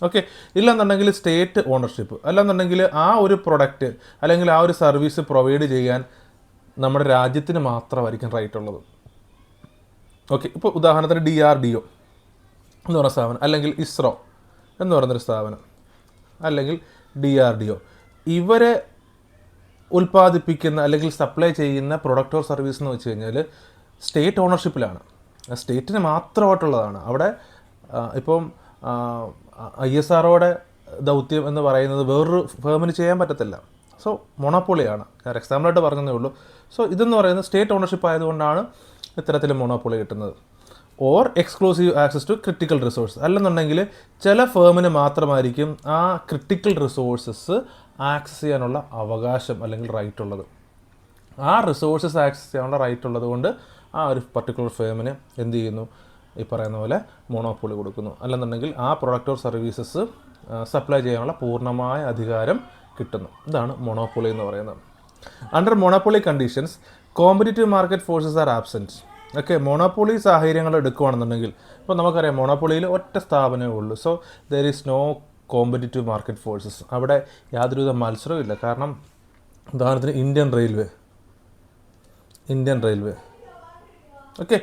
ഓക്കെ, ഇല്ലെന്നുണ്ടെങ്കിൽ സ്റ്റേറ്റ് ഓണർഷിപ്പ്, അല്ലെന്നുണ്ടെങ്കിൽ ആ ഒരു പ്രൊഡക്റ്റ് അല്ലെങ്കിൽ ആ ഒരു സർവീസ് പ്രൊവൈഡ് ചെയ്യാൻ നമ്മുടെ രാജ്യത്തിന് മാത്രമായിരിക്കും റൈറ്റ് ഉള്ളത്. ഓക്കെ, ഇപ്പോൾ ഉദാഹരണത്തിന് DRDO എന്ന് പറയുന്ന സ്ഥാപനം, അല്ലെങ്കിൽ ISRO എന്ന് പറയുന്നൊരു സ്ഥാപനം, അല്ലെങ്കിൽ DRDO, ഇവരെ ഉൽപ്പാദിപ്പിക്കുന്ന അല്ലെങ്കിൽ സപ്ലൈ ചെയ്യുന്ന പ്രൊഡക്റ്റ് ഓർ സർവീസ് എന്ന് വെച്ച് കഴിഞ്ഞാൽ സ്റ്റേറ്റ് ഓണർഷിപ്പിലാണ്, സ്റ്റേറ്റിന് മാത്രമായിട്ടുള്ളതാണ്. അവിടെ ഇപ്പം ISROയുടെ ദൗത്യം എന്ന് പറയുന്നത് വേറൊരു ഫേമിന് ചെയ്യാൻ പറ്റത്തില്ല. സോ മൊണോപോളിയാണ്, ഞാൻ എക്സാമ്പിളായിട്ട് പറഞ്ഞതേ ഉള്ളൂ. സോ ഇതെന്ന് പറയുന്നത് സ്റ്റേറ്റ് ഓണർഷിപ്പ് ആയതുകൊണ്ടാണ് ഇത്തരത്തിൽ മൊണോപോളി കിട്ടുന്നത്. Or exclusive access to critical resource, അല്ലെന്നുണ്ടെങ്കിൽ ചില ഫേമിന് മാത്രമായിരിക്കും ആ ക്രിട്ടിക്കൽ റിസോഴ്സസ് ആക്സസ് ചെയ്യാനുള്ള അവകാശം അല്ലെങ്കിൽ റൈറ്റ് ഉള്ളത്. ആ റിസോഴ്സസ് ആക്സസ് ചെയ്യാനുള്ള റൈറ്റ് ഉള്ളത് കൊണ്ട് ആ ഒരു പർട്ടിക്കുലർ ഫേമിന് എന്ത് ചെയ്യുന്നു, ഈ പറയുന്ന പോലെ മൊണോപോളി കൊടുക്കുന്നു. അല്ലെന്നുണ്ടെങ്കിൽ ആ പ്രൊഡക്റ്റ് ഓർ സർവീസസ് സപ്ലൈ ചെയ്യാനുള്ള പൂർണ്ണമായ അധികാരം കിട്ടുന്നു. ഇതാണ് മൊണോപോളി എന്ന് പറയുന്നത്. Under monopoly conditions competitive market forces are absent. Okay, monopoly സാഹചര്യങ്ങൾ എടുക്കുകയാണെന്നുണ്ടെങ്കിൽ, ഇപ്പോൾ നമുക്കറിയാം മൊണോപോളിയിൽ ഒറ്റ സ്ഥാപനമേ ഉള്ളൂ. So there is no competitive market forces. അവിടെ യാതൊരുവിധ മത്സരവും ഇല്ല. കാരണം ഉദാഹരണത്തിന് ഇന്ത്യൻ റെയിൽവേ, ഓക്കെ,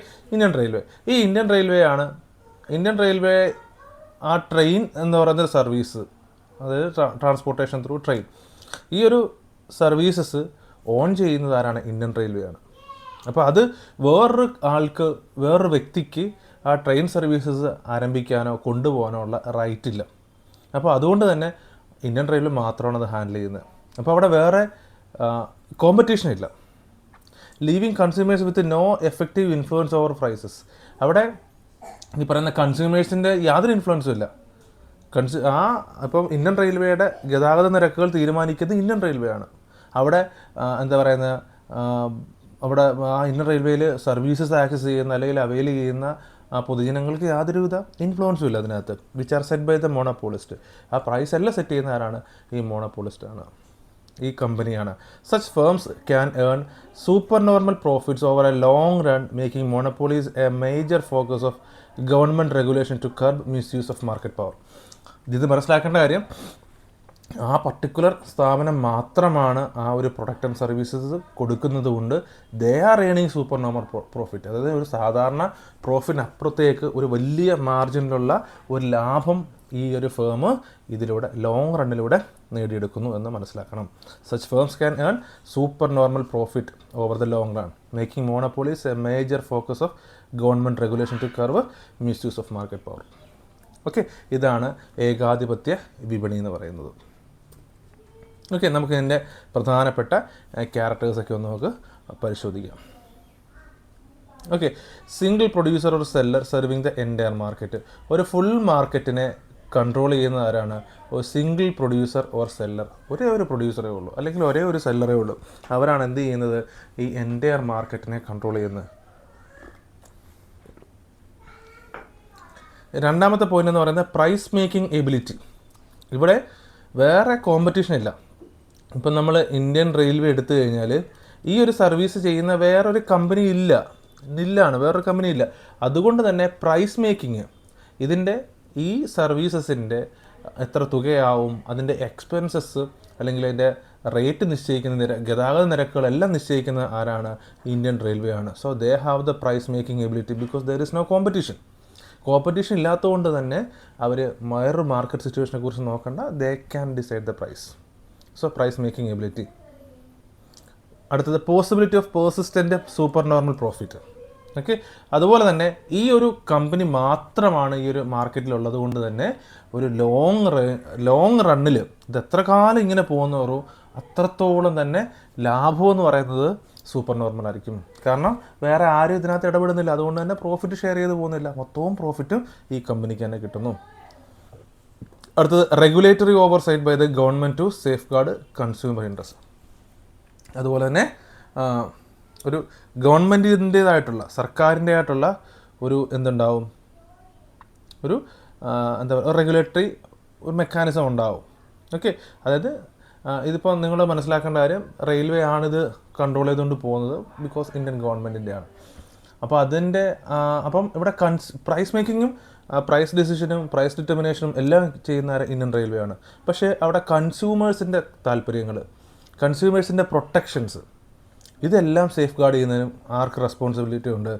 ഈ ഇന്ത്യൻ റെയിൽവേ ആ ട്രെയിൻ എന്ന് പറയുന്നൊരു സർവീസ്, അതായത് ട്രാൻസ്പോർട്ടേഷൻ ത്രൂ ട്രെയിൻ, ഈ ഒരു സർവീസസ് ഓൺ ചെയ്യുന്നത് ആരാണ്? ഇന്ത്യൻ റെയിൽവേ ആണ്. അപ്പോൾ അത് വേറൊരു വ്യക്തിക്ക് ആ ട്രെയിൻ സർവീസസ് ആരംഭിക്കാനോ കൊണ്ടുപോകാനോ ഉള്ള റൈറ്റ് ഇല്ല. അപ്പോൾ അതുകൊണ്ട് തന്നെ ഇന്ത്യൻ റെയിൽവേ മാത്രമാണ് അത് ഹാൻഡിൽ ചെയ്യുന്നത്. അപ്പോൾ അവിടെ വേറെ കോമ്പറ്റീഷൻ ഇല്ല. Leaving consumers with no effective influence over prices. അവിടെ ഈ പറയുന്ന കൺസ്യൂമേഴ്സിൻ്റെ യാതൊരു ഇൻഫ്ലുവൻസും ഇല്ല. അപ്പം ഇന്ത്യൻ റെയിൽവേയുടെ ഗതാഗത നിരക്കുകൾ തീരുമാനിക്കുന്നത് ഇന്ത്യൻ റെയിൽവേ ആണ്. അവിടെ എന്താ പറയുന്നത്, അവിടെ ആ ഇന്ത്യൻ റെയിൽവേയിൽ സർവീസസ് ആക്സസ് ചെയ്യുന്ന അല്ലെങ്കിൽ അവൈൽ ചെയ്യുന്ന പൊതുജനങ്ങൾക്ക് യാതൊരുവിധ ഇൻഫ്ലുവൻസും ഇല്ല അതിനകത്ത്. Which are set by the monopolist. ആ പ്രൈസ് എല്ലാം സെറ്റ് ചെയ്യുന്ന ആരാണ്? ഈ മോണോപോളിസ്റ്റ് ആണ്, ഈ കമ്പനിയാണ്. Such firms can earn super normal profits over a long run, making monopolies a major focus of government regulation to curb misuse of market power. ഇത് മനസ്സിലാക്കേണ്ട കാര്യം, ആ പർട്ടിക്കുലർ സ്ഥാപനം മാത്രമാണ് ആ ഒരു പ്രൊഡക്റ്റ് ആൻഡ് സർവീസസ് കൊടുക്കുന്നത് കൊണ്ട് ദേ ആർ ഏണിങ് സൂപ്പർ നോർമൽ പ്രോഫിറ്റ്. അതായത് ഒരു സാധാരണ പ്രോഫിറ്റിന് അപ്പുറത്തേക്ക് ഒരു വലിയ മാർജിനിലുള്ള ഒരു ലാഭം ഈ ഒരു ഫേം ഇതിലൂടെ ലോങ് റണ്ണിലൂടെ നേടിയെടുക്കുന്നു എന്ന് മനസ്സിലാക്കണം. Such firms can earn super normal profit over the long run, making monopolies a major focus of government regulation to curb misuse of market power. Okay, ഇതാണ് ഏകാധിപത്യ വിപണി എന്ന് പറയുന്നത്. ഓക്കെ, നമുക്ക് ഇതിൻ്റെ പ്രധാനപ്പെട്ട ക്യാരക്ടേഴ്സൊക്കെ ഒന്ന് നമുക്ക് പരിശോധിക്കാം. ഓക്കെ, സിംഗിൾ പ്രൊഡ്യൂസർ ഒരു seller serving the entire market. ഒരു ഫുൾ മാർക്കറ്റിനെ കൺട്രോൾ ചെയ്യുന്ന ആരാണ്? ഒരു സിംഗിൾ പ്രൊഡ്യൂസർ ഓർ സെല്ലർ. ഒരേ ഒരു പ്രൊഡ്യൂസറേ ഉള്ളൂ അല്ലെങ്കിൽ ഒരേ ഒരു സെല്ലറേ ഉള്ളൂ. അവരാണ് എന്ത് ചെയ്യുന്നത്? ഈ എൻറ്റയർ മാർക്കറ്റിനെ കൺട്രോൾ ചെയ്യുന്നത്. രണ്ടാമത്തെ പോയിന്റ് എന്ന് പറയുന്നത് പ്രൈസ് മേക്കിംഗ് എബിലിറ്റി. ഇവിടെ വേറെ കോമ്പറ്റീഷൻ ഇല്ല. ഇപ്പം നമ്മൾ ഇന്ത്യൻ റെയിൽവേ എടുത്തു കഴിഞ്ഞാൽ ഈ ഒരു സർവീസ് ചെയ്യുന്ന വേറൊരു കമ്പനി വേറൊരു കമ്പനി ഇല്ല. അതുകൊണ്ട് തന്നെ പ്രൈസ് മേക്കിങ്, ഇതിൻ്റെ ഈ സർവീസസിൻ്റെ എത്ര തുകയാവും, അതിൻ്റെ എക്സ്പെൻസസ് അല്ലെങ്കിൽ അതിൻ്റെ റേറ്റ് നിശ്ചയിക്കുന്ന ഗതാഗത നിരക്കുകളെല്ലാം നിശ്ചയിക്കുന്ന ആരാണ്? ഇന്ത്യൻ റെയിൽവേ ആണ്. So they have the price making ability because there is no competition. Competition ഇല്ലാത്തതുകൊണ്ട് തന്നെ അവർ വേറൊരു മാർക്കറ്റ് സിറ്റുവേഷനെ കുറിച്ച് നോക്കണ്ട, they can decide the price. So price making ability. അടുത്തത് possibility of persistent super normal profit. Okay, അതുപോലെ തന്നെ ഈ ഒരു കമ്പനി മാത്രമാണ് ഈ ഒരു മാർക്കറ്റിലുള്ളത് കൊണ്ട് തന്നെ ഒരു ലോങ് റണ്ണിൽ ഇത് എത്ര കാലം ഇങ്ങനെ പോകുന്നവരോ അത്രത്തോളം തന്നെ ലാഭം എന്ന് പറയുന്നത് സൂപ്പർ നോർമൽ ആയിരിക്കും. കാരണം വേറെ ആരും ഇതിനകത്ത് ഇടപെടുന്നില്ല, അതുകൊണ്ട് തന്നെ പ്രോഫിറ്റ് ഷെയർ ചെയ്ത് പോകുന്നില്ല. മൊത്തവും പ്രോഫിറ്റും ഈ കമ്പനിക്ക് തന്നെ കിട്ടുന്നു. അടുത്തത് regulatory oversight by the government to safeguard consumer interest. അതുപോലെ തന്നെ ഒരു ഗവൺമെൻറ്റിൻ്റേതായിട്ടുള്ള സർക്കാരിൻ്റെതായിട്ടുള്ള ഒരു എന്തുണ്ടാവും, ഒരു എന്താ പറയുക, റെഗുലേറ്ററി ഒരു മെക്കാനിസം ഉണ്ടാവും. ഓക്കെ, അതായത് ഇതിപ്പോൾ നിങ്ങൾ മനസ്സിലാക്കേണ്ട കാര്യം, റെയിൽവേ ആണിത് കൺട്രോൾ ചെയ്തുകൊണ്ട് പോകുന്നത് ബിക്കോസ് ഇന്ത്യൻ ഗവൺമെൻറ്റിൻ്റെ ആണ്. അപ്പോൾ അപ്പം ഇവിടെ പ്രൈസ് മേക്കിങ്ങും പ്രൈസ് ഡിസിഷനും പ്രൈസ് ഡിറ്റർമിനേഷനും എല്ലാം ചെയ്യുന്ന ഇന്ത്യൻ റെയിൽവേ ആണ്. പക്ഷേ അവിടെ കൺസ്യൂമേഴ്സിൻ്റെ താല്പര്യങ്ങൾ, കൺസ്യൂമേഴ്സിൻ്റെ പ്രൊട്ടക്ഷൻസ്, ഇതെല്ലാം സേഫ് ഗാർഡ് ചെയ്യുന്നതിനും ആർക്ക് റെസ്പോൺസിബിലിറ്റി ഉണ്ട്?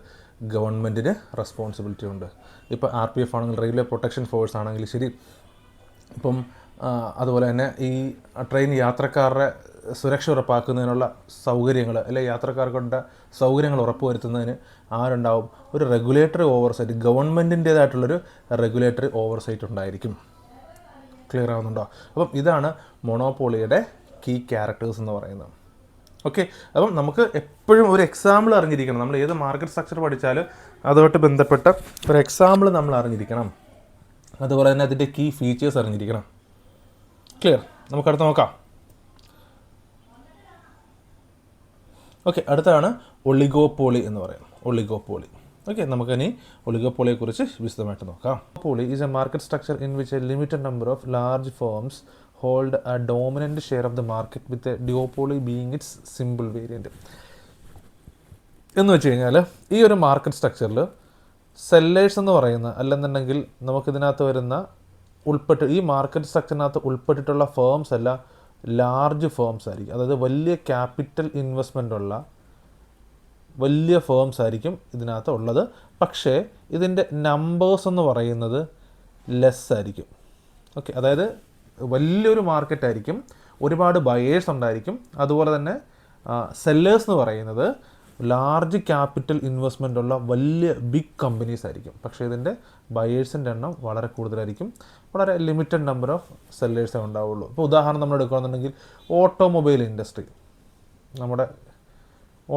ഗവൺമെൻറ്റിന് റെസ്പോൺസിബിലിറ്റി ഉണ്ട്. ഇപ്പോൾ RPF ആണെങ്കിൽ റെയിൽവേ പ്രൊട്ടക്ഷൻ ഫോഴ്സ് ആണെങ്കിൽ ശരി. ഇപ്പം അതുപോലെ തന്നെ ഈ ട്രെയിൻ യാത്രക്കാരുടെ സുരക്ഷ ഉറപ്പാക്കുന്നതിനുള്ള സൗകര്യങ്ങൾ അല്ലെങ്കിൽ യാത്രക്കാർക്കുള്ള സൗകര്യങ്ങൾ ഉറപ്പുവരുത്തുന്നതിന് ആരുണ്ടാവും? ഒരു റെഗുലേറ്ററി ഓവർസൈറ്റ്, ഗവൺമെൻറ്റിൻ്റേതായിട്ടുള്ളൊരു റെഗുലേറ്ററി ഓവർസൈറ്റ് ഉണ്ടായിരിക്കും. ക്ലിയർ ആവുന്നുണ്ടോ? അപ്പം ഇതാണ് മൊണോപോളിയുടെ കീ ക്യാരക്ടേഴ്സ് എന്ന് പറയുന്നത്. ഓക്കെ, അപ്പം നമുക്ക് എപ്പോഴും ഒരു എക്സാമ്പിൾ അറിഞ്ഞിരിക്കണം. നമ്മൾ ഏത് മാർക്കറ്റ് സ്ട്രക്ചർ പഠിച്ചാലും അതുമായിട്ട് ബന്ധപ്പെട്ട ഒരു എക്സാമ്പിൾ നമ്മൾ അറിഞ്ഞിരിക്കണം. അതുപോലെ തന്നെ അതിൻ്റെ കീ ഫീച്ചേഴ്സ് അറിഞ്ഞിരിക്കണം. ക്ലിയർ? നമുക്കടുത്ത് നോക്കാം. ഓക്കെ, അടുത്താണ് ഒളിഗോപോളി എന്ന് പറയും. ഒളിഗോപോളി. ഓക്കെ, നമുക്കിനി ഒളിഗോപോളിയെക്കുറിച്ച് വിശദമായിട്ട് നോക്കാം. Oligopoly is A market structure in which A limited number of large firms hold a dominant share of the market with a duopoly being its simple variant. എന്ന് വെച്ച് കഴിഞ്ഞാൽ ഈ ഒരു മാർക്കറ്റ് സ്ട്രക്ചറിൽ സെല്ലേഴ്സ് എന്ന് പറയുന്ന, അല്ലെന്നുണ്ടെങ്കിൽ നമുക്കിതിനകത്ത് വരുന്ന ഈ മാർക്കറ്റ് സ്ട്രക്ചറിനകത്ത് ഉൾപ്പെട്ടിട്ടുള്ള ഫേംസ് എല്ലാം ലാർജ് ഫേംസ് ആയിരിക്കും. അതായത് വലിയ ക്യാപിറ്റൽ ഇൻവെസ്റ്റ്മെൻ്റ് ഉള്ള വലിയ ഫേംസ് ആയിരിക്കും ഇതിനകത്ത് ഉള്ളത്. പക്ഷേ ഇതിൻ്റെ നമ്പേഴ്സ് എന്ന് പറയുന്നത് ലെസ് ആയിരിക്കും. ഓക്കെ, അതായത് വലിയൊരു മാർക്കറ്റായിരിക്കും, ഒരുപാട് ബയേഴ്സ് ഉണ്ടായിരിക്കും. അതുപോലെ തന്നെ സെല്ലേഴ്സ് എന്ന് പറയുന്നത് ലാർജ് ക്യാപിറ്റൽ ഇൻവെസ്റ്റ്മെൻ്റ് ഉള്ള വലിയ ബിഗ് കമ്പനീസ് ആയിരിക്കും. പക്ഷേ ഇതിൻ്റെ ബയേഴ്സിൻ്റെ എണ്ണം വളരെ കൂടുതലായിരിക്കും. വളരെ ലിമിറ്റഡ് നമ്പർ ഓഫ് സെല്ലേഴ്സേ ഉണ്ടാവുള്ളൂ. ഇപ്പോൾ ഉദാഹരണം നമ്മൾ എടുക്കുകയാണെന്നുണ്ടെങ്കിൽ ഓട്ടോമൊബൈൽ ഇൻഡസ്ട്രി, നമ്മുടെ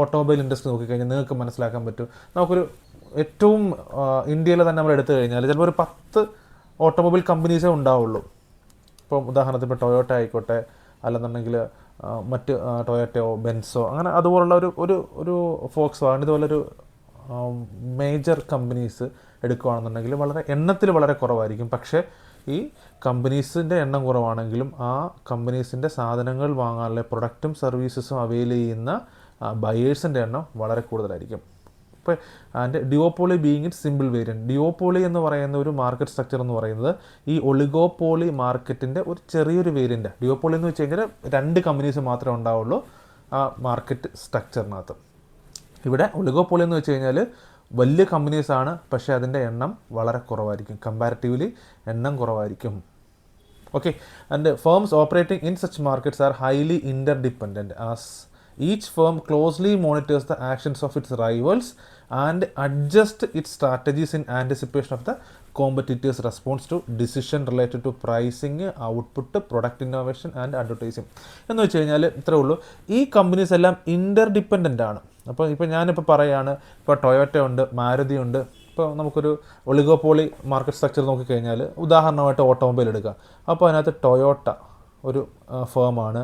ഓട്ടോമൊബൈൽ ഇൻഡസ്ട്രി നോക്കിക്കഴിഞ്ഞാൽ നിങ്ങൾക്ക് മനസ്സിലാക്കാൻ പറ്റും. നമുക്കൊരു ഏറ്റവും ഇന്ത്യയിൽ തന്നെ നമ്മൾ എടുത്തു കഴിഞ്ഞാൽ ചിലപ്പോൾ ഒരു 10 ഓട്ടോമൊബൈൽ കമ്പനീസേ ഉണ്ടാവുള്ളൂ. ഇപ്പം ഉദാഹരണത്തിന് ഇപ്പോൾ ടൊയോട്ട ആയിക്കോട്ടെ, അല്ലെന്നുണ്ടെങ്കിൽ മറ്റ് ടൊയോട്ടയോ ബെൻസോ അങ്ങനെ അതുപോലുള്ള ഒരു ഫോക്സ് വാഗൺ ഇതുപോലൊരു മേജർ കമ്പനീസ് എടുക്കുകയാണെന്നുണ്ടെങ്കിൽ വളരെ എണ്ണത്തിൽ വളരെ കുറവായിരിക്കും. പക്ഷേ ഈ കമ്പനീസിൻ്റെ എണ്ണം കുറവാണെങ്കിലും ആ കമ്പനീസിൻ്റെ സാധനങ്ങൾ വാങ്ങാനുള്ള പ്രൊഡക്റ്റും സർവീസസും അവൈൽ ചെയ്യുന്ന ബയേഴ്സിൻ്റെ എണ്ണം വളരെ കൂടുതലായിരിക്കും. ഇപ്പോൾ and duopoly being it simple variant. Duopoly എന്ന് പറയുന്ന ഒരു മാർക്കറ്റ് സ്ട്രക്ചർ എന്ന് പറയുന്നത് ഈ ഒളിഗോപോളി മാർക്കറ്റിൻ്റെ ഒരു ചെറിയൊരു വേരിയൻ്റ്. ഡിയോപോളി എന്ന് വെച്ച് കഴിഞ്ഞാൽ 2 കമ്പനീസ് മാത്രമേ ഉണ്ടാവുള്ളൂ ആ മാർക്കറ്റ് സ്ട്രക്ചറിനകത്ത്. ഇവിടെ ഒളിഗോപോളി എന്ന് വെച്ച് കഴിഞ്ഞാൽ വലിയ കമ്പനീസാണ്, പക്ഷേ അതിൻ്റെ എണ്ണം വളരെ കുറവായിരിക്കും, കമ്പാരിറ്റീവ്ലി എണ്ണം കുറവായിരിക്കും. Okay, and firms operating in such markets are highly interdependent as each firm closely monitors the actions of its rivals and adjusts its strategies in anticipation of the competitors' response to decision related to pricing, output, product innovation and advertising. എന്ന് വെച്ച് കഴിഞ്ഞാൽ ഇത്രേ ഉള്ളൂ. ഈ companies എല്ലാം ഇൻ്റർഡിപ്പെൻഡൻ്റ് ആണ്. ഇപ്പോൾ ഞാനിപ്പോൾ പറയുകയാണ്, ഇപ്പോൾ ടൊയോട്ട ഉണ്ട്, മാരുതി ഉണ്ട്. ഇപ്പോൾ നമുക്കൊരു ഒളിഗോപോളി മാർക്കറ്റ് സ്ട്രക്ചർ നോക്കിക്കഴിഞ്ഞാൽ ഉദാഹരണമായിട്ട് ഓട്ടോമൊബൈൽ എടുക്കുക. അപ്പോൾ അതിനകത്ത് ടൊയോട്ട ഒരു ഫേമാണ്,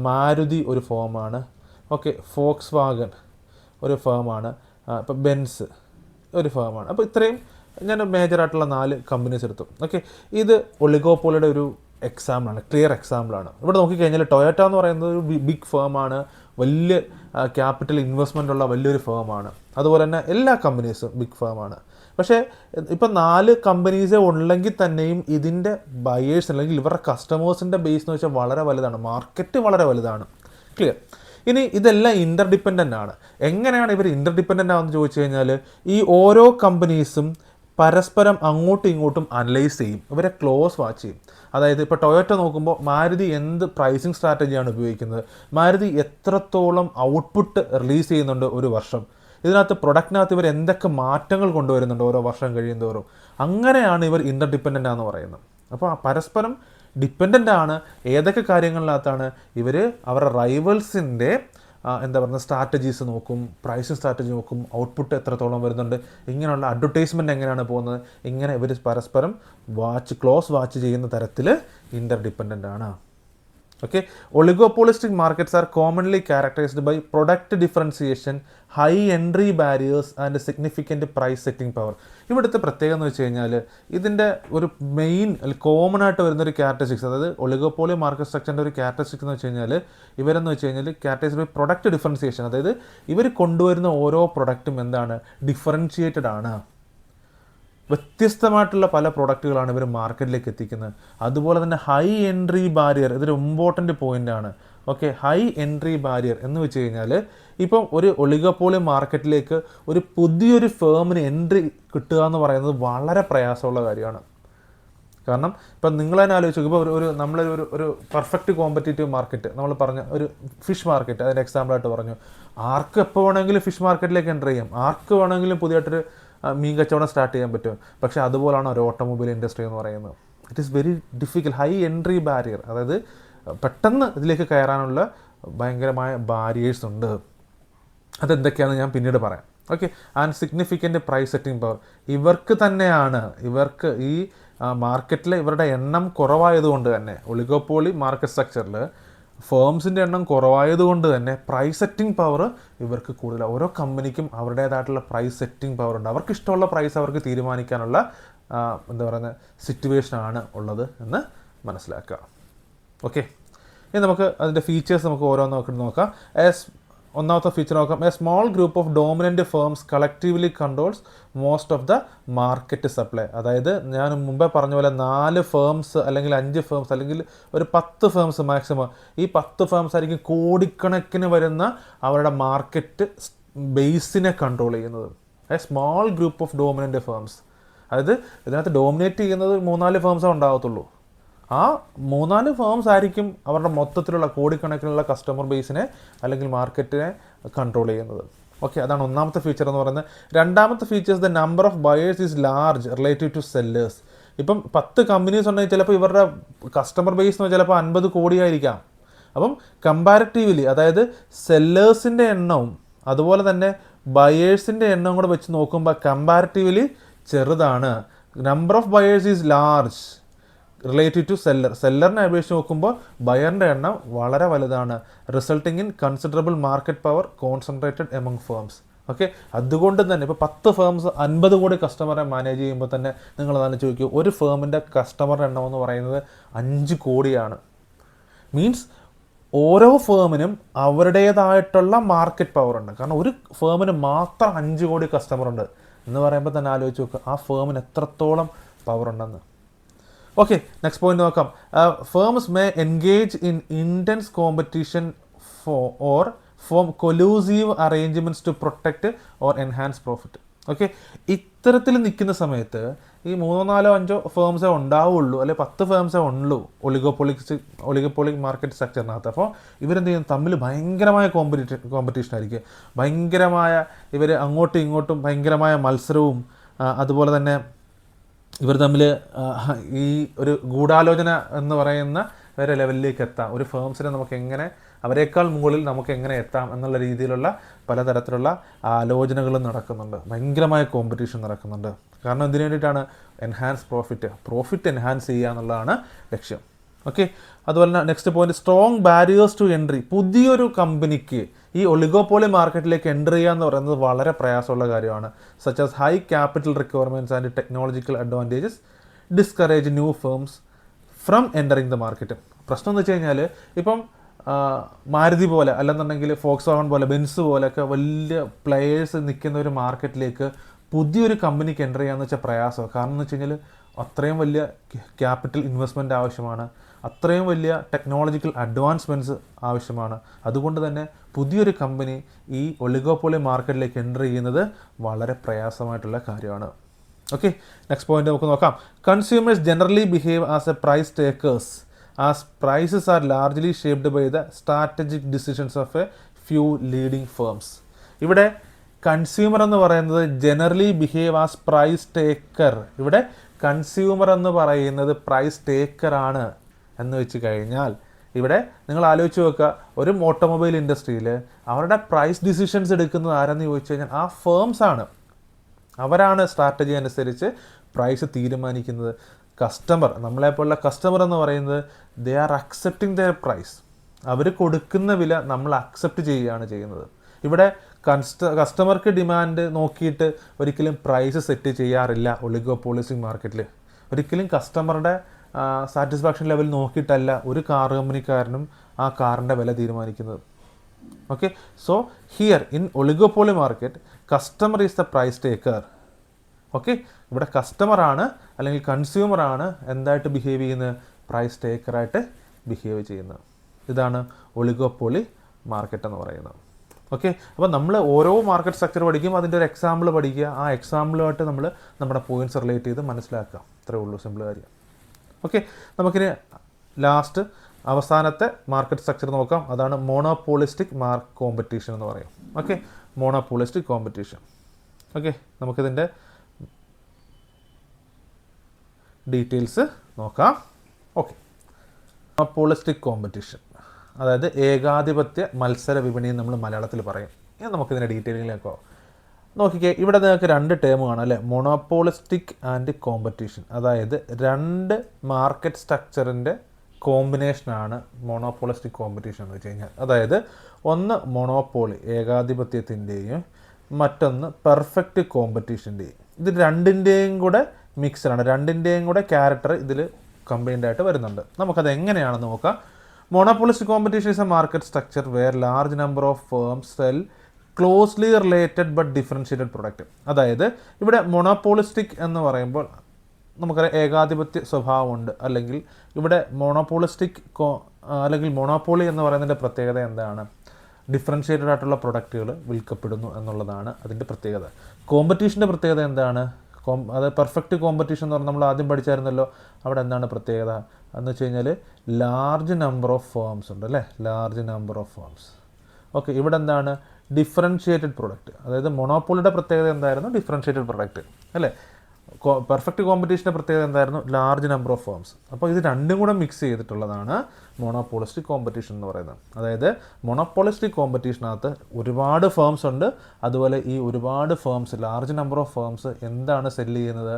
മാരുതി ഒരു ഫേമാണ്, ഓക്കെ, ഫോക്സ് വാഗൺ ഒരു ഫേമാണ്, ഇപ്പോൾ ബെൻസ് ഒരു ഫേമാണ്. അപ്പോൾ ഇത്രയും ഞാൻ മേജറായിട്ടുള്ള 4 കമ്പനീസ് എടുത്തു. ഓക്കെ, ഇത് ഒളിഗോപോളിയുടെ ഒരു എക്സാമ്പിളാണ്, ക്ലിയർ എക്സാമ്പിളാണ്. ഇവിടെ നോക്കിക്കഴിഞ്ഞാൽ ടൊയോട്ട എന്ന് പറയുന്നത് ഒരു ബിഗ് ഫേമാണ്, വലിയ ക്യാപിറ്റൽ ഇൻവെസ്റ്റ്മെൻ്റ് ഉള്ള വലിയൊരു ഫേമാണ്. അതുപോലെ തന്നെ എല്ലാ കമ്പനീസും ബിഗ് ഫേമാണ്. പക്ഷേ ഇപ്പം 4 കമ്പനീസേ ഉള്ളെങ്കിൽ തന്നെയും ഇതിൻ്റെ ബയേഴ്സ് അല്ലെങ്കിൽ ഇവരുടെ കസ്റ്റമേഴ്സിൻ്റെ ബേസ് എന്ന് വെച്ചാൽ വളരെ വലുതാണ്, മാർക്കറ്റ് വളരെ വലുതാണ്. ക്ലിയർ. ഇനി ഇതെല്ലാം ഇൻ്റർഡിപ്പെൻഡൻ്റ് ആണ്. എങ്ങനെയാണ് ഇവർ ഇൻ്റർഡിപ്പെൻഡൻ്റ് ആണെന്ന് ചോദിച്ചു കഴിഞ്ഞാൽ ഈ ഓരോ കമ്പനീസും പരസ്പരം അങ്ങോട്ടും ഇങ്ങോട്ടും അനലൈസ് ചെയ്യും, ഇവരെ ക്ലോസ് വാച്ച് ചെയ്യും. അതായത് ഇപ്പോൾ ടൊയോട്ട നോക്കുമ്പോൾ മാരുതി എന്ത് പ്രൈസിങ് സ്ട്രാറ്റജിയാണ് ഉപയോഗിക്കുന്നത്, മാരുതി എത്രത്തോളം ഔട്ട്പുട്ട് റിലീസ് ചെയ്യുന്നുണ്ട് ഒരു വർഷം, ഇതിനകത്ത് പ്രൊഡക്റ്റിനകത്ത് ഇവർ എന്തൊക്കെ മാറ്റങ്ങൾ കൊണ്ടുവരുന്നുണ്ട് ഓരോ വർഷം കഴിയുന്തോറും. അങ്ങനെയാണ് ഇവർ ഇൻ്റർഡിപ്പെൻഡൻ്റ് ആണെന്ന് പറയുന്നത്. അപ്പോൾ പരസ്പരം ഡിപ്പെൻഡൻ്റ് ആണ്. ഏതൊക്കെ കാര്യങ്ങളിനകത്താണ് ഇവർ അവരുടെ റൈവൽസിൻ്റെ എന്താ പറയുക സ്ട്രാറ്റജീസ് നോക്കും, പ്രൈസിങ് സ്ട്രാറ്റജി നോക്കും, ഔട്ട്പുട്ട് എത്രത്തോളം വരുന്നുണ്ട്, ഇങ്ങനെയുള്ള അഡ്വർടൈസ്മെൻറ്റ് എങ്ങനെയാണ് പോകുന്നത്, ഇങ്ങനെ ഇവർ പരസ്പരം ക്ലോസ് വാച്ച് ചെയ്യുന്ന തരത്തിൽ ഇൻ്റർഡിപ്പെൻഡൻ്റ് ആണ്. Okay, oligopolistic markets are commonly characterized by product differentiation, high entry barriers and significant price setting power. ഇവിടുത്തെ പ്രത്യേകത എന്ന് വെച്ച് കഴിഞ്ഞാൽ ഇതിൻ്റെ ഒരു മെയിൻ കോമൺ ആയിട്ട് വരുന്നൊരു ക്യാരക്ടറിസ്റ്റിക്സ്, അതായത് ഒളിഗോപോളി മാർക്കറ്റ് സ്ട്രക്ചറിൻ്റെ ഒരു ക്യാരക്ടറിസ്റ്റിക്സ് എന്ന് വെച്ച് കഴിഞ്ഞാൽ ഇവരെന്ന് വെച്ച് കഴിഞ്ഞാൽ ക്യാരക്ടറൈസ്ഡ് ബൈ പ്രൊഡക്റ്റ് ഡിഫറൻസിയേഷൻ. അതായത് ഇവർ കൊണ്ടുവരുന്ന ഓരോ പ്രൊഡക്റ്റും എന്താണ്, ഡിഫറൻഷിയേറ്റഡ് ആണ്. വ്യത്യസ്തമായിട്ടുള്ള പല പ്രൊഡക്റ്റുകളാണ് ഇവർ മാർക്കറ്റിലേക്ക് എത്തിക്കുന്നത്. അതുപോലെ തന്നെ ഹൈ എൻട്രി ബാരിയർ, ഇതൊരു ഇമ്പോർട്ടൻ്റ് പോയിൻ്റാണ്. ഓക്കെ, ഹൈ എൻട്രി ബാരിയർ എന്ന് വെച്ച് കഴിഞ്ഞാൽ ഇപ്പം ഒരു ഒളിഗോപോളി മാർക്കറ്റിലേക്ക് ഒരു പുതിയൊരു ഫേമിന് എൻട്രി കിട്ടുക എന്ന് പറയുന്നത് വളരെ പ്രയാസമുള്ള കാര്യമാണ്. കാരണം ഇപ്പം നിങ്ങൾ തന്നെ ആലോചിച്ചു, ഇപ്പോൾ നമ്മളൊരു പെർഫെക്റ്റ് കോമ്പറ്റീറ്റീവ് മാർക്കറ്റ് നമ്മൾ പറഞ്ഞ ഒരു ഫിഷ് മാർക്കറ്റ്, അതിൻ്റെ എക്സാമ്പിളായിട്ട് പറഞ്ഞു. ആർക്ക് എപ്പോൾ വേണമെങ്കിലും ഫിഷ് മാർക്കറ്റിലേക്ക് എൻ്റർ ചെയ്യാം, ആർക്ക് വേണമെങ്കിലും പുതിയതായിട്ടൊരു മീൻ കച്ചവടം സ്റ്റാർട്ട് ചെയ്യാൻ പറ്റും. പക്ഷേ അതുപോലാണ് ഒരു ഓട്ടോമൊബൈൽ ഇൻഡസ്ട്രി എന്ന് പറയുന്നത്. It is very difficult, high entry barrier, അതായത് പെട്ടെന്ന് ഇതിലേക്ക് കയറാനുള്ള ഭയങ്കരമായ ബാരിയേഴ്സ് ഉണ്ട്. അതെന്തൊക്കെയാണെന്ന് ഞാൻ പിന്നീട് പറയാം. Okay, and significant price setting power, ഇവർക്ക് ഈ മാർക്കറ്റിൽ ഇവരുടെ എണ്ണം കുറവായതുകൊണ്ട് തന്നെ, ഒളിഗോപോളി മാർക്കറ്റ് സ്ട്രക്ചറിൽ ഫേംസിൻ്റെ എണ്ണം കുറവായതുകൊണ്ട് തന്നെ പ്രൈസ് സെറ്റിംഗ് പവർ ഇവർക്ക് കൂടുതലാണ്. ഓരോ കമ്പനിക്കും അവരുടേതായിട്ടുള്ള പ്രൈസ് സെറ്റിംഗ് പവർ ഉണ്ട്. അവർക്ക് ഇഷ്ടമുള്ള പ്രൈസ് അവർക്ക് തീരുമാനിക്കാനുള്ള എന്താ പറയുന്നത് സിറ്റുവേഷനാണ് ഉള്ളത് എന്ന് മനസ്സിലാക്കുക. ഓക്കെ, ഇനി നമുക്ക് അതിൻ്റെ ഫീച്ചേഴ്സ് നമുക്ക് ഓരോന്ന് നോക്കാം. ഒന്നാമത്തെ ഫീച്ചർ നോക്കാം. A small group of dominant firms collectively controls most of the market supply. അതായത് ഞാൻ മുമ്പേ പറഞ്ഞ പോലെ 4 ഫേംസ് അല്ലെങ്കിൽ 5 ഫേംസ് അല്ലെങ്കിൽ ഒരു 10 ഫേംസ് മാക്സിമം, ഈ 10 ഫേംസ് ആയിരിക്കും കോടിക്കണക്കിന് വരുന്ന അവരുടെ മാർക്കറ്റ് ബേസിനെ കൺട്രോൾ ചെയ്യുന്നത്. A small group of dominant firms, അതായത് ഇതിനകത്ത് ഡോമിനേറ്റ് ചെയ്യുന്നത് 3-4 ഫേംസേ ഉണ്ടാകത്തുള്ളൂ. ആ 3-4 ഫേംസ് ആയിരിക്കും അവരുടെ മൊത്തത്തിലുള്ള കോടിക്കണക്കിനുള്ള കസ്റ്റമർ ബേസിനെ അല്ലെങ്കിൽ മാർക്കറ്റിനെ കൺട്രോൾ ചെയ്യുന്നത്. ഓക്കെ, അതാണ് ഒന്നാമത്തെ ഫീച്ചർ എന്ന് പറയുന്നത്. രണ്ടാമത്തെ features, the number of buyers is large relative to sellers. ഇപ്പം 10 കമ്പനീസ് ഉണ്ടെങ്കിൽ ചിലപ്പോൾ ഇവരുടെ കസ്റ്റമർ ബേസ് എന്ന് ചിലപ്പോൾ 50 കോടിയായിരിക്കാം. അപ്പം കമ്പാരിറ്റീവ്ലി, അതായത് സെല്ലേഴ്സിൻ്റെ എണ്ണവും അതുപോലെ തന്നെ ബയേഴ്സിൻ്റെ എണ്ണവും കൂടെ വെച്ച് നോക്കുമ്പോൾ കമ്പാരിറ്റീവ്ലി ചെറുതാണ്. Number of buyers is large relative to സെല്ലറിനെ അപേക്ഷിച്ച് നോക്കുമ്പോൾ ബയറിൻ്റെ എണ്ണം വളരെ വലുതാണ്. Resulting in considerable market power concentrated among firms. Okay, അതുകൊണ്ട് തന്നെ ഇപ്പോൾ 10 ഫേംസ് 50 കോടി കസ്റ്റമറെ മാനേജ് ചെയ്യുമ്പോൾ തന്നെ നിങ്ങളതാണ് ചോദിക്കുക, ഒരു ഫേമിൻ്റെ കസ്റ്റമറുടെ എണ്ണം എന്ന് പറയുന്നത് 5 കോടിയാണ്. മീൻസ് ഓരോ ഫേമിനും അവരുടേതായിട്ടുള്ള മാർക്കറ്റ് പവർ ഉണ്ട്. കാരണം ഒരു ഫേമിന് മാത്രം 5 കോടി കസ്റ്റമർ ഉണ്ട് എന്ന് പറയുമ്പോൾ തന്നെ ആലോചിച്ച് നോക്കുക ആ ഫേമിന് എത്രത്തോളം പവർ ഉണ്ടെന്ന്. ഓക്കെ, നെക്സ്റ്റ് പോയിന്റ് നോക്കാം. Firms may engage in intense competition or form collusive arrangements to protect or enhance profit. Okay, ഇത്തരത്തിൽ നിൽക്കുന്ന സമയത്ത് ഈ 3, 4, 5 ഫേംസേ ഉണ്ടാവുള്ളൂ, അല്ലെങ്കിൽ 10 ഫേംസേ ഉള്ളൂ ഒളിഗോപോളിക് മാർക്കറ്റ് സ്ട്രക്ചറിനകത്ത്. അപ്പോൾ ഇവരെന്ത് ചെയ്യും, തമ്മിൽ ഭയങ്കരമായ കോമ്പറ്റീഷൻ ആയിരിക്കും. ഭയങ്കരമായ ഇവർ അങ്ങോട്ടും ഇങ്ങോട്ടും ഭയങ്കരമായ മത്സരവും, അതുപോലെ തന്നെ ഇവർ തമ്മിൽ ഈ ഒരു ഗൂഢാലോചന എന്ന് പറയുന്ന വേറെ ലെവലിലേക്ക് എത്താം. ഒരു ഫേംസിനെ നമുക്ക് എങ്ങനെ അവരെക്കാൾ മുകളിൽ നമുക്ക് എങ്ങനെ എത്താം എന്നുള്ള രീതിയിലുള്ള പലതരത്തിലുള്ള ആലോചനകളും നടക്കുന്നുണ്ട്. ഭയങ്കരമായ കോമ്പറ്റീഷൻ നടക്കുന്നുണ്ട്. കാരണം ഇതിനു വേണ്ടിയിട്ടാണ് എൻഹാൻസ് പ്രോഫിറ്റ് എൻഹാൻസ് ചെയ്യുക എന്നുള്ളതാണ് ലക്ഷ്യം. ഓക്കെ, അതുപോലെ തന്നെ next point, strong barriers to entry. പുതിയൊരു കമ്പനിക്ക് ഈ ഒളിഗോപോളി മാർക്കറ്റിലേക്ക് എൻ്റർ ചെയ്യുക എന്ന് പറയുന്നത് വളരെ പ്രയാസമുള്ള കാര്യമാണ്. Such as high capital requirements and technological advantages discourage new firms from entering the market. പ്രശ്നം എന്ന് വെച്ച് കഴിഞ്ഞാൽ ഇപ്പം മാരുതി പോലെ അല്ലെന്നുണ്ടെങ്കിൽ ഫോക്സ് വാഗൺ പോലെ ബെൻസ് പോലെയൊക്കെ വലിയ പ്ലെയേഴ്സ് നിൽക്കുന്ന ഒരു മാർക്കറ്റിലേക്ക് പുതിയൊരു കമ്പനിക്ക് എൻ്റർ ചെയ്യാന്ന് വെച്ചാൽ പ്രയാസമാണ്. കാരണം എന്ന് വെച്ച് കഴിഞ്ഞാൽ അത്രയും വലിയ ക്യാപിറ്റൽ ഇൻവെസ്റ്റ്മെൻറ്റ് ആവശ്യമാണ്, അത്രയും വലിയ ടെക്നോളജിക്കൽ അഡ്വാൻസ്മെൻറ്റ്സ് ആവശ്യമാണ്. അതുകൊണ്ട് തന്നെ പുതിയൊരു കമ്പനി ഈ ഒളിഗോപോളി മാർക്കറ്റിലേക്ക് എൻ്റർ ചെയ്യുന്നത് വളരെ പ്രയാസമായിട്ടുള്ള കാര്യമാണ്. ഓക്കെ, നെക്സ്റ്റ് പോയിന്റ് നമുക്ക് നോക്കാം. Consumers generally behave as a price takers as prices are largely shaped by the strategic decisions of a few leading firms. ഇവിടെ കൺസ്യൂമർ എന്ന് പറയുന്നത് generally behave as price taker. ഇവിടെ consumer എന്ന് പറയുന്നത് price ടേക്കറാണ് എന്ന് വെച്ച് കഴിഞ്ഞാൽ ഇവിടെ നിങ്ങൾ ആലോചിച്ച് നോക്കുക, ഒരു ഓട്ടോമൊബൈൽ ഇൻഡസ്ട്രിയിൽ അവരുടെ പ്രൈസ് ഡിസിഷൻസ് എടുക്കുന്നത് ആരെന്ന് ചോദിച്ചു കഴിഞ്ഞാൽ ആ ഫേംസ് ആണ്. അവരാണ് സ്ട്രാറ്റജി അനുസരിച്ച് പ്രൈസ് തീരുമാനിക്കുന്നത്. കസ്റ്റമർ, നമ്മളെപ്പോലുള്ള കസ്റ്റമർ എന്ന് പറയുന്നത് they are accepting their price. അവർ കൊടുക്കുന്ന വില നമ്മൾ അക്സെപ്റ്റ് ചെയ്യുകയാണ് ചെയ്യുന്നത്. ഇവിടെ കസ്റ്റമർക്ക് ഡിമാൻഡ് നോക്കിയിട്ട് ഒരിക്കലും പ്രൈസ് സെറ്റ് ചെയ്യാറില്ല ഒളിഗോപോളിസിംഗ് മാർക്കറ്റിൽ. ഒരിക്കലും കസ്റ്റമറുടെ സാറ്റിസ്ഫാക്ഷൻ ലെവൽ നോക്കിയിട്ടല്ല ഒരു കാർ കമ്പനിക്കാരനും ആ കാറിൻ്റെ വില തീരുമാനിക്കുന്നത്. Okay, so here in oligopoly market customer is the price taker. Okay, ഇവിടെ കസ്റ്റമറാണ് അല്ലെങ്കിൽ കൺസ്യൂമറാണ് എന്തായിട്ട് ബിഹേവ് ചെയ്യുന്നത്, പ്രൈസ് ടേക്കറായിട്ട് ബിഹേവ് ചെയ്യുന്നത്. ഇതാണ് ഒളിഗോപോളി മാർക്കറ്റ് എന്ന് പറയുന്നത്. ഓക്കെ, അപ്പോൾ നമ്മൾ ഓരോ മാർക്കറ്റ് സ്ട്രക്ചർ പഠിക്കും, അതിൻ്റെ ഒരു എക്സാമ്പിൾ പഠിക്കുക, ആ എക്സാമ്പിളുമായിട്ട് നമ്മൾ നമ്മുടെ പോയിൻറ്റ്സ് റിലേറ്റ് ചെയ്ത് മനസ്സിലാക്കുക. അത്രേ ഉള്ളൂ, സിമ്പിൾ കാര്യം. ഓക്കെ, നമുക്കിനി ലാസ്റ്റ് അവസാനത്തെ മാർക്കറ്റ് സ്ട്രക്ചർ നോക്കാം. അതാണ് മോണോപോളിസ്റ്റിക് കോമ്പറ്റീഷൻ എന്ന് പറയും. Okay, monopolistic competition. ഓക്കെ, നമുക്കിതിൻ്റെ ഡീറ്റെയിൽസ് നോക്കാം. ഓക്കെ, മോണോപോളിസ്റ്റിക് കോമ്പറ്റീഷൻ അതായത് ഏകാധിപത്യ മത്സര വിപണി നമ്മൾ മലയാളത്തിൽ പറയും. ഇനി നമുക്കിതിൻ്റെ ഡീറ്റെയിലിങ്ങിലേക്ക് നോക്കിക്കേ. ഇവിടെ നിങ്ങൾക്ക് 2 ടേം കാണാം അല്ലേ, മോണോപോളിസ്റ്റിക് ആൻഡ് കോമ്പറ്റീഷൻ. അതായത് 2 മാർക്കറ്റ് സ്ട്രക്ചറിൻ്റെ കോമ്പിനേഷനാണ് മോണോപോളിസ്റ്റിക് കോമ്പറ്റീഷൻ എന്ന് വെച്ച് കഴിഞ്ഞാൽ. അതായത് ഒന്ന് മോണോപോളി ഏകാധിപത്യത്തിൻ്റെയും മറ്റൊന്ന് പെർഫെക്റ്റ് കോമ്പറ്റീഷൻ്റെയും. ഇത് രണ്ടിൻ്റെയും കൂടെ മിക്സഡാണ്, രണ്ടിൻ്റെയും കൂടെ ക്യാരക്ടർ ഇതിൽ കമ്പൈൻഡ് ആയിട്ട് വരുന്നുണ്ട്. നമുക്കത് എങ്ങനെയാണെന്ന് നോക്കാം. Monopolistic competition is a market structure where large number of firms sell closely related but differentiated product. അതായത് ഇവിടെ മൊണോപോളിസ്റ്റിക് എന്ന് പറയുമ്പോൾ നമുക്കറിയാം ഏകാധിപത്യ സ്വഭാവമുണ്ട്. അല്ലെങ്കിൽ ഇവിടെ മോണോപോളിസ്റ്റിക് അല്ലെങ്കിൽ മൊണോപോളി എന്ന് പറയുന്നതിൻ്റെ പ്രത്യേകത എന്താണ്? ഡിഫറൻഷ്യേറ്റഡ് ആയിട്ടുള്ള പ്രൊഡക്റ്റുകൾ വിൽക്കപ്പെടുന്നു എന്നുള്ളതാണ് അതിൻ്റെ പ്രത്യേകത. കോമ്പറ്റീഷൻ്റെ പ്രത്യേകത എന്താണ്? അത് പെർഫെക്റ്റ് കോമ്പറ്റീഷൻ എന്ന് പറഞ്ഞാൽ നമ്മൾ ആദ്യം പഠിച്ചായിരുന്നല്ലോ. അവിടെ എന്താണ് പ്രത്യേകത എന്ന് വെച്ച് കഴിഞ്ഞാൽ ലാർജ് നമ്പർ ഓഫ് ഫേംസ് ഉണ്ട് അല്ലേ, large number of firms. Okay, ഇവിടെ എന്താണ്? Differentiated product. അതായത് മൊണോപ്പൊളിയുടെ പ്രത്യേകത എന്തായിരുന്നു? ഡിഫറൻഷിയേറ്റഡ് പ്രൊഡക്റ്റ് അല്ലേ. പെർഫെക്റ്റ് കോമ്പറ്റീഷൻ്റെ പ്രത്യേകത എന്തായിരുന്നു? Large number of firms. അപ്പോൾ ഇത് രണ്ടും കൂടെ മിക്സ് ചെയ്തിട്ടുള്ളതാണ് മൊണോപോളിസ്റ്റിക് കോമ്പറ്റീഷൻ എന്ന് പറയുന്നത്. അതായത് മൊണോപോളിസ്റ്റിക് കോമ്പറ്റീഷനകത്ത് ഒരുപാട് ഫേംസ് ഉണ്ട്. അതുപോലെ ഈ ഒരുപാട് firms, large number of firms എന്താണ് സെല്ല് ചെയ്യുന്നത്?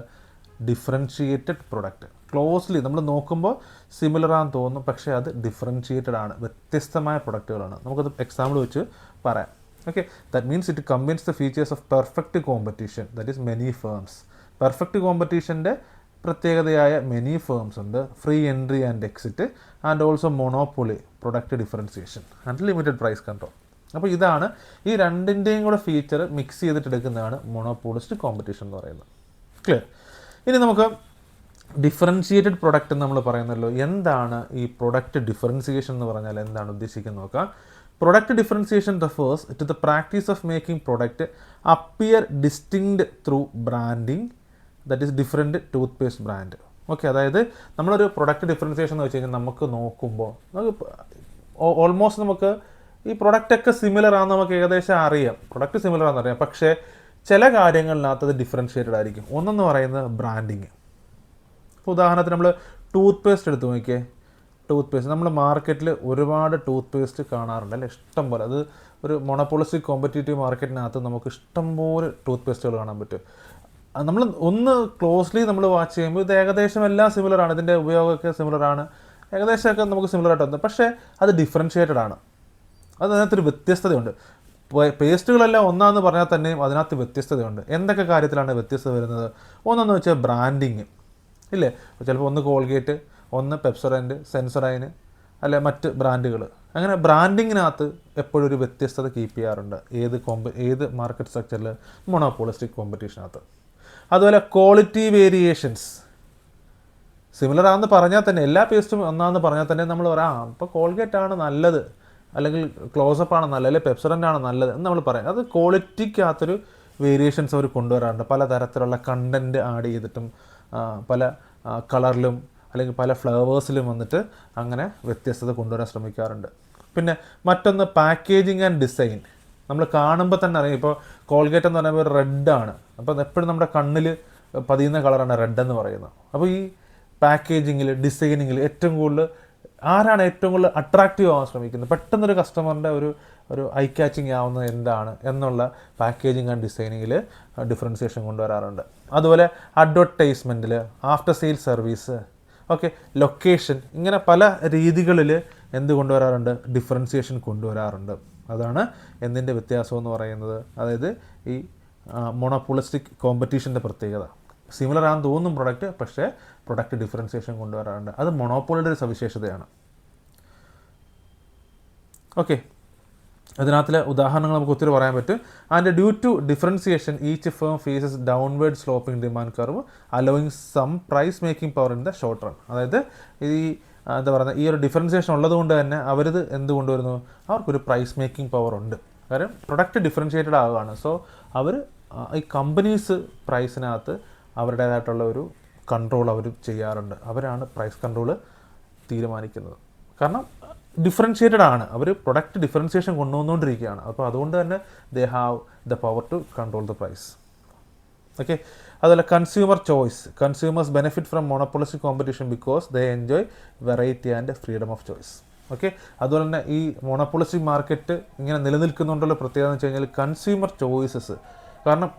Differentiated product. ക്ലോസ്ലി നമ്മൾ നോക്കുമ്പോൾ സിമിലർ ആണെന്ന് തോന്നും, പക്ഷേ അത് ഡിഫറൻഷിയേറ്റഡ് ആണ്, വ്യത്യസ്തമായ പ്രൊഡക്റ്റുകളാണ്. നമുക്കത് എക്സാമ്പിൾ വെച്ച് പറയാം. Okay, that means it combines the features of perfect competition, that is many firms. Perfect കോമ്പറ്റീഷൻ്റെ പ്രത്യേകതയായ മെനി ഫേംസ് ഉണ്ട്, free entry and exit, and also monopoly, product differentiation and limited price control. അപ്പോൾ ഇതാണ് ഈ രണ്ടിൻ്റെയും കൂടെ ഫീച്ചർ മിക്സ് ചെയ്തിട്ടെടുക്കുന്നതാണ് monopolist competition എന്ന് പറയുന്നത്. ക്ലിയർ? ഇനി നമുക്ക് ഡിഫറൻഷിയേറ്റഡ് പ്രൊഡക്റ്റ് എന്ന് നമ്മൾ പറയുന്നല്ലോ. എന്താണ് ഈ പ്രൊഡക്റ്റ് ഡിഫറൻസിയേഷൻ എന്ന് പറഞ്ഞാൽ എന്താണ് ഉദ്ദേശിക്കുന്നത് നോക്കാം. Product differentiation refers to the practice of making product appear distinct through branding, that is different toothpaste brand. Okay, അതായത് നമ്മളൊരു പ്രൊഡക്റ്റ് ഡിഫറൻസിയേഷൻ എന്ന് വെച്ച് കഴിഞ്ഞാൽ നമുക്ക് നോക്കുമ്പോൾ നമുക്ക് ഓൾമോസ്റ്റ് നമുക്ക് ഈ പ്രൊഡക്റ്റൊക്കെ സിമിലർ ആണെന്ന് നമുക്ക് ഏകദേശം അറിയാം, പ്രൊഡക്റ്റ് സിമിലർ ആണെന്ന് അറിയാം. പക്ഷേ ചില കാര്യങ്ങളിനകത്ത് അത് ഡിഫറൻഷിയേറ്റഡ് ആയിരിക്കും. ഒന്നെന്ന് പറയുന്നത് ബ്രാൻഡിങ്. ഇപ്പോൾ ഉദാഹരണത്തിന് നമ്മൾ ടൂത്ത് പേസ്റ്റ് എടുത്ത് നോക്കിയേ. ടൂത്ത് പേസ്റ്റ് നമ്മൾ മാർക്കറ്റിൽ ഒരുപാട് ടൂത്ത് പേസ്റ്റ് കാണാറുണ്ട് അല്ലേ, ഇഷ്ടം പോലെ. അത് ഒരു മൊണോപോളിസ്റ്റിക് കോമ്പറ്റീറ്റീവ് മാർക്കറ്റിനകത്ത് നമുക്ക് ഇഷ്ടംപോലെ ടൂത്ത് പേസ്റ്റുകൾ കാണാൻ പറ്റും. നമ്മൾ ഒന്ന് ക്ലോസ്ലി നമ്മൾ വാച്ച് ചെയ്യുമ്പോൾ ഇത് ഏകദേശം എല്ലാം സിമിലറാണ്, ഇതിൻ്റെ ഉപയോഗമൊക്കെ സിമിലറാണ്, ഏകദേശമൊക്കെ നമുക്ക് സിമിലറായിട്ട് വന്നത്. പക്ഷേ അത് ഡിഫറൻഷിയേറ്റഡ് ആണ്, അതിനകത്തൊരു വ്യത്യസ്തതയുണ്ട്. പേസ്റ്റുകളെല്ലാം ഒന്നാന്ന് പറഞ്ഞാൽ തന്നെയും അതിനകത്ത് വ്യത്യസ്തതയുണ്ട്. എന്തൊക്കെ കാര്യത്തിലാണ് വ്യത്യസ്തത വരുന്നത്? ഒന്നെന്ന് വെച്ചാൽ ബ്രാൻഡിങ് ഇല്ലേ. ചിലപ്പോൾ ഒന്ന് കോൾഗേറ്റ്, ഒന്ന് പെപ്സോഡൻറ്റ്, സെൻസോഡൈന്, അല്ലെ മറ്റ് ബ്രാൻഡുകൾ. അങ്ങനെ ബ്രാൻഡിങ്ങിനകത്ത് എപ്പോഴും ഒരു വ്യത്യസ്തത കീപ്പ് ചെയ്യാറുണ്ട്. ഏത് മാർക്കറ്റ് സ്ട്രക്ചറിൽ? മൊണോപോളിസ്റ്റിക് കോമ്പറ്റീഷനകത്ത്. അതുപോലെ ക്വാളിറ്റി വേരിയേഷൻസ് സിമിലർ ആണെന്ന് പറഞ്ഞാൽ തന്നെ, എല്ലാ പേസ്റ്റും ഒന്നാന്ന് പറഞ്ഞാൽ തന്നെ നമ്മൾ പറയാം ഇപ്പോൾ കോൾഗേറ്റ് ആണ് നല്ലത്, അല്ലെങ്കിൽ ക്ലോസപ്പ് ആണ് നല്ലത്, അല്ലെങ്കിൽ പെപ്സോഡൻ്റ് ആണ് നല്ലത് എന്ന് നമ്മൾ പറയാം. അത് ക്വാളിറ്റിക്കകത്തൊരു വേരിയേഷൻസ് അവർ കൊണ്ടുവരാറുണ്ട്. പല തരത്തിലുള്ള കണ്ടൻറ്റ് ആഡ് ചെയ്തിട്ടും പല കളറിലും അല്ലെങ്കിൽ പല ഫ്ലേവേഴ്സിലും വന്നിട്ട് അങ്ങനെ വ്യത്യസ്തത കൊണ്ടുവരാൻ ശ്രമിക്കാറുണ്ട്. പിന്നെ മറ്റൊന്ന് പാക്കേജിങ് ആൻഡ് ഡിസൈൻ. നമ്മൾ കാണുമ്പോൾ തന്നെ അറിയാം, ഇപ്പോൾ കോൾഗേറ്റ് എന്ന് പറയുമ്പോൾ റെഡാണ്, അപ്പോൾ എപ്പോഴും നമ്മുടെ കണ്ണിൽ പതിയുന്ന കളറാണ് റെഡ് എന്ന് പറയുന്നത്. അപ്പോൾ ഈ പാക്കേജിങ്ങിൽ, ഡിസൈനിങ്ങിൽ ആരാണ് ഏറ്റവും കൂടുതൽ അട്രാക്റ്റീവ് ആവാൻ ശ്രമിക്കുന്നത്? പെട്ടെന്നൊരു കസ്റ്റമറിൻ്റെ ഒരു ഐ ക്യാച്ചിങ് ആവുന്നത് എന്താണ് എന്നുള്ള പാക്കേജിങ് ആൻഡ് ഡിസൈനിങ്ങിൽ ഡിഫറൻസിയേഷൻ കൊണ്ടുവരാറുണ്ട്. അതുപോലെ അഡ്വർടൈസ്മെൻറ്റിൽ, after sale service, okay, location, ഇങ്ങനെ പല രീതികളിൽ എന്ത് കൊണ്ടുവരാറുണ്ട്? ഡിഫറൻസിയേഷൻ കൊണ്ടുവരാറുണ്ട്. അതാണ് എന്തിൻ്റെ വ്യത്യാസം എന്ന് പറയുന്നത്. അതായത് ഈ മൊണോപോളിസ്റ്റിക് കോമ്പറ്റീഷൻ്റെ പ്രത്യേകത. സിമിലർ ആണെന്ന് തോന്നും പ്രൊഡക്റ്റ്, പക്ഷേ പ്രൊഡക്റ്റ് ഡിഫറൻസിയേഷൻ കൊണ്ടുവരാറുണ്ട്. അത് മൊണോപ്പൊളിയുടെ ഒരു സവിശേഷതയാണ്. ഓക്കെ, അതിനകത്തിലെ ഉദാഹരണങ്ങൾ നമുക്ക് ഒത്തിരി പറയാൻ പറ്റും. And due to differentiation each firm faces downward sloping demand curve allowing some price making power in the short run. അതായത് എന്താ പറയുക, ഈ ഒരു ഡിഫറൻസിയേഷൻ ഉള്ളതുകൊണ്ട് തന്നെ അവരിത് എന്ത് കൊണ്ടുവരുന്നു? അവർക്കൊരു പ്രൈസ് മേക്കിംഗ് പവർ ഉണ്ട്. കാര്യം പ്രൊഡക്റ്റ് ഡിഫറൻഷിയേറ്റഡ് ആവുകയാണ്. സോ അവർ ഈ കമ്പനീസ് പ്രൈസിനകത്ത് അവരുടേതായിട്ടുള്ള ഒരു കൺട്രോൾ അവർ ചെയ്യാറുണ്ട്. അവരാണ് പ്രൈസ് കൺട്രോൾ തീരുമാനിക്കുന്നത്. കാരണം ഡിഫറൻഷിയേറ്റഡ് ആണ്, അവർ പ്രൊഡക്റ്റ് ഡിഫറൻസിയേഷൻ കൊണ്ടുവന്നുകൊണ്ടിരിക്കുകയാണ്. അപ്പോൾ അതുകൊണ്ട് തന്നെ they have the power to control the price. Okay, അതുപോലെ consumer choice. Consumers benefit from monopolistic competition because they enjoy variety and freedom of choice. Okay, അതുപോലെ തന്നെ ഈ മോണോപോളിസ്റ്റിക് മാർക്കറ്റ് ഇങ്ങനെ നിലനിൽക്കുന്നുണ്ടുള്ള പ്രത്യേകത എന്ന് വെച്ച് കഴിഞ്ഞാൽ കൺസ്യൂമർ ചോയ്സസ്. കാരണം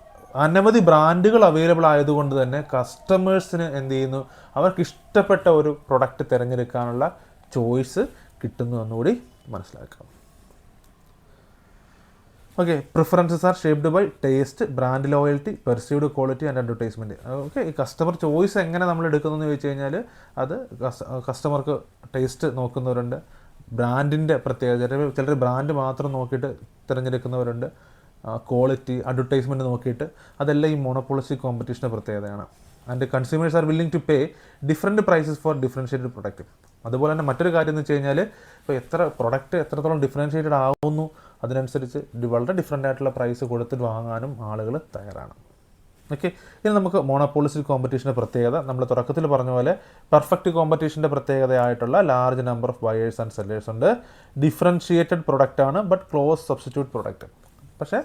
അനവധി ബ്രാൻഡുകൾ അവൈലബിൾ ആയതുകൊണ്ട് തന്നെ കസ്റ്റമേഴ്സിന് എന്ത് ചെയ്യുന്നു? അവർക്ക് ഇഷ്ടപ്പെട്ട ഒരു പ്രൊഡക്റ്റ് തിരഞ്ഞെടുക്കാനുള്ള ചോയ്സ് കിട്ടുന്നു എന്നുകൂടി മനസ്സിലാക്കാം. Okay, preferences are shaped by taste, brand loyalty, perceived quality and advertisement. Okay, ഈ കസ്റ്റമർ ചോയ്സ് എങ്ങനെ നമ്മൾ എടുക്കുന്നു എന്ന് ചോദിച്ചു കഴിഞ്ഞാൽ അത് കസ്റ്റമർക്ക് ടേസ്റ്റ് നോക്കുന്നവരുണ്ട്, ബ്രാൻഡിൻ്റെ പ്രത്യേകത, ചിലർ ബ്രാൻഡ് മാത്രം നോക്കിയിട്ട് തിരഞ്ഞെടുക്കുന്നവരുണ്ട്, ക്വാളിറ്റി, അഡ്വർടൈസ്മെൻറ്റ് നോക്കിയിട്ട്. അതെല്ലാം ഈ മോണോപോളിസ്റ്റിക് കോമ്പറ്റീഷൻ്റെ പ്രത്യേകതയാണ്. And consumers are willing to pay different prices for differentiated product. അതുപോലെ തന്നെ മറ്റൊരു കാര്യം എന്ന് വെച്ച് കഴിഞ്ഞാൽ ഇപ്പോൾ പ്രൊഡക്റ്റ് എത്രത്തോളം ഡിഫറൻഷിയേറ്റഡ് ആവുന്നു അതിനനുസരിച്ച് വളരെ ഡിഫറെൻ്റ് ആയിട്ടുള്ള പ്രൈസ് കൊടുത്തിട്ട് വാങ്ങാനും ആളുകൾ തയ്യാറാണ്. ഓക്കെ, ഇനി നമുക്ക് മോണോപോളിസ്റ്റിക് കോമ്പറ്റീഷൻ്റെ പ്രത്യേകത നമ്മൾ തുടക്കത്തിൽ പറഞ്ഞ പോലെ പെർഫെക്റ്റ് കോമ്പറ്റീഷൻ്റെ പ്രത്യേകതയായിട്ടുള്ള large number of buyers and sellers ഉണ്ട്. ഡിഫറൻഷിയേറ്റഡ് പ്രൊഡക്റ്റ് ആണ്, ബട്ട് ക്ലോസ് സബ്സ്റ്റിറ്റ്യൂട്ട് പ്രൊഡക്റ്റ്. പക്ഷേ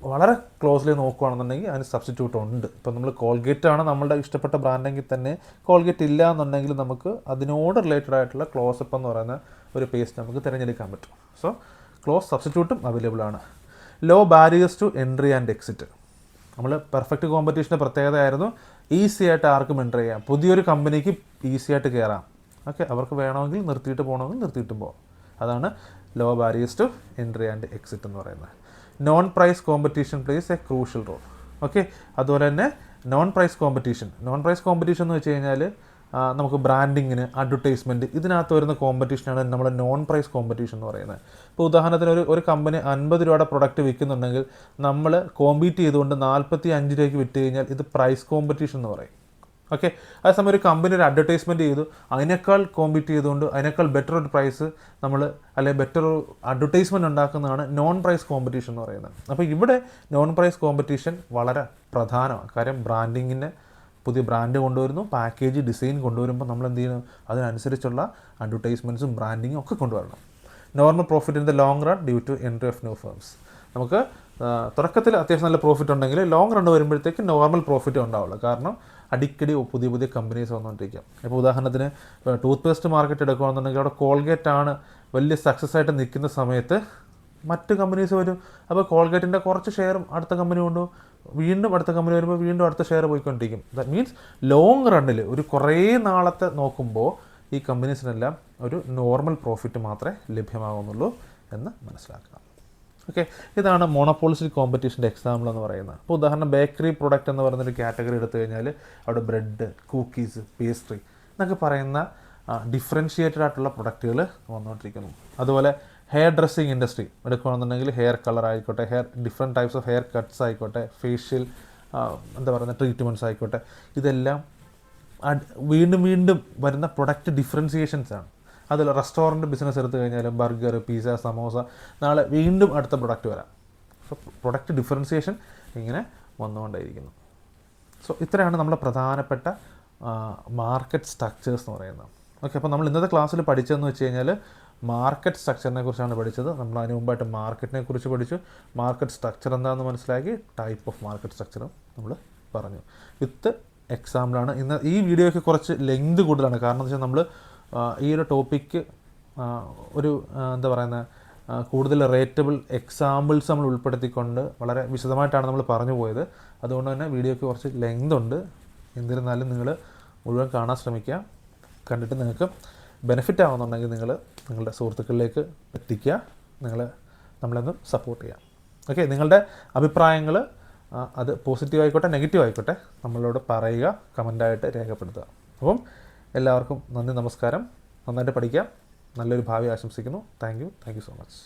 വളരെ ക്ലോസ്ലി നോക്കുകയാണെന്നുണ്ടെങ്കിൽ അതിന് സബ്സ്റ്റിറ്റ്യൂട്ട് ഉണ്ട്. ഇപ്പോൾ നമ്മൾ കോൾഗേറ്റാണ് നമ്മളുടെ ഇഷ്ടപ്പെട്ട ബ്രാൻഡെങ്കിൽ തന്നെ കോൾഗേറ്റ് ഇല്ല എന്നുണ്ടെങ്കിൽ നമുക്ക് അതിനോട് റിലേറ്റഡ് ആയിട്ടുള്ള ക്ലോസപ്പ് എന്ന് പറയുന്ന ഒരു പേസ്റ്റ് നമുക്ക് തിരഞ്ഞെടുക്കാൻ പറ്റും. സോ ക്ലോസ് സബ്സ്റ്റിറ്റ്യൂട്ടും അവൈലബിൾ ആണ്. Low barriers to entry and exit. നമ്മൾ പെർഫെക്റ്റ് കോമ്പറ്റീഷൻ്റെ പ്രത്യേകതയായിരുന്നു ഈസി ആയിട്ട് ആർക്കും എൻ്റർ ചെയ്യാം. പുതിയൊരു കമ്പനിക്ക് ഈസി ആയിട്ട് കയറാം. ഓക്കെ, അവർക്ക് വേണമെങ്കിൽ നിർത്തിയിട്ട് പോകണമെങ്കിൽ നിർത്തിയിട്ടും പോകാം. അതാണ് low barriers to entry and exit എന്ന് പറയുന്നത്. Non price competition plays a crucial role. Okay, അതുപോലെ തന്നെ നോൺ പ്രൈസ് കോമ്പറ്റീഷൻ എന്ന് വെച്ച് കഴിഞ്ഞാൽ നമുക്ക് ബ്രാൻഡിങ്ങിന്, അഡ്വർടൈസ്മെൻറ്റ്, ഇതിനകത്ത് വരുന്ന കോമ്പറ്റീഷനാണ് നമ്മൾ നോൺ പ്രൈസ് കോമ്പറ്റീഷൻ എന്ന് പറയുന്നത്. ഇപ്പോൾ ഉദാഹരണത്തിന് ഒരു കമ്പനി 50 രൂപയുടെ പ്രൊഡക്റ്റ് വിൽക്കുന്നുണ്ടെങ്കിൽ നമ്മൾ കോമ്പീറ്റ് ചെയ്തുകൊണ്ട് 45 രൂപയ്ക്ക് വിറ്റ് കഴിഞ്ഞാൽ ഇത് പ്രൈസ് കോമ്പറ്റീഷൻ എന്ന് പറയും. ഓക്കെ, അതേസമയം ഒരു കമ്പനി ഒരു അഡ്വർടൈസ്മെൻറ്റ് ചെയ്തു, അതിനേക്കാൾ കോമ്പീറ്റ് ചെയ്തുകൊണ്ട് അതിനേക്കാൾ ബെറ്റർ ഒരു പ്രൈസ് നമ്മൾ അല്ലെങ്കിൽ ബെറ്റർ ഒരു അഡ്വർടൈസ്മെൻറ്റ് ഉണ്ടാക്കുന്നതാണ് നോൺ പ്രൈസ് കോമ്പറ്റീഷൻ എന്ന് പറയുന്നത്. അപ്പോൾ ഇവിടെ നോൺ പ്രൈസ് കോമ്പറ്റീഷൻ വളരെ പ്രധാനമാണ്. കാര്യം ബ്രാൻഡിങ്ങിന് പുതിയ ബ്രാൻഡ് കൊണ്ടുവരുന്നു, പാക്കേജ് ഡിസൈൻ കൊണ്ടുവരുമ്പോൾ നമ്മൾ എന്ത് ചെയ്യുന്നു, അതിനനുസരിച്ചുള്ള അഡ്വർടൈസ്മെൻറ്റ്സും ബ്രാൻഡിങ്ങും ഒക്കെ കൊണ്ടുവരണം. Normal profit in the long run due to entry of new firms. നമുക്ക് തുടക്കത്തിൽ അത്യാവശ്യം നല്ല പ്രോഫിറ്റ് ഉണ്ടെങ്കിൽ ലോങ് റൺ വരുമ്പോഴത്തേക്ക് നോർമൽ പ്രോഫിറ്റ് ഉണ്ടാവുള്ളൂ. കാരണം അടിക്കടി പുതിയ കമ്പനീസ് വന്നുകൊണ്ടിരിക്കാം. ഇപ്പോൾ ഉദാഹരണത്തിന് ടൂത്ത് പേസ്റ്റ് മാർക്കറ്റ് എടുക്കുകയാണെന്നുണ്ടെങ്കിൽ അവിടെ കോൾഗേറ്റ് ആണ് വലിയ സക്സസ് ആയിട്ട് നിൽക്കുന്ന സമയത്ത് മറ്റ് കമ്പനീസ് വരും. അപ്പോൾ കോൾഗേറ്റിൻ്റെ കുറച്ച് ഷെയറും അടുത്ത കമ്പനി കൊണ്ടു, വീണ്ടും അടുത്ത കമ്പനി വരുമ്പോൾ വീണ്ടും അടുത്ത ഷെയർ പോയിക്കൊണ്ടിരിക്കും. ദാറ്റ് മീൻസ് ലോങ് റണ്ണിൽ ഒരു കുറേ നാളത്തെ നോക്കുമ്പോൾ ഈ കമ്പനീസിനെല്ലാം ഒരു നോർമൽ പ്രോഫിറ്റ് മാത്രമേ ലഭ്യമാകുന്നുള്ളൂ എന്ന് മനസ്സിലാക്കുക. ഓക്കെ, ഇതാണ് മോണോപോളിസ്റ്റിക് കോമ്പറ്റീഷൻ്റെ എക്സാമ്പിൾ എന്ന് പറയുന്നത്. ഇപ്പോൾ ഉദാഹരണം ബേക്കറി പ്രൊഡക്റ്റ് എന്ന് പറയുന്നൊരു കാറ്റഗറി എടുത്തു കഴിഞ്ഞാൽ അവിടെ ബ്രെഡ്, കുക്കീസ്, പേസ്ട്രി എന്നൊക്കെ പറയുന്ന ഡിഫറൻഷിയേറ്റഡ് ആയിട്ടുള്ള പ്രൊഡക്റ്റുകൾ വന്നുകൊണ്ടിരിക്കുന്നു. അതുപോലെ ഹെയർ ഡ്രസ്സിങ് ഇൻഡസ്ട്രി എടുക്കുകയാണെന്നുണ്ടെങ്കിൽ ഹെയർ കളർ ആയിക്കോട്ടെ, different types of hair cuts ആയിക്കോട്ടെ, ഫേഷ്യൽ ട്രീറ്റ്മെൻറ്റ്സ് ആയിക്കോട്ടെ, ഇതെല്ലാം വീണ്ടും വരുന്ന പ്രൊഡക്റ്റ് ഡിഫറൻസിയേഷൻസ് ആണ്. അതിൽ റെസ്റ്റോറൻറ്റ് ബിസിനസ് എടുത്തു കഴിഞ്ഞാൽ ബർഗർ, പിസ്സ, സമോസ, നാളെ വീണ്ടും അടുത്ത പ്രൊഡക്റ്റ് വരാം. സോ പ്രൊഡക്റ്റ് ഡിഫറൻസിയേഷൻ ഇങ്ങനെ വന്നുകൊണ്ടേയിരിക്കുന്നു. സോ ഇത്രയാണ് നമ്മുടെ പ്രധാനപ്പെട്ട മാർക്കറ്റ് സ്ട്രക്ചേഴ്സ് എന്ന് പറയുന്നത്. ഓക്കെ, അപ്പോൾ നമ്മൾ ഇന്നത്തെ ക്ലാസ്സിൽ പഠിച്ചതെന്ന് വെച്ച് കഴിഞ്ഞാൽ മാർക്കറ്റ് സ്ട്രക്ചറിനെ കുറിച്ചാണ് പഠിച്ചത്. നമ്മൾ അതിന് മുമ്പായിട്ട് മാർക്കറ്റിനെ കുറിച്ച് പഠിച്ചു, മാർക്കറ്റ് സ്ട്രക്ചർ എന്താണെന്ന് മനസ്സിലാക്കി, ടൈപ്പ് ഓഫ് മാർക്കറ്റ് സ്ട്രക്ചറും നമ്മൾ പറഞ്ഞു. വിത്ത് എക്സാമ്പിളാണ്. ഇന്ന് ഈ വീഡിയോയ്ക്ക് കുറച്ച് ലെങ്ത് കൂടുതലാണ്. കാരണം എന്ന് വെച്ചാൽ നമ്മൾ ഈ ഒരു ടോപ്പിക്ക് ഒരു കൂടുതൽ റേറ്റബിൾ എക്സാമ്പിൾസ് നമ്മൾ ഉൾപ്പെടുത്തിക്കൊണ്ട് വളരെ വിശദമായിട്ടാണ് നമ്മൾ പറഞ്ഞു പോയത്. അതുകൊണ്ട് തന്നെ വീഡിയോയ്ക്ക് കുറച്ച് ലെങ്ത് ഉണ്ട്. എന്നിരുന്നാലും നിങ്ങൾ മുഴുവൻ കാണാൻ ശ്രമിക്കുക. കണ്ടിട്ട് നിങ്ങൾക്ക് ബെനിഫിറ്റ് ആവുന്നുണ്ടെങ്കിൽ നിങ്ങൾ നിങ്ങളുടെ സുഹൃത്തുക്കളിലേക്ക് എത്തിക്കുക. നമ്മളെന്ന് സപ്പോർട്ട് ചെയ്യുക. ഓക്കെ, നിങ്ങളുടെ അഭിപ്രായങ്ങൾ അത് പോസിറ്റീവ് ആയിക്കോട്ടെ നെഗറ്റീവ് ആയിക്കോട്ടെ നമ്മളോട് പറയുക, കമൻ്റായിട്ട് രേഖപ്പെടുത്തുക. അപ്പം എല്ലാവർക്കും നന്ദി, നമസ്കാരം. നന്നായിട്ട് പഠിക്കാം. നല്ലൊരു ഭാവി ആശംസിക്കുന്നു. Thank you so much.